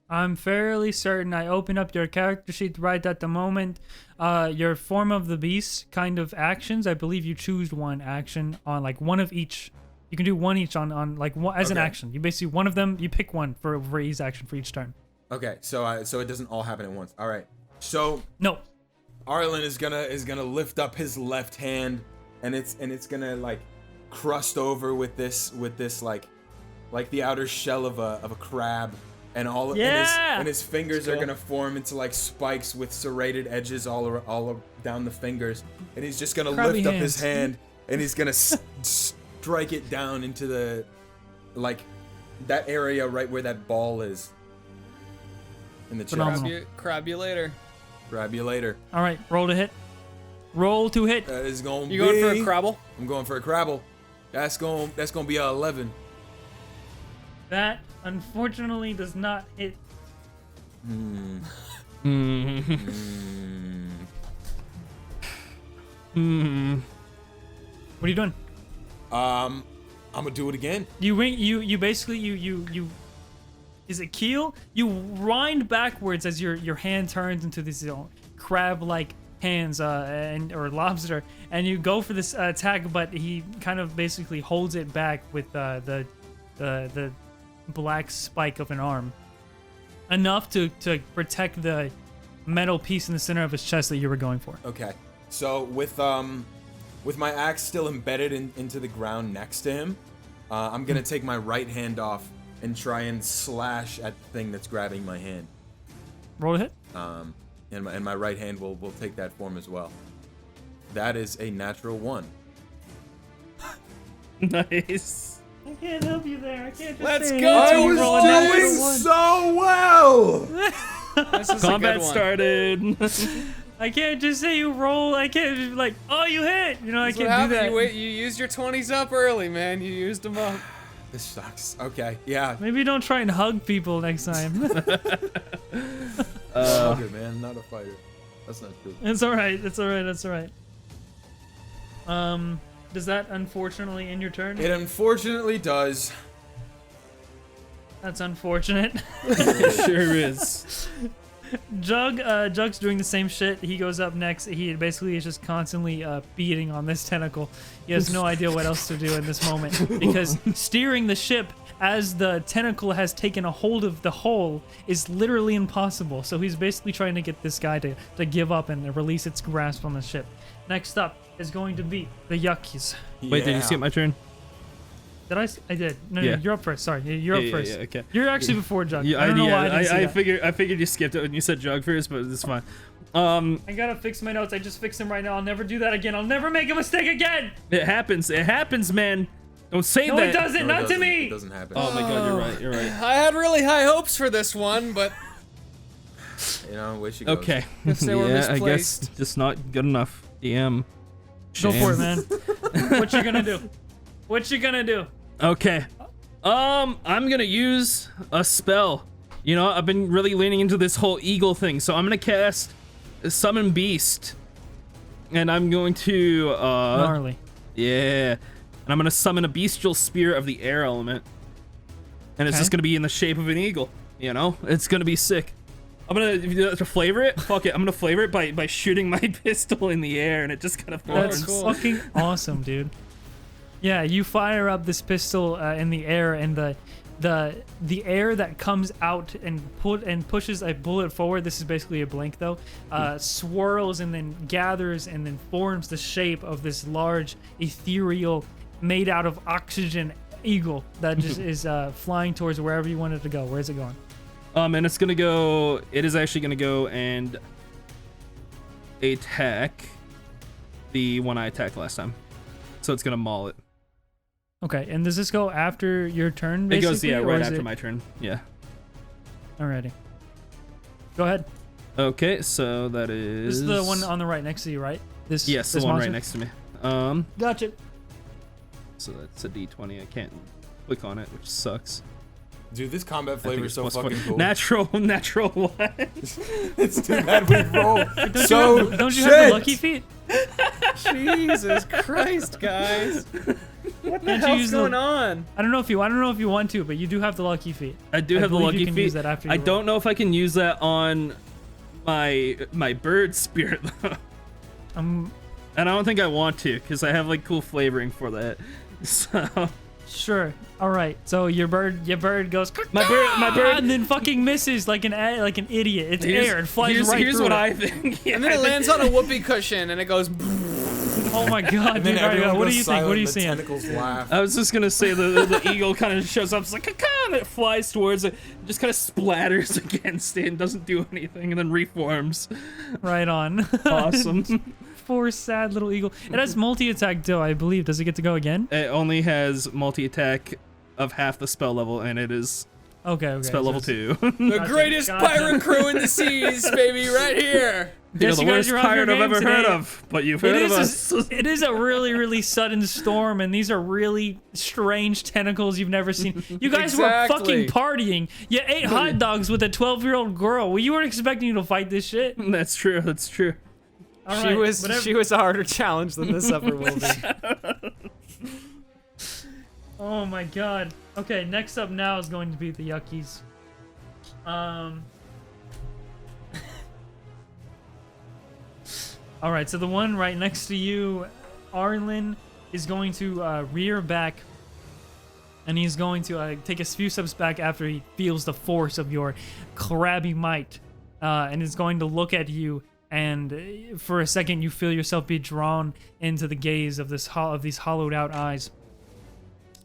I'm fairly certain I opened up your character sheet right at the moment. Your form of the beast kind of actions, I believe you choose one action on like one of each. You can do one each on like one, as an Okay. action. You basically one of them, you pick one for each action for each turn. Okay, so it doesn't all happen at once. All right. So No. Arlin is gonna lift up his left hand, and it's gonna like crust over with this like the outer shell of a crab, and and his fingers are gonna form into like spikes with serrated edges all down the fingers, and he's just gonna Crabby lift up his hands. hand, and he's gonna strike it down into the like that area right where that ball is in the chest. Phenomenal. Crab you later. Grab you later. All right, roll to hit. Roll to hit. That is gonna be. You going for a crabble? I'm going for a crabble. That's gonna be a 11. That unfortunately does not hit. What are you doing? I'm gonna do it again. You basically you is it keel? You wind backwards as your hand turns into this crab-like hands or lobster, and you go for this attack, but he kind of basically holds it back with the black spike of an arm, enough to protect the metal piece in the center of his chest that you were going for. Okay. So with my axe still embedded into the ground next to him, I'm gonna take my right hand off and try and slash at the thing that's grabbing my hand. Roll to hit. And my right hand will take that form as well. That is a natural 1. Nice. I can't help you there. I can't just Let's say, go! hey, I was roll a natural doing one. so well. This is a Combat good one. started. I can't just say you roll. I can't just be like, oh, you hit. You know, I That's what can't do happened. that. You used your 20s up early, man. You used them up. This sucks. Okay. Yeah. Maybe don't try and hug people next time. Hugger, man, not a fighter. That's not true. It's all right. It's all right. That's all right. Does that unfortunately end your turn? It unfortunately does. That's unfortunate. It sure is. Jug's doing the same shit. He goes up next. He basically is just constantly beating on this tentacle. He has no idea what else to do in this moment, because steering the ship as the tentacle has taken a hold of the hull is literally impossible. So he's basically trying to get this guy to give up and release its grasp on the ship. Next up is going to be the Yuckies. Wait, did you skip my turn? Did I? I did. No, Yeah. no, you're up first. Sorry, you're up first. Yeah, okay. You're actually before Jug. Yeah, I don't know why I didn't see that. I figured you skipped it when you said Jug first, but it's fine. I gotta fix my notes. I just fixed them right now. I'll never do that again. I'll never make a mistake again. It happens. It happens, man. Don't say No, that. it doesn't. No, Not to me. It doesn't happen. Oh my god, you're right. You're right. I had really high hopes for this one, but You know, way she goes. Okay. Guess they were yeah, I guess misplaced. just not good enough. DM. Go for it, Shame. man. What you gonna do? What you gonna do? Okay. I'm gonna use a spell. You know, I've been really leaning into this whole eagle thing, so I'm gonna cast Summon Beast. And I'm going to Gnarly. yeah. And I'm gonna summon a bestial spear of the air element. And it's Okay. just gonna be in the shape of an eagle. You know? It's gonna be sick. I'm gonna to flavor it. Fuck it. I'm gonna flavor it by shooting my pistol in the air, and it just kind of That's forms. cool. fucking awesome, dude. Yeah, you fire up this pistol in the air, and the air that comes out and pushes a bullet forward. This is basically a blank though. Swirls and then gathers and then forms the shape of this large ethereal, made out of oxygen eagle that just is flying towards wherever you want it to go. Where's it going? And it's gonna go. It is actually gonna go and attack the one I attacked last time. So it's gonna maul it. Okay, and does this go after your turn? It Basically, goes, yeah, or right is after it... my turn. Yeah. Alrighty. Go ahead. Okay, so that This is is the one on the right next to you, right? This. yes, this the one monster? right next to me. Gotcha. So that's a D20. I can't click on it, which sucks. Dude, this combat I think flavor it's is so plus fucking 20. cool. Natural one. It's too bad we roll Don't you have the lucky feet? Jesus Christ, guys. What the Can't you hell's use going the- on? I don't know if you want to, but you do have the lucky feet. I do I have the believe lucky you can feet. use that after you I roll. don't know if I can use that on my bird spirit though. Um, And I don't think I want to, because I have like cool flavoring for that. So sure. All right. So your bird goes. My bird- and then fucking misses like an idiot. It's air. It flies right here's through what it. I think. Yeah, And then I it think- lands on a whoopee cushion and it goes. Oh my god, And then dude! All right, everyone what do goes you think? What silent, are you the seeing? Tentacles laugh. I was just gonna say the eagle kind of shows up, it's like caca, and it flies towards it, just kind of splatters against it and doesn't do anything, and then reforms. Right on. Awesome. Poor sad little eagle. It has multi-attack though, I believe. Does it get to go again? It only has multi-attack of half the spell level, and it is Okay. spell level 2. The Gotcha, greatest gotcha. pirate crew in the seas, baby, right here. Guess the you guys worst are off your pirate I've game ever heard today. of, but you've It heard of is, us. it is a really, really sudden storm, and these are really strange tentacles you've never seen. You guys were Exactly. fucking partying. You ate hot dogs with a 12-year-old girl. Well, you weren't expecting you to fight this shit. That's true. That's true. All She right, was whatever. she was a harder challenge than this ever will be. Oh my god. Okay, next up now is going to be the Yuckies. All right, so the one right next to you, Arlin, is going to rear back, and he's going to take a few steps back after he feels the force of your crabby might, and is going to look at you. And for a second, you feel yourself be drawn into the gaze of these hollowed out eyes.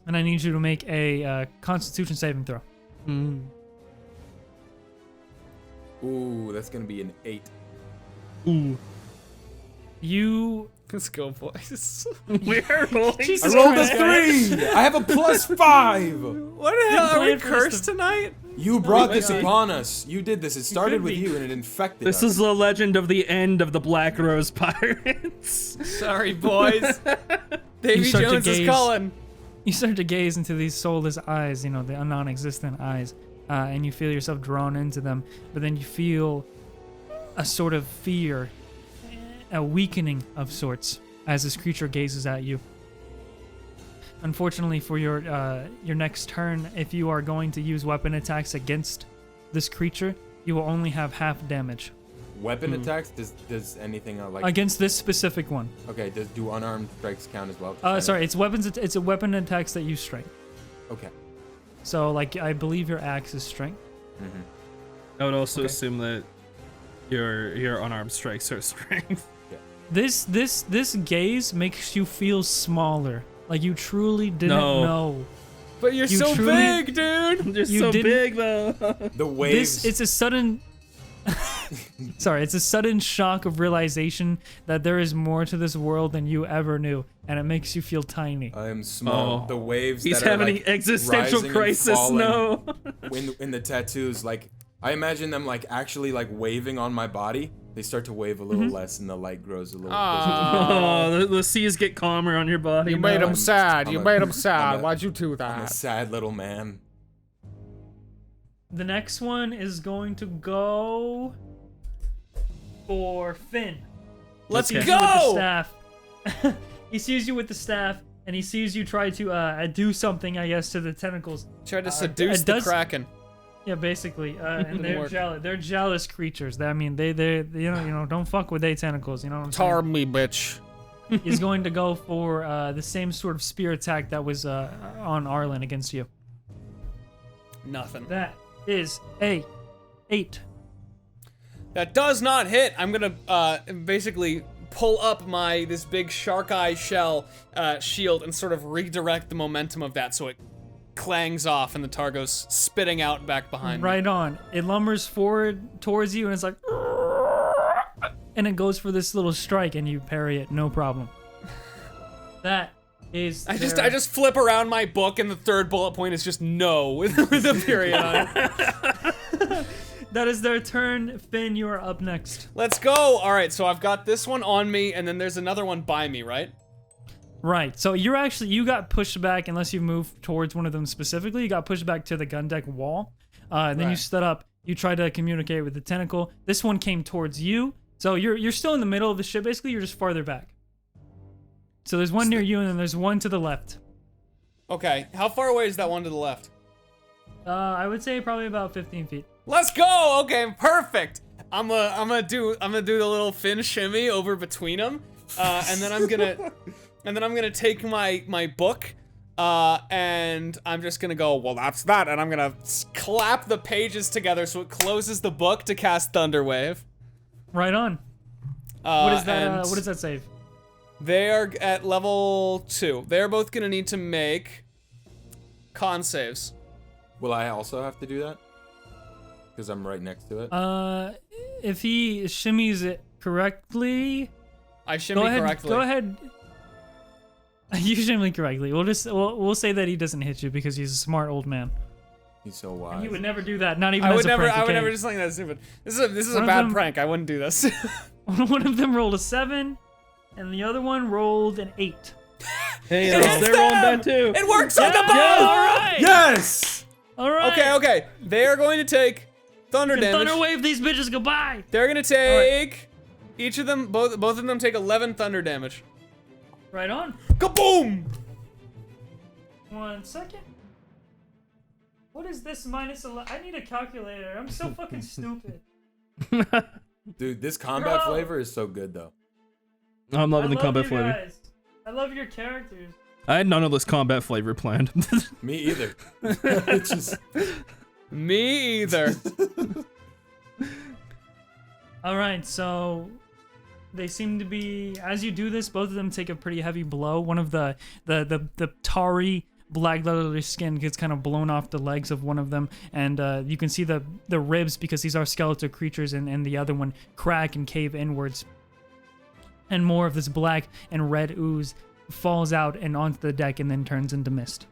And I need you to make a Constitution saving throw. Ooh, that's gonna be an 8. Ooh. You Let's go, boys. We're rolling. Jesus I rolled Christ, a guys. 3. I have a +5. What the hell? Are we plan for this cursed tonight? You brought my this God. upon us. You did this. It started could with be. you, and it infected This us. is the legend of the end of the Black Rose Pirates. Sorry, boys. Davy start to Jones is gaze. calling. You start to gaze into these soulless eyes, you know, the non-existent eyes, and you feel yourself drawn into them. But then you feel a sort of fear, a weakening of sorts, as this creature gazes at you. Unfortunately for your next turn, if you are going to use weapon attacks against this creature, you will only have half damage Weapon attacks? Does anything like... against this specific one. Okay, do unarmed strikes count as well? Sorry, it's weapons. It's a weapon attacks that use strength. Okay. So, like, I believe your axe is strength. I would also Okay. assume that your unarmed strikes are strength. This gaze makes you feel smaller. Like you truly didn't No. know But you're so big, dude. They're so big, though. The waves. It's a sudden. Sorry, it's a sudden shock of realization that there is more to this world than you ever knew, and it makes you feel tiny. I am small. The waves. He's that are, having like, an existential rising and crisis. falling No. in the tattoos, like I imagine them like actually like waving on my body. They start to wave a little less, and the light grows a little. Oh, the seas get calmer on your body. You made now. him sad. You made him I'm sad. a- Why'd you do I'm a that? sad little man. The next one is going to go for Finn. Let's He sees you with the go. staff. He sees you with the staff, and he sees you try to do something, I guess, to the tentacles. Tried to seduce the Kraken. Yeah, basically, and they're work. jealous. They're jealous creatures. I mean, they you know don't fuck with they tentacles. You know what I'm Tar saying? me, bitch. He's going to go for the same sort of spear attack that was on Arlin against you. Nothing. That is a 8. That does not hit. I'm gonna basically pull up this big shark eye shell shield and sort of redirect the momentum of that so it clangs off and the tar goes spitting out back behind me. Right on. It lumbers forward towards you and it's like, and it goes for this little strike and you parry it, no problem. That is. I just flip around my book and the third bullet point is just no with a period on it. That is their turn. Finn, you are up next. Let's go. All right, so I've got this one on me and then there's another one by me, right? Right. So you got pushed back unless you moved towards one of them specifically. You got pushed back to the gun deck wall. And then you Right. stood up. You tried to communicate with the tentacle. This one came towards you. So you're still in the middle of the ship. Basically, you're just farther back. So there's one near you, and then there's one to the left. Okay, how far away is that one to the left? I would say probably about 15 feet. Let's go. Okay, perfect. I'm gonna do the little Finn shimmy over between them, and then I'm gonna take my book, and I'm just gonna go. Well, that's that, and I'm gonna clap the pages together so it closes the book to cast Thunderwave. Right on. What is that? What does that save? They are at level 2. They're both gonna need to make con saves. Will I also have to do that? Because I'm right next to it. If he shimmies it correctly, I shimmy correctly. Go ahead. You shimmy correctly. We'll say that he doesn't hit you because he's a smart old man. He's so wise. He would never do that. Not even I as would a never. prank. I would okay? never do something that stupid. This is a One of bad them- prank. I wouldn't do this. One of them rolled a 7, and the other one rolled an 8. Hey, It hits they're rolling them! bad too. It works on the boat. All right. Yes! All right. Okay. They are going to take thunder damage. Thunder wave these bitches goodbye. They're gonna take each of them. Both of them take 11 thunder damage. Right on. Kaboom! 1 second. What is this minus 11? I need a calculator. I'm so fucking stupid. Dude, this combat Bro. flavor is so good though. I'm loving the I love combat you flavor. guys. I love your characters. I had none of this combat flavor planned. Me either. It's just Me either. All right, so they seem to be. As you do this, both of them take a pretty heavy blow. One of the tarry black leather skin gets kind of blown off the legs of one of them, and you can see the ribs because these are skeletal creatures, and the other one crack and cave inwards. And more of this black and red ooze falls out and onto the deck and then turns into mist.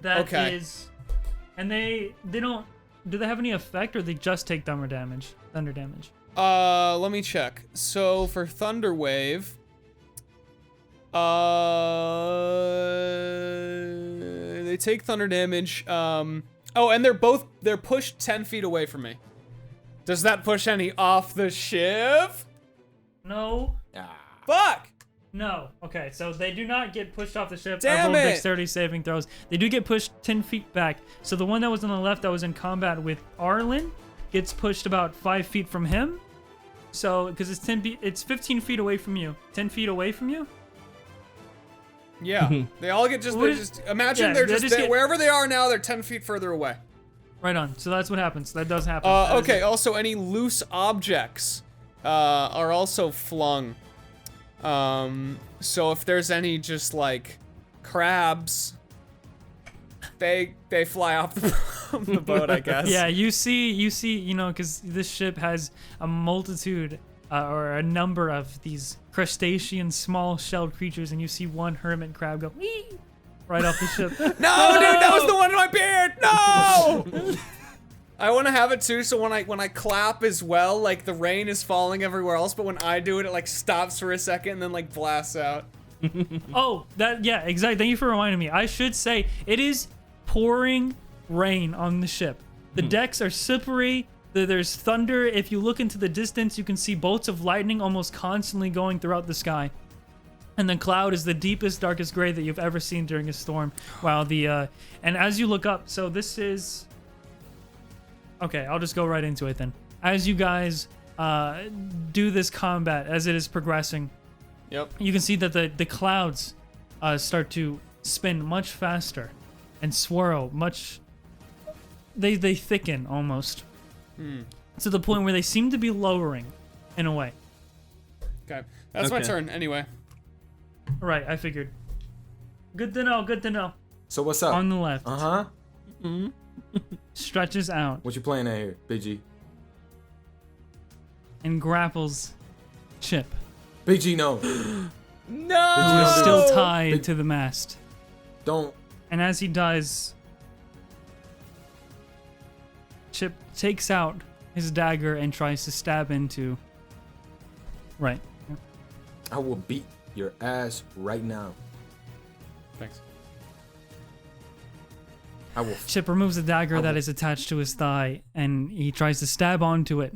That is, and they don't. Do they have any effect, or they just take thunder damage? Let me check. So for thunder wave, they take thunder damage. Oh, and they're pushed 10 feet away from me. Does that push any off the ship? No. Fuck! No. Okay, so they do not get pushed off the ship. Damn I rolled it! dexterity saving throws. They do get pushed 10 feet back. So the one that was on the left that was in combat with Arlin gets pushed about 5 feet from him. So, because it's 15 feet away from you. 10 feet away from you? Yeah. They all get imagine yeah, they're they just just get- wherever they are now, they're 10 feet further away. Right on. So that's what happens. That does happen. That is Okay, it. also any loose objects are also flung. So if there's any just like crabs they fly off the boat, I guess. Yeah, you see, you know, because this ship has a multitude or a number of these crustacean small shelled creatures, and you see one hermit crab go wee right off the ship. No, dude, that was the one in my beard. No. I want to have it too, so when I clap as well, like the rain is falling everywhere else, but when I do it, it like stops for a second and then like blasts out. Oh, yeah, exactly. Thank you for reminding me. I should say it is pouring rain on the ship. The decks are slippery. There's thunder. If you look into the distance, you can see bolts of lightning almost constantly going throughout the sky. And the cloud is the deepest, darkest gray that you've ever seen during a storm. Wow, and as you look up, so this is... Okay, I'll just go right into it then. As you guys do this combat, as it is progressing, Yep. you can see that the clouds start to spin much faster and swirl much... They thicken almost. To the point where they seem to be lowering in a way. Okay. That's my turn, anyway. Right, I figured. Good to know, good to know. So what's up? On the left. Uh-huh. Stretches out What you playing at here, Big G? and grapples Chip. Big G, no. No! Who is still tied Big- to the mast. Don't. And as he dies, Chip takes out his dagger and tries to stab into... Right. I will beat your ass right now. Thanks. I will. Chip removes the dagger that is attached to his thigh, and he tries to stab onto it.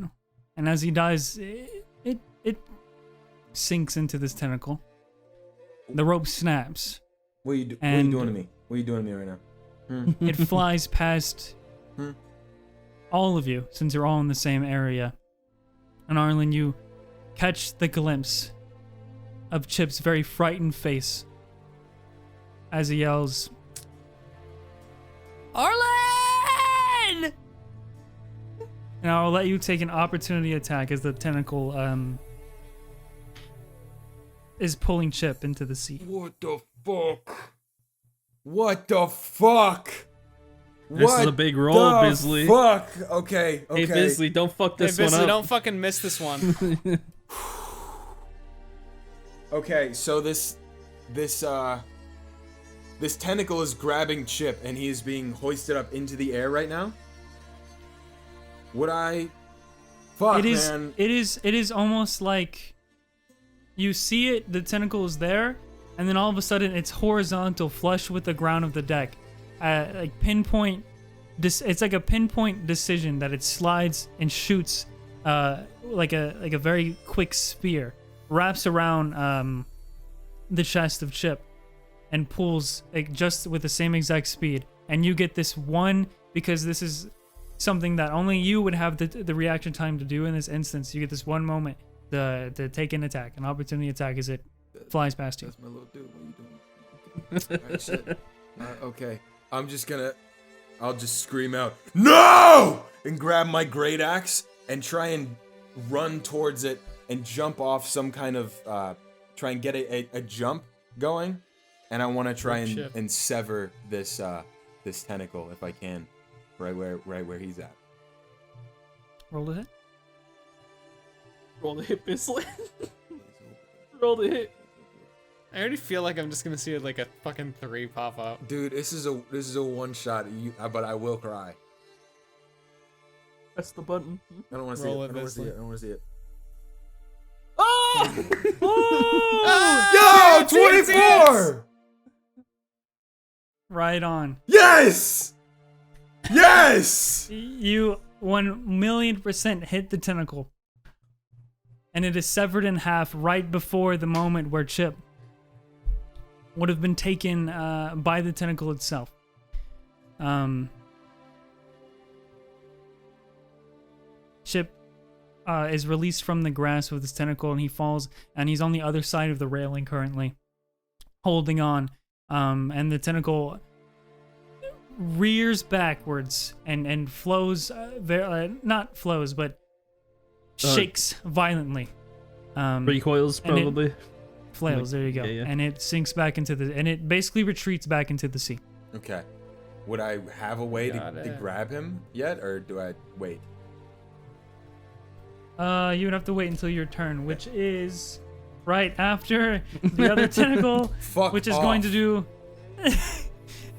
And as he dies, it sinks into this tentacle. The rope snaps. What are you doing to me? What are you doing to me right now? It flies past all of you, since you're all in the same area. And Arlin, you catch the glimpse of Chip's very frightened face as he yells, Arlin! And I'll let you take an opportunity attack as the tentacle is pulling Chip into the sea. What the fuck? What the fuck? This is a big roll, Grizzly. Fuck. Okay. Hey, Grizzly, don't fuck this one Grizzly, up. don't fucking miss this one. Okay, so this tentacle is grabbing Chip and he is being hoisted up into the air right now. Would I? Fuck, man. It is almost like you see it, the tentacle is there, and then all of a sudden it's horizontal, flush with the ground of the deck. Like pinpoint, it's like a pinpoint decision that it slides and shoots, like a very quick spear, wraps around the chest of Chip, and pulls like just with the same exact speed. And you get this one, because this is something that only you would have the reaction time to do in this instance. You get this one moment to take an attack, an opportunity attack as it flies past you. That's my little dude. What are you doing? Alright, shit. Okay. I'll just scream out, no! And grab my great axe and try and run towards it and jump off some kind of, try and get a jump going. And I want to try and sever this tentacle if I can, right where he's at. Roll to hit. Roll the hit, Grizzly. Roll the hit. I already feel like I'm just gonna see like a fucking 3 pop up. Dude, this is a one shot, but I will cry. Press the button. I don't want to see it. I don't want to see it. I don't want to see it. Oh! Oh! Yo, 24! Right on. Yes! Yes! You 1,000,000% hit the tentacle. And it is severed in half right before the moment where Chip would have been taken by the tentacle itself. Chip is released from the grasp of this tentacle, and he falls, and he's on the other side of the railing currently, holding on. And the tentacle rears backwards and flows, not flows, but shakes violently. Recoils, probably. Flails, there you go. Yeah. And it sinks back into and it basically retreats back into the sea. Okay. would I have a way Got to it. grab him yet, or do I wait? You would have to wait until your turn, which is right after the other tentacle, Fuck which is off. going to do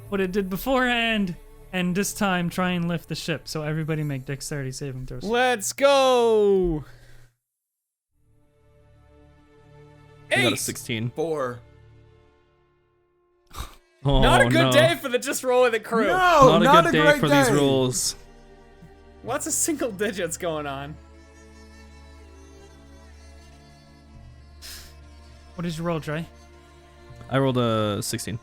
what it did beforehand, and this time try and lift the ship. So everybody make dexterity saving throws. Let's go. I got a Ace. 16. 4. Oh, Not a good no. day for the just roll with it crew. No, Not a good day great for these rolls. Lots of single digits going on. What did you roll, Drey? I rolled a 16.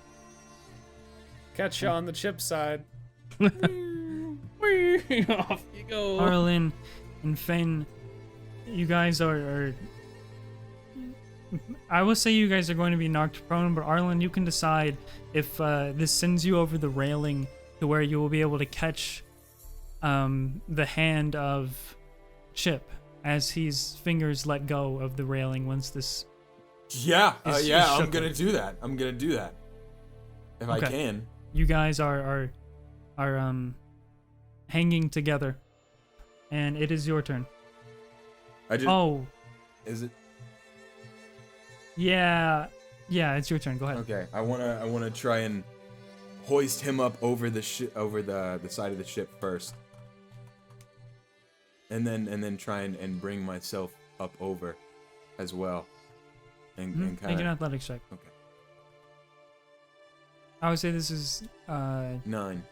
Catch you on the chip side. Off you go. Arlin and Finn, you guys are I will say you guys are going to be knocked prone, but Arlin, you can decide if this sends you over the railing to where you will be able to catch the hand of Chip as his fingers let go of the railing once this. Yeah, Is I'm shook. gonna do that. I'm gonna do that. If I Okay. can. You guys are hanging together, and it is your turn. I just. Oh, Is it? yeah, it's your turn. Go ahead. Okay. I wanna try and hoist him up over the over the side of the ship first, and then try and bring myself up over, as well, and Make kind an of. athletics check. Okay. I would say this is 9.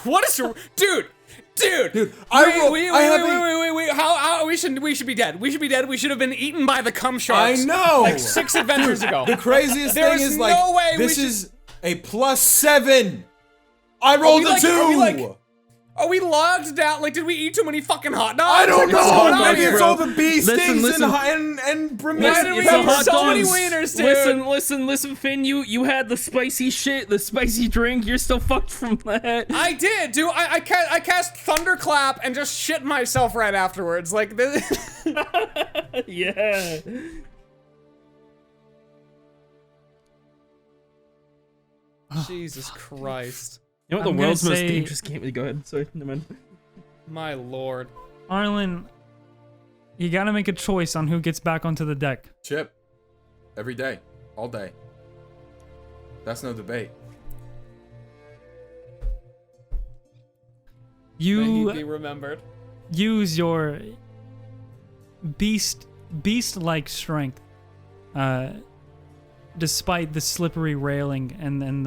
What is your dude? Dude, I Wait. How we should be dead. We should be dead. We should have been eaten by the cum I sharks. know. Like 6 adventures ago. The craziest There thing is is no like way we this should- is a +7. I rolled a 2. Are we logged down? Like, did we eat too many fucking hot dogs? I don't Like, what's going know. on Maybe here? it's all the bee Listen, stings listen. and Why did we It's a eat hot so many dogs. wieners, dude? Listen, Finn. You had the spicy shit, the spicy drink. You're still fucked from that. I did, dude. I cast Thunderclap and just shit myself right afterwards. Like this. Yeah. Jesus Christ. You know what I'm the gonna world's most say- dangerous game? Go ahead. Sorry, never mind. My lord. Arlen, you gotta make a choice on who gets back onto the deck. Chip. Every day. All day. That's no debate. May he be You remembered. use your beast-like strength, despite the slippery railing and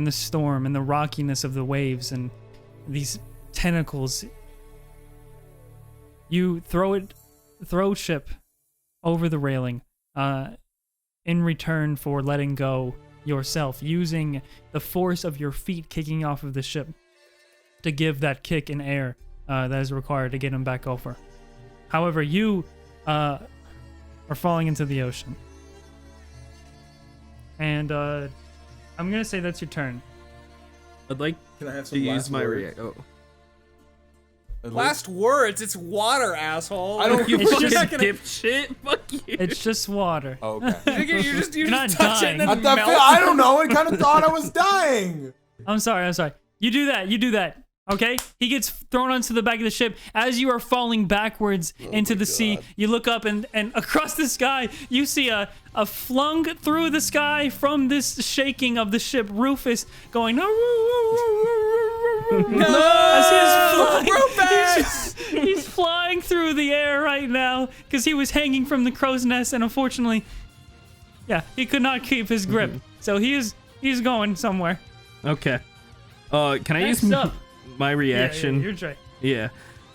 the storm and the rockiness of the waves and these tentacles. You throw Chip over the railing, in return for letting go yourself, using the force of your feet kicking off of the ship to give that kick in air that is required to get him back over. However, you are falling into the ocean. And I'm gonna say that's your turn. I'd like Can I have to some use last my words? react. Oh, At least- Last words. It's water, asshole. I don't- you It's fucking just- dipshit. Fuck you. It's just water. Oh, okay. You just not touch it and dying. then melt. I don't know. I kind of thought I was dying. I'm sorry. You do that. Okay? He gets thrown onto the back of the ship. As you are falling backwards into the sea, you look up and across the sky, you see a flung through the sky from this shaking of the ship, Rufus going, as he's flying through the air right now because he was hanging from the crow's nest, and unfortunately, he could not keep his grip. So he's going somewhere. Okay. Can I Next use up. my reaction? You're Drey. Yeah.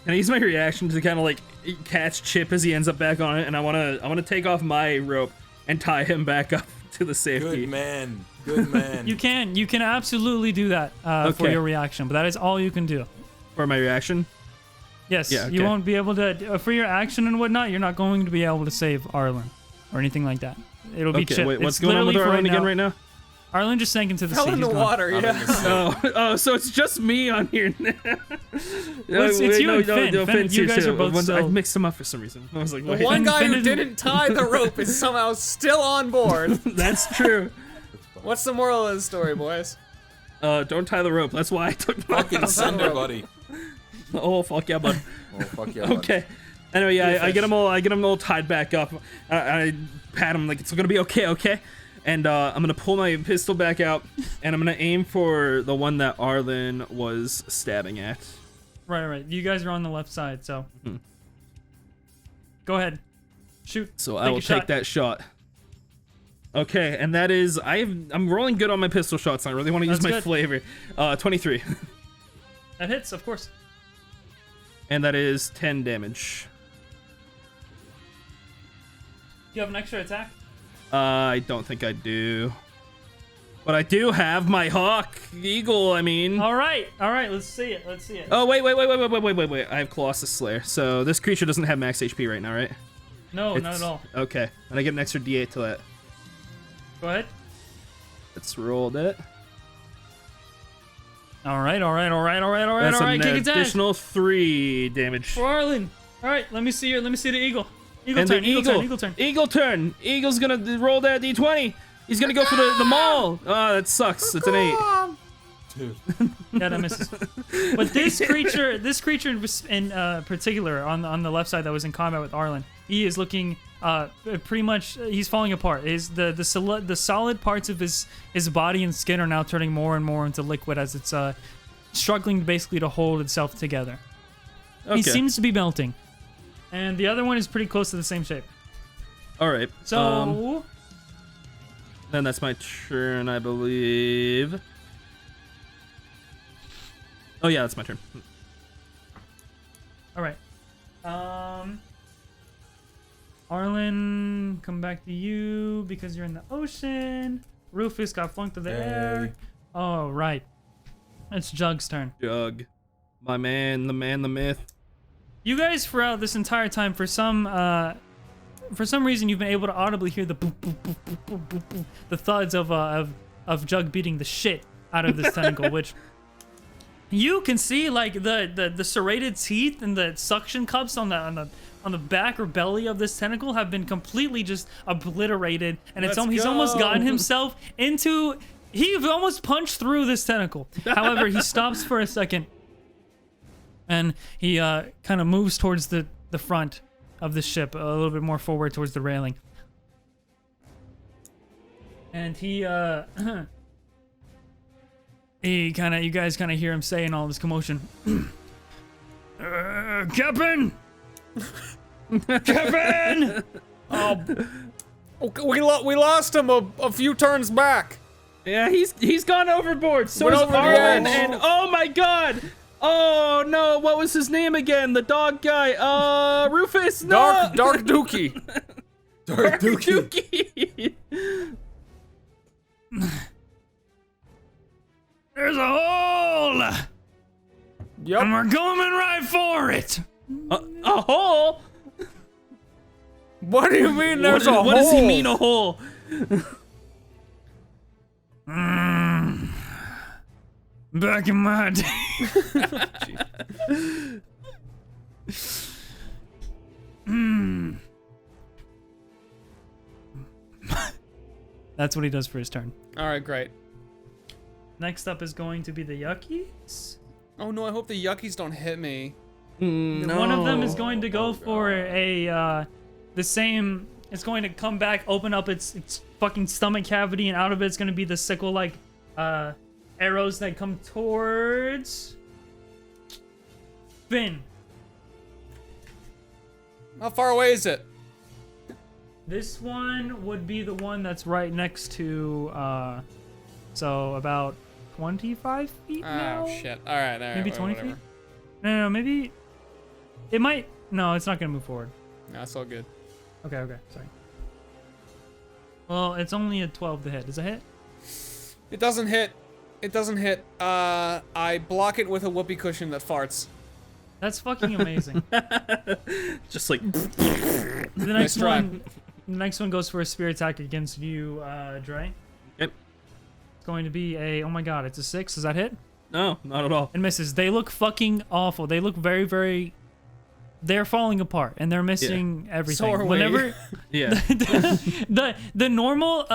Can I use my reaction to kind of like catch Chip as he ends up back on it, and I wanna take off my rope and tie him back up to the safety. Good man. Good man. You can absolutely do that for Okay. your reaction, but that is all you can do. For my reaction. Yes, Yeah, you okay. won't be able to for your action and whatnot. You're not going to be able to save Arlen or anything like that. It'll be Okay. Chip. Wait, what's It's going on with literally for Arlen again right now? Arlen just sank into the Fell sea. in the He's gone. water, I'm yeah. in the sea. Oh, so it's just me on here now. it's you and Finn. Finn, Finn's you here guys too. are both I still- mixed them up for some reason. I was like, The wait. one guy Finn who didn't- didn't tie the rope is somehow still on board. That's true. What's the moral of the story, boys? Don't tie the rope. That's why I took my Fucking sender, buddy. Oh fuck yeah, bud. Oh, fuck yeah, buddy. Okay. Anyway, yeah, I get him all tied back up. I pat him like it's gonna be okay. And I'm gonna pull my pistol back out, and I'm gonna aim for the one that Arlin was stabbing at. Right. You guys are on the left side, so go ahead, shoot. So I will take that shot. Okay, and that is I'm rolling good on my pistol shots. I really want to use my flavor. 23. That hits, of course. And that is 10 damage. Do you have an extra attack? I don't think I do. But I do have my hawk eagle, I mean. All right, let's see it. Oh, wait. I have Colossus Slayer. So this creature doesn't have max HP right now, right? No, not at all. Okay, and I get an extra D8 to that. Go ahead. Let's roll that. All right. That's an Kick attack. additional 3 damage. For Arlin. All right, let me see the eagle. Eagle And turn. the Eagle turn. Eagle turn. Eagle's gonna roll that D20. He's gonna go for the maul. Oh, that sucks. It's an 8. Dude. Yeah, that misses. But this creature in particular, on the left side that was in combat with Arlin, he is looking pretty much. He's falling apart. The solid parts of his body and skin are now turning more and more into liquid as it's struggling basically to hold itself together. Okay. He seems to be melting, and the other one is pretty close to the same shape. All right. So then that's my turn, I believe. Oh yeah, that's my turn. all right. Arlin, come back to you because you're in the ocean. Rufus got flunked to the air. Oh, right. It's Jug's turn. Jug. My man, the myth. You guys, throughout this entire time, for some reason, you've been able to audibly hear the boop, boop, boop, boop, boop, boop, boop, the thuds of Jug beating the shit out of this tentacle, which you can see like the serrated teeth and the suction cups on the back or belly of this tentacle have been completely just obliterated, and he's almost gotten himself into. He almost punched through this tentacle. However, he stops for a second, and he kind of moves towards the front of the ship, a little bit more forward towards the railing, and he you guys kind of hear him say in all this commotion, Captain. Captain! We lost him a few turns back. Yeah, he's gone overboard. So Went is over the Arlin, edge. and oh my god! Oh no, what was his name again? The dog guy. Rufus. No. Dark Dookie. Dark Dookie. There's a hole! Yep. And we're coming right for it! A hole? What do you mean there's a hole? What does he mean, a hole? Back in my day. That's what he does for his turn. All right, great. Next up is going to be the Yuckies. Oh no, I hope the Yuckies don't hit me. No. One of them is going to go for the same. It's going to come back, open up its fucking stomach cavity, and out of it's going to be the sickle-like arrows that come towards Finn. How far away is it? This one would be the one that's right next to, so about 25 feet now? Oh shit! All right. Maybe 20 whatever. feet? No, maybe. It might. No, it's not going to move forward. No, it's all good. Okay, sorry. Well, it's only a 12 to hit. Does it hit? It doesn't hit. I block it with a whoopee cushion that farts. That's fucking amazing. Just like. The Nice try. next one goes for a spear attack against you, Drey. Yep. It's going to be a. Oh my god, it's a 6. Does that hit? No, not at all. It misses. They look fucking awful. They look very, very. They're falling apart and they're missing everything. So are we. Whenever Yeah. the normal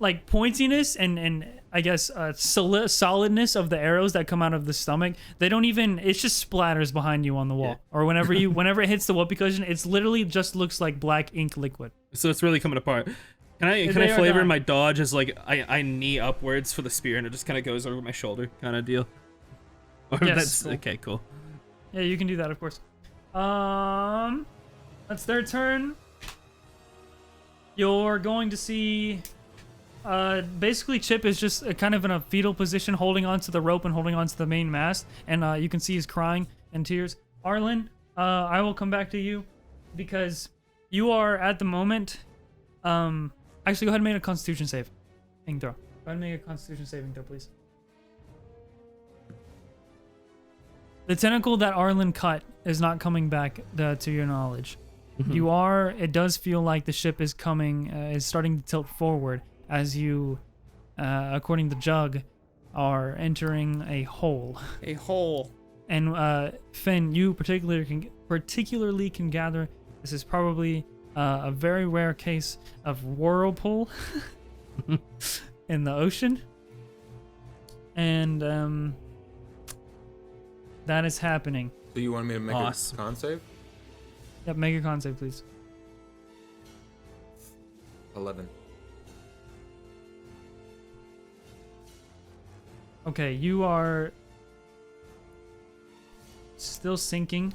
like pointiness and I guess solidness of the arrows that come out of the stomach. They don't even. It just splatters behind you on the wall, or whenever it hits the whoopee cushion, it's literally just looks like black ink liquid. So it's really coming apart. Can I flavor my dodge as like I knee upwards for the spear and it just kind of goes over my shoulder kind of deal? Or Yes, that's cool. okay, cool. Yeah, you can do that, of course. That's their turn. You're going to see, basically Chip is just kind of in a fetal position, holding onto the rope and holding onto the main mast, and you can see he's crying and tears. Arlin, I will come back to you, because you are at the moment, actually go ahead and make a Constitution save. Throw. Go ahead and make a Constitution saving throw, please. The tentacle that Arlin cut is not coming back to your knowledge. It does feel like the ship is starting to tilt forward as you, according to Jug, are entering a hole. A hole. And Finn, you particularly can gather this is probably a very rare case of whirlpool in the ocean. And that is happening. So you want me to make a con save? Yep, make a con save, please. 11. Okay, you are still sinking,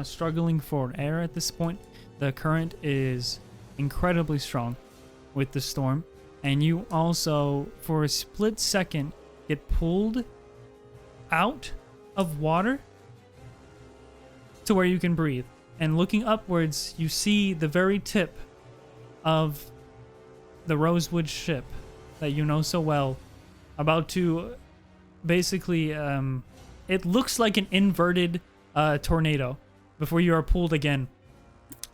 struggling for air at this point. The current is incredibly strong with the storm, and you also, for a split second, get pulled out of water to where you can breathe. And looking upwards, you see the very tip of the Rosewood ship that you know so well, about to basically, it looks like an inverted tornado before you are pulled again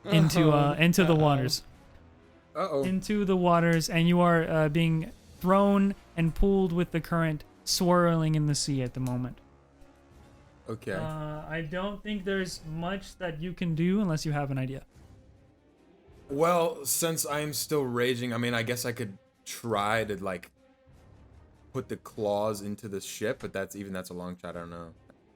into the waters. Into the waters, and you are being thrown and pulled with the current swirling in the sea at the moment. Okay. I don't think there's much that you can do unless you have an idea. Well, since I'm still raging, I mean, I guess I could try to, like, put the claws into the ship, but that's a long shot, I don't know.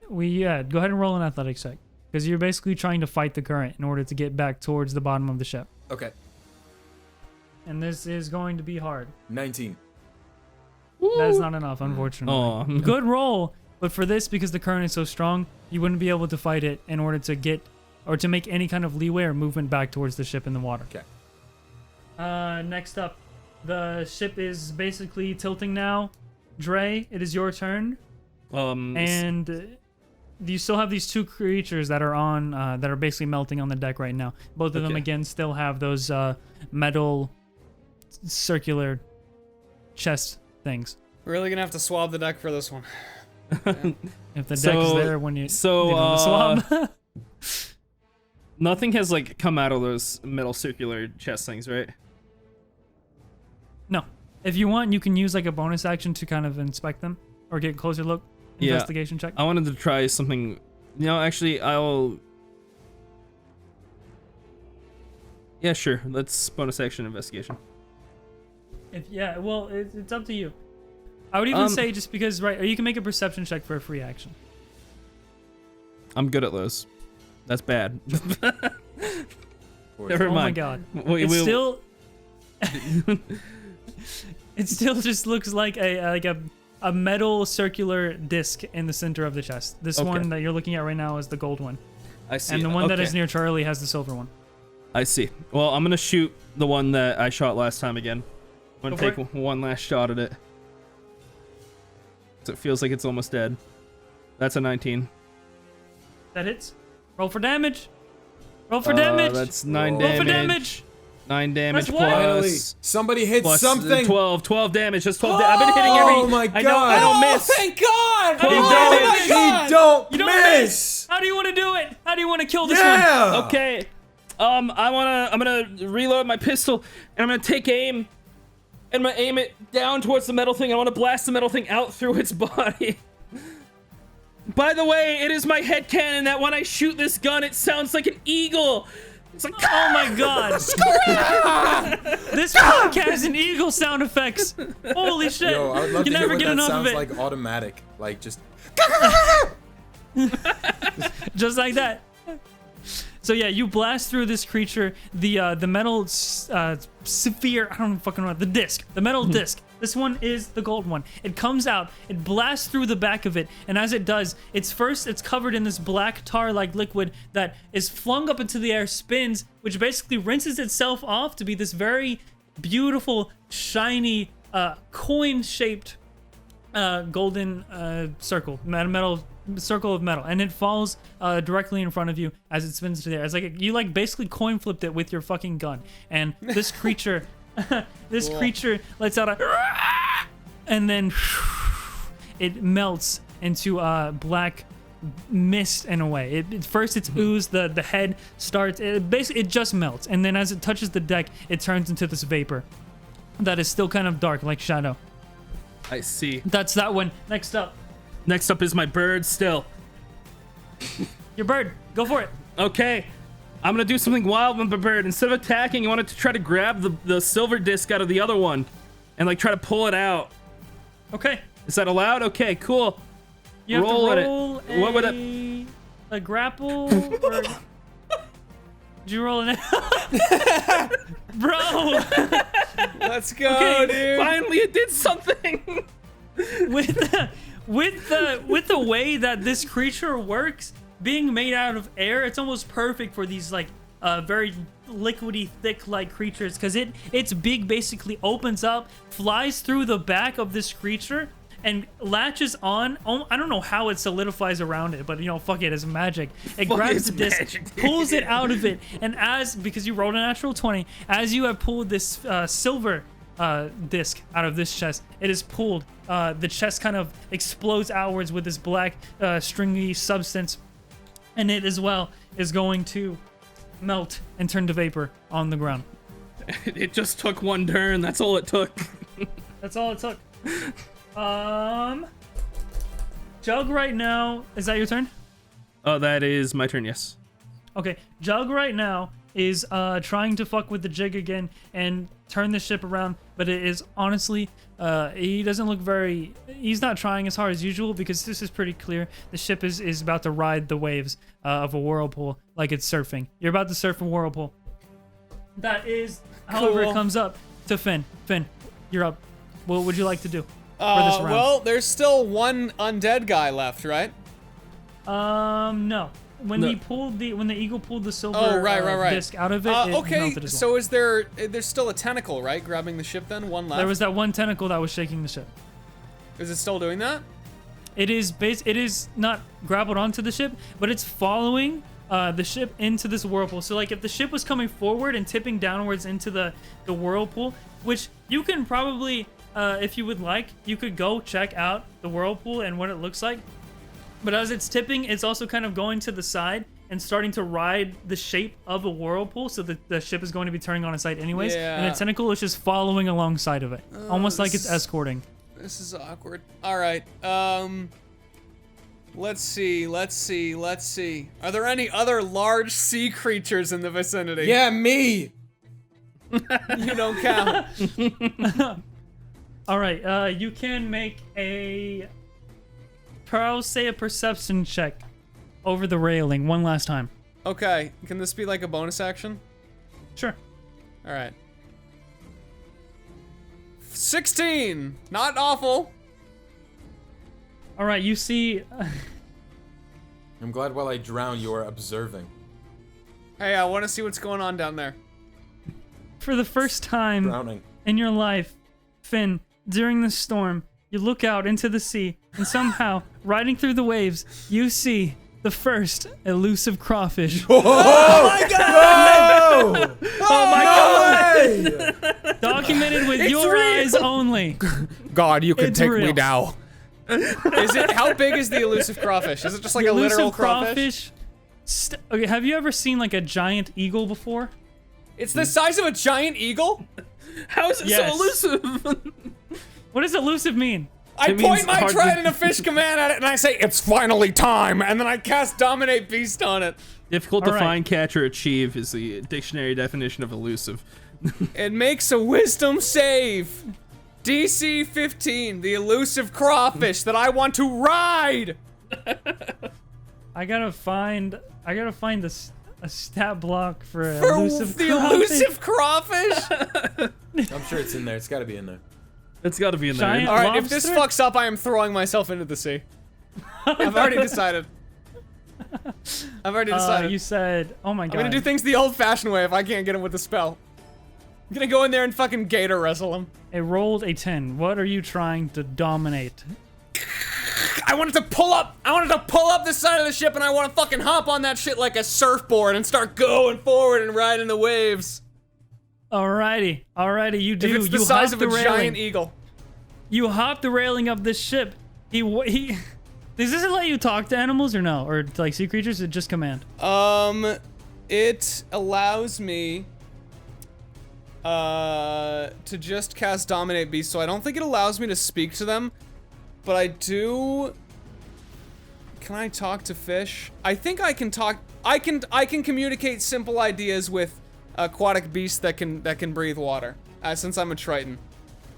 Go ahead and roll an athletics check, because you're basically trying to fight the current in order to get back towards the bottom of the ship. Okay. And this is going to be hard. 19. That's not enough, unfortunately. Oh. Good roll, but for this, because the current is so strong, you wouldn't be able to fight it in order to get, or to make any kind of leeway or movement back towards the ship in the water. Okay. Next up, the ship is basically tilting now. Drey, it is your turn. And you still have these two creatures that are on, that are basically melting on the deck right now. Both of them, again, still have those metal circular chest things. We're really gonna have to swab the deck for this one. If the deck is there when you so swab. Nothing has like come out of those metal circular chest things, right? No. If you want, you can use like a bonus action to kind of inspect them or get a closer look. Investigation check. I wanted to try something. Actually, I'll. Yeah, sure. Let's bonus action investigation. It's up to you. I would even say just because, right, or you can make a perception check for a free action. I'm good at those. That's bad. Never mind. Oh my god. It still just looks like a metal circular disc in the center of the chest. This one that you're looking at right now is the gold one. I see. And the one that is near Charlie has the silver one. I see. Well, I'm gonna shoot the one that I shot last time again. I'm gonna take one last shot at it. So it feels like it's almost dead. That's a 19. That hits. Roll for damage. Roll for damage. That's 9 Roll damage. for damage. 9 damage That's plus. Somebody hit plus something. 12 damage. That's 12 I've been hitting every. Oh my god. I don't miss. Thank God! He don't You don't miss. How do you want to do it? How do you want to kill this Yeah. one? Okay. I'm gonna reload my pistol and I'm gonna take aim. And I'm gonna aim it down towards the metal thing. I want to blast the metal thing out through its body. By the way, it is my headcanon that when I shoot this gun, it sounds like an eagle. It's like, Oh my god! This podcast has an eagle sound effects. Holy shit! Yo, I would love you to hear never what get that enough sounds of it. like automatic. Like just. Just like that. So yeah, you blast through this creature. The metal sphere. I don't fucking know the disc. The metal disc. This one is the gold one. It comes out. It blasts through the back of it, and as it does, it's covered in this black tar-like liquid that is flung up into the air, spins, which basically rinses itself off to be this very beautiful, shiny, coin-shaped golden circle, metal circle of metal, and it falls directly in front of you as it spins to the air. It's like you basically coin flipped it with your fucking gun, and this creature, creature lets out a, and then it melts into black mist in a way. First it's ooze, the head starts. It just melts, and then as it touches the deck, it turns into this vapor that is still kind of dark, like shadow. I see. That's that one. Next up. Next up is my bird still. Your bird. Go for it. Okay. I'm gonna do something wild with the bird. Instead of attacking, I wanted to try to grab the silver disc out of the other one and like try to pull it out. Okay. Is that allowed? Okay, cool. You have Roll to at roll it. What would a grapple or did you roll an Bro! Let's go, Okay, dude. Finally, it did something. with the way that this creature works, being made out of air, it's almost perfect for these like very liquidy, thick like creatures, because its beak basically opens up, flies through the back of this creature, and latches on. I don't know how it solidifies around it, but you know, fuck it, it's magic. It grabs the disc, pulls it out of it, and because you rolled a natural 20, as you have pulled this silver disc out of this chest, it is pulled. The chest kind of explodes outwards with this black stringy substance, and it as well is going to melt and turn to vapor on the ground. It just took one turn. That's all it took. That's all it took. Jug right now, is that your turn? Oh, that is my turn, yes. Okay, Jug right now is trying to fuck with the jig again and turn the ship around, but it is honestly, he doesn't look he's not trying as hard as usual, because this is pretty clear. The ship is about to ride the waves of a whirlpool like it's surfing. You're about to surf a whirlpool. That is, however, it comes up to Finn. Finn, you're up. What would you like to do for this round? Well, there's still one undead guy left, right? No. When No. when the eagle pulled the silver right. disc out of it, it Okay, melted as well. so there's still a tentacle, right? Grabbing the ship then? One left? There was that one tentacle that was shaking the ship. Is it still doing that? It is not grappled onto the ship, but it's following the ship into this whirlpool. So like if the ship was coming forward and tipping downwards into the whirlpool, which you can probably, if you would like, you could go check out the whirlpool and what it looks like. But as it's tipping, it's also kind of going to the side and starting to ride the shape of a whirlpool, so that the ship is going to be turning on its side anyways. Yeah. And the tentacle is just following alongside of it, almost like it's escorting. This is awkward. All right. Let's see. Are there any other large sea creatures in the vicinity? Yeah, me. You don't count. All right, you can make I'll say a perception check over the railing one last time. Okay. Can this be like a bonus action? Sure. All right. 16. Not awful. All right, you see. I'm glad while I drown, you are observing. Hey, I want to see what's going on down there. For the first time Drowning. in your life, Finn, during the storm, you look out into the sea, and somehow, riding through the waves, you see the first elusive crawfish. Oh my god! Oh my God! god! Documented with your eyes only. God, you can It's real. now. Is it? How big is the elusive crawfish? Is it just like The a literal elusive crawfish? Okay, have you ever seen like a giant eagle before? It's the size of a giant eagle? How is it Yes. so elusive? What does elusive mean? I It point means my hard to- trident of fish command at it and I say, it's finally time, and then I cast Dominate Beast on it. Difficult to All right. find, catch, or achieve is the dictionary definition of elusive. It makes a wisdom save. DC 15, the elusive crawfish that I want to ride. I gotta find a stat block for, For elusive the crawfish. elusive crawfish. I'm sure it's in there. It's got to be in there. It's got to be in Giant- there. All right, if this Lobster? fucks up, I am throwing myself into the sea. I've already decided. You said, oh my god. I'm gonna do things the old-fashioned way if I can't get him with a spell. I'm gonna go in there and fucking gator wrestle him. It rolled a 10. What are you trying to dominate? I wanted to pull up the side of the ship, and I want to fucking hop on that shit like a surfboard and start going forward and riding the waves. Alrighty, you do. If it's the you size hop of a the railing. giant eagle. You hop the railing of this ship. He. Does this let you talk to animals or no? Or to, like sea creatures? Or just command? It allows me to just cast Dominate Beast, so I don't think it allows me to speak to them, but I do. Can I talk to fish? I think I can talk. I can communicate simple ideas with aquatic beasts that can breathe water. Since I'm a Triton.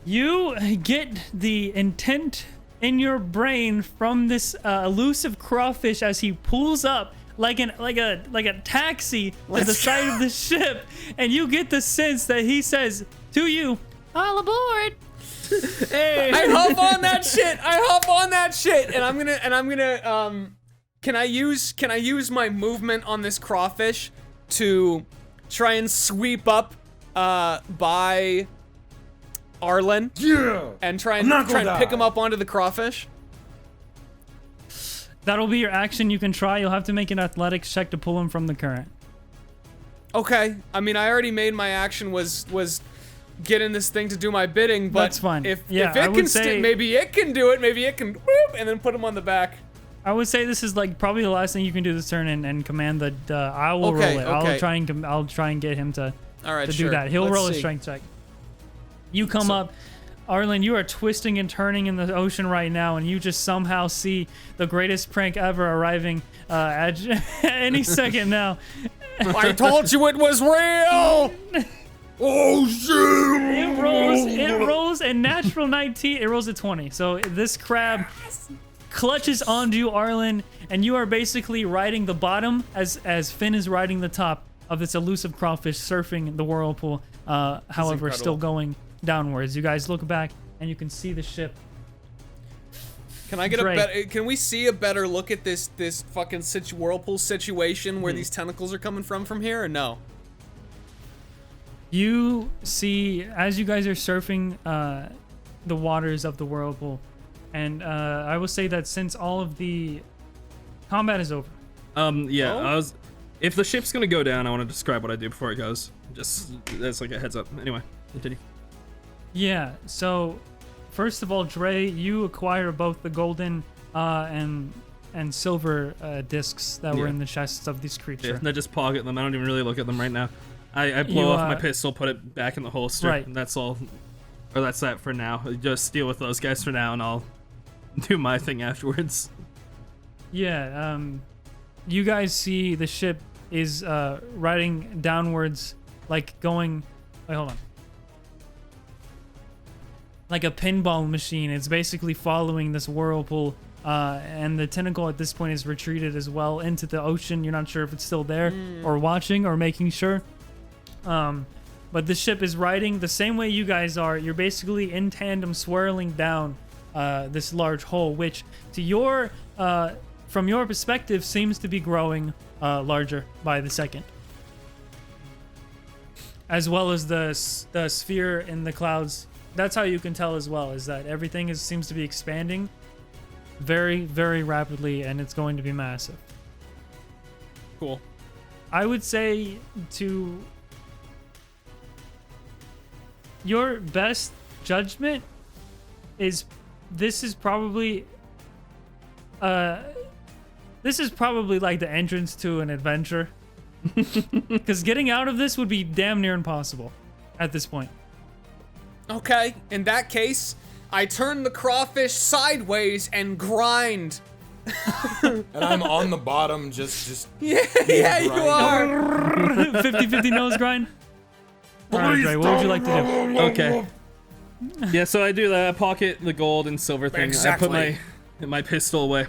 You get the intent in your brain from this elusive crawfish as he pulls up like a taxi to the side of the ship, and you get the sense that he says to you, "All aboard!" Hey, I hop on that shit, and I'm gonna can I use my movement on this crawfish to try and sweep up by Arlin? Yeah. And try and pick him up onto the crawfish? That'll be your action. You can try. You'll have to make an athletics check to pull him from the current. Okay. I mean, I already made my action was get in this thing to do my bidding, but That's fine. If Yeah, it I would can say- maybe it can do it. Maybe it can whoop and then put him on the back. I would say this is like probably the last thing you can do this turn and command the. I will Okay, roll it. okay. I'll try and get him to All right, do sure. that. He'll Let's roll a see. strength check. You come up, Arlin. You are twisting and turning in the ocean right now, and you just somehow see the greatest prank ever arriving at any second now. I told you it was real. Oh shit! It rolls a natural 19. It rolls a 20. So this crab clutches onto you, Arlin, and you are basically riding the bottom as Finn is riding the top of this elusive crawfish, surfing the whirlpool. However, still incredible. going downwards. You guys look back and you can see the ship. Can I get Drey. a better? Can we see a better look at this fucking whirlpool situation where these tentacles are coming from here, or no? You see, as you guys are surfing the waters of the whirlpool, and I will say that since all of the combat is over, Yeah, if the ship's gonna go down, I want to describe what I do before it goes. Just that's like a heads up. Anyway, continue. yeah, so first of all, Drey, you acquire both the golden and silver discs that were Yeah. in the chests of this creature. Yeah, I just pocket them. I don't even really look at them right now. I blow You, off my pistol, put it back in the holster. Right. And that's all. Or that's that for now. Just deal with those guys for now, and I'll do my thing afterwards. Yeah, you guys see the ship is riding downwards, like going. Wait, hold on. Like a pinball machine. It's basically following this whirlpool, and the tentacle at this point is retreated as well into the ocean. You're not sure if it's still there or watching or making sure. But the ship is riding the same way you guys are. You're basically in tandem, swirling down this large hole, which to your from your perspective seems to be growing larger by the second, as well as the sphere in the clouds. That's how you can tell as well, is that everything seems to be expanding very, very rapidly, and it's going to be massive. Cool. I would say to your best judgment is this is probably like the entrance to an adventure, because getting out of this would be damn near impossible at this point. Okay, in that case, I turn the crawfish sideways and grind And I'm on the bottom, just Yeah, you are. 50-50 nose grind. All right, Drey, what would you like to do? Okay. Yeah, so I do that. I pocket the gold and silver thing. Exactly. I put my pistol away.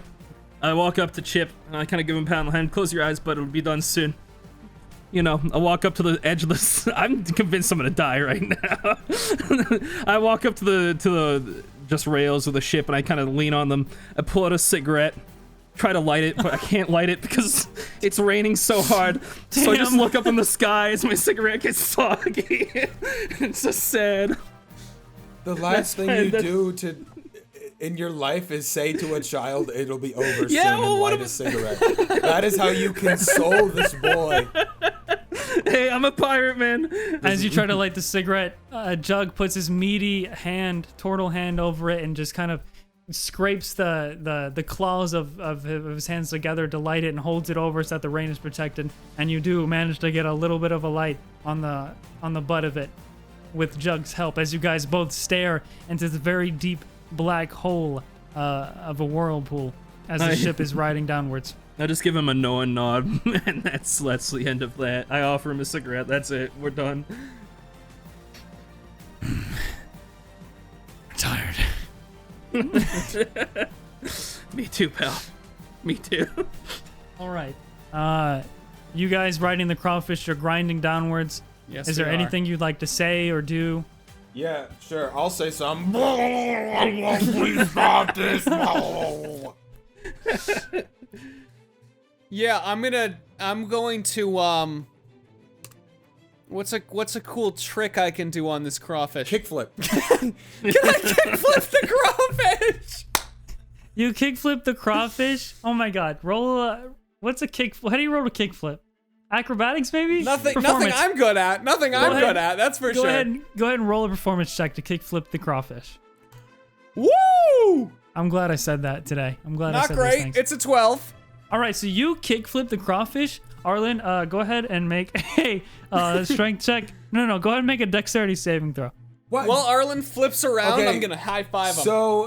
I walk up to Chip, and I kind of give him a pat on the hand. Close your eyes, but it'll be done soon. You know, I walk up to the edge of the... I'm convinced I'm gonna die right now. I walk up to the just rails of the ship, and I kind of lean on them. I pull out a cigarette, try to light it, but I can't light it because it's raining so hard. So I just look up in the sky as my cigarette gets soggy. It's so sad. the last thing you do in your life is say to a child, "It'll be over soon," and light a cigarette. That is how you console this boy. Hey, I'm a pirate, man. As you try to light the cigarette, Jug puts his meaty turtle hand over it and just kind of scrapes the claws of his hands together to light it and holds it over so that the rain is protected. And you do manage to get a little bit of a light on the butt of it with Jug's help as you guys both stare into the very deep black hole of a whirlpool as the ship is riding downwards. I just give him a knowing nod, and that's the end of that. I offer him a cigarette. That's it. We're done. I'm tired. Me too, pal. Me too. All right. You guys riding the crawfish, you're grinding downwards. Yes, Is there anything you'd like to say or do? Yeah, sure. I'll say something. Please stop this. Yeah, I'm going to what's a cool trick I can do on this crawfish? Kickflip. Can I kickflip the crawfish? You kickflip the crawfish? Oh my god. Roll what's a kick? How do you roll a kickflip? Acrobatics maybe? Nothing I'm good at. Nothing I'm good at. That's for Go sure. ahead and roll a performance check to kickflip the crawfish. Woo! I'm glad I said that today. I'm glad I Not said those great. things. It's a 12. All right, so you kickflip the crawfish. Arlin, go ahead and make a strength check. No, go ahead and make a dexterity saving throw. What? While Arlen flips around, Okay, I'm gonna high five him.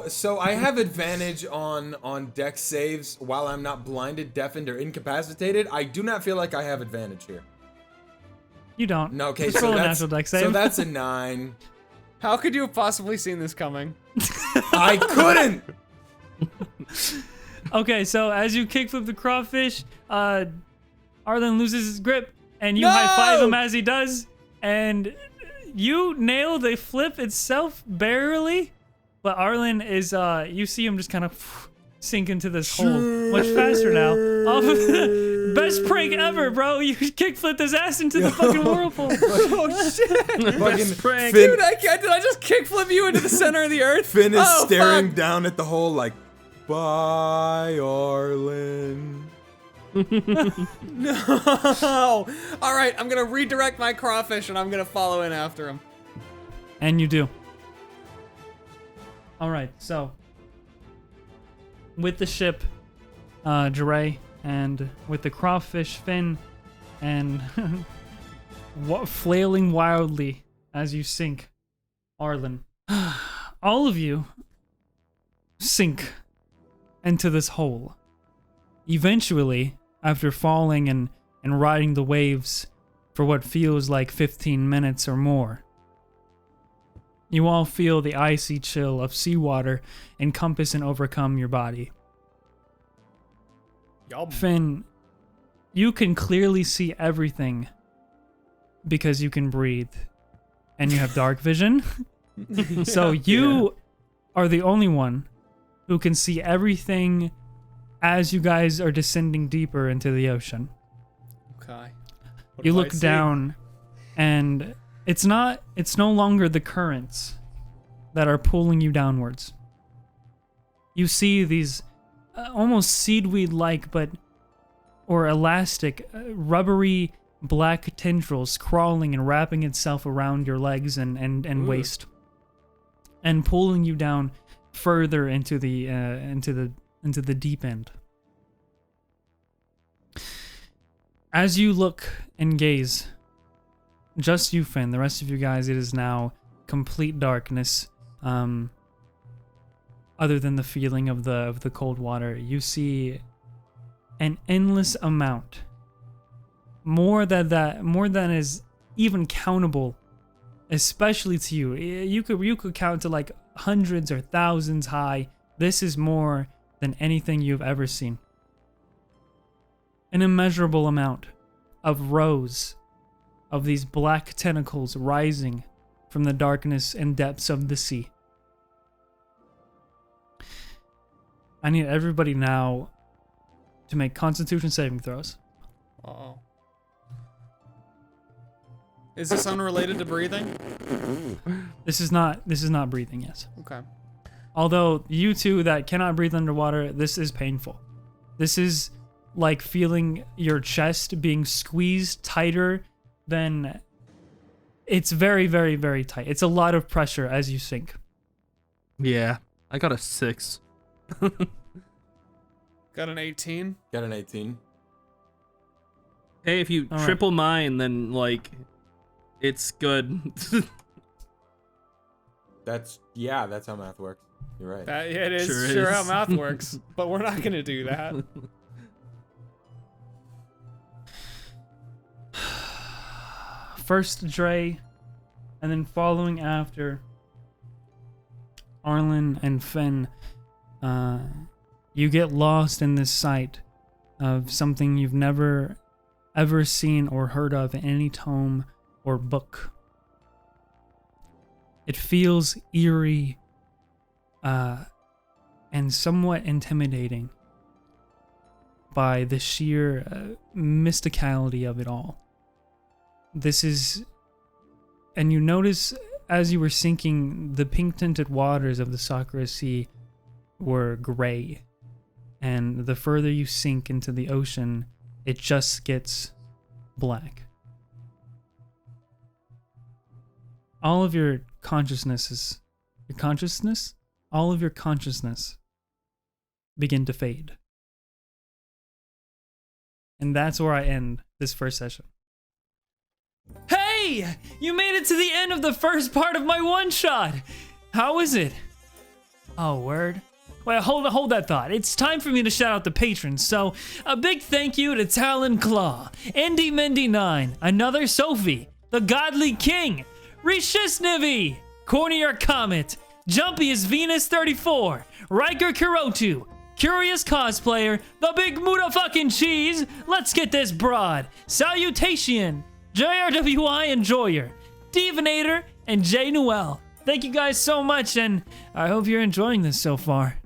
So I have advantage on dex saves while I'm not blinded, deafened, or incapacitated. I do not feel like I have advantage here. You don't. No, okay, Just so roll a that's natural dex save. so that's a 9. How could you have possibly seen this coming? I couldn't. Okay, so as you kickflip the crawfish, Arlen loses his grip, and you No! high-five him as he does, and you nail the flip itself barely, but Arlen is, you see him just kind of sink into this hole much faster now. Best prank ever, bro! You kickflipped his ass into the fucking whirlpool. Oh shit! Fucking prank. Finn, Dude, did I just kickflip you into the center of the earth? Finn is Oh, staring fuck. down at the hole like, bye, Arlen. No! Alright, I'm gonna redirect my crawfish and I'm gonna follow in after him. And you do. All right, so with the ship, Drey, and with the crawfish Finn, and flailing wildly as you sink, Arlen, all of you sink into this hole. Eventually, after falling and riding the waves for what feels like 15 minutes or more, you all feel the icy chill of seawater encompass and overcome your body. Finn, you can clearly see everything because you can breathe and you have dark vision. So you are the only one who can see everything as you guys are descending deeper into the ocean. Okay. You look down, and it's no longer the currents that are pulling you downwards. You see these almost seaweed-like or elastic, rubbery black tendrils crawling and wrapping itself around your legs and waist, and pulling you down further into the deep end. As you look and gaze, just you, Finn, the rest of you guys, it is now complete darkness. other than the feeling of the cold water. You see an endless amount, more than is even countable, especially to you. You could count to like hundreds or thousands high. This is more than anything you've ever seen. An immeasurable amount of rows of these black tentacles rising from the darkness and depths of the sea. I need everybody now to make Constitution saving throws. Uh-oh. Is this unrelated to breathing? This is not breathing, yes. Okay. Although you two that cannot breathe underwater, this is painful. This is like feeling your chest being squeezed tighter than... It's very, very, very tight. It's a lot of pressure as you sink. Yeah, I got a 6. Got an 18. Got an 18. Hey, if you All triple mine, then like, it's good. That's how math works. You're right. It is Sure sure is. how math works, but we're not gonna do that. First Drey, and then following after Arlin and Finn, you get lost in this sight of something you've never ever seen or heard of in any tome or book. It feels eerie and somewhat intimidating by the sheer mysticality of it all. This is, and you notice as you were sinking, the pink-tinted waters of the Sakura Sea were gray, and the further you sink into the ocean, it just gets black. All of your consciousness begin to fade. And that's where I end this first session. Hey! You made it to the end of the first part of my one-shot! How is it? Oh, word. Wait, hold that thought. It's time for me to shout out the patrons, so a big thank you to Talon Claw, Indy Mendy 9, Another Sophie, The Godly King, Rishisnivi, Cornier Comet, Jumpy is Venus 34, Riker Kurotu, Curious Cosplayer, The Big Muda Fucking Cheese, Let's Get This Broad, Salutation, JRWI Enjoyer, Divinator, and J Noel. Thank you guys so much, and I hope you're enjoying this so far.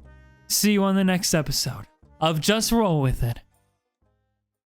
See you on the next episode of Just Roll With It.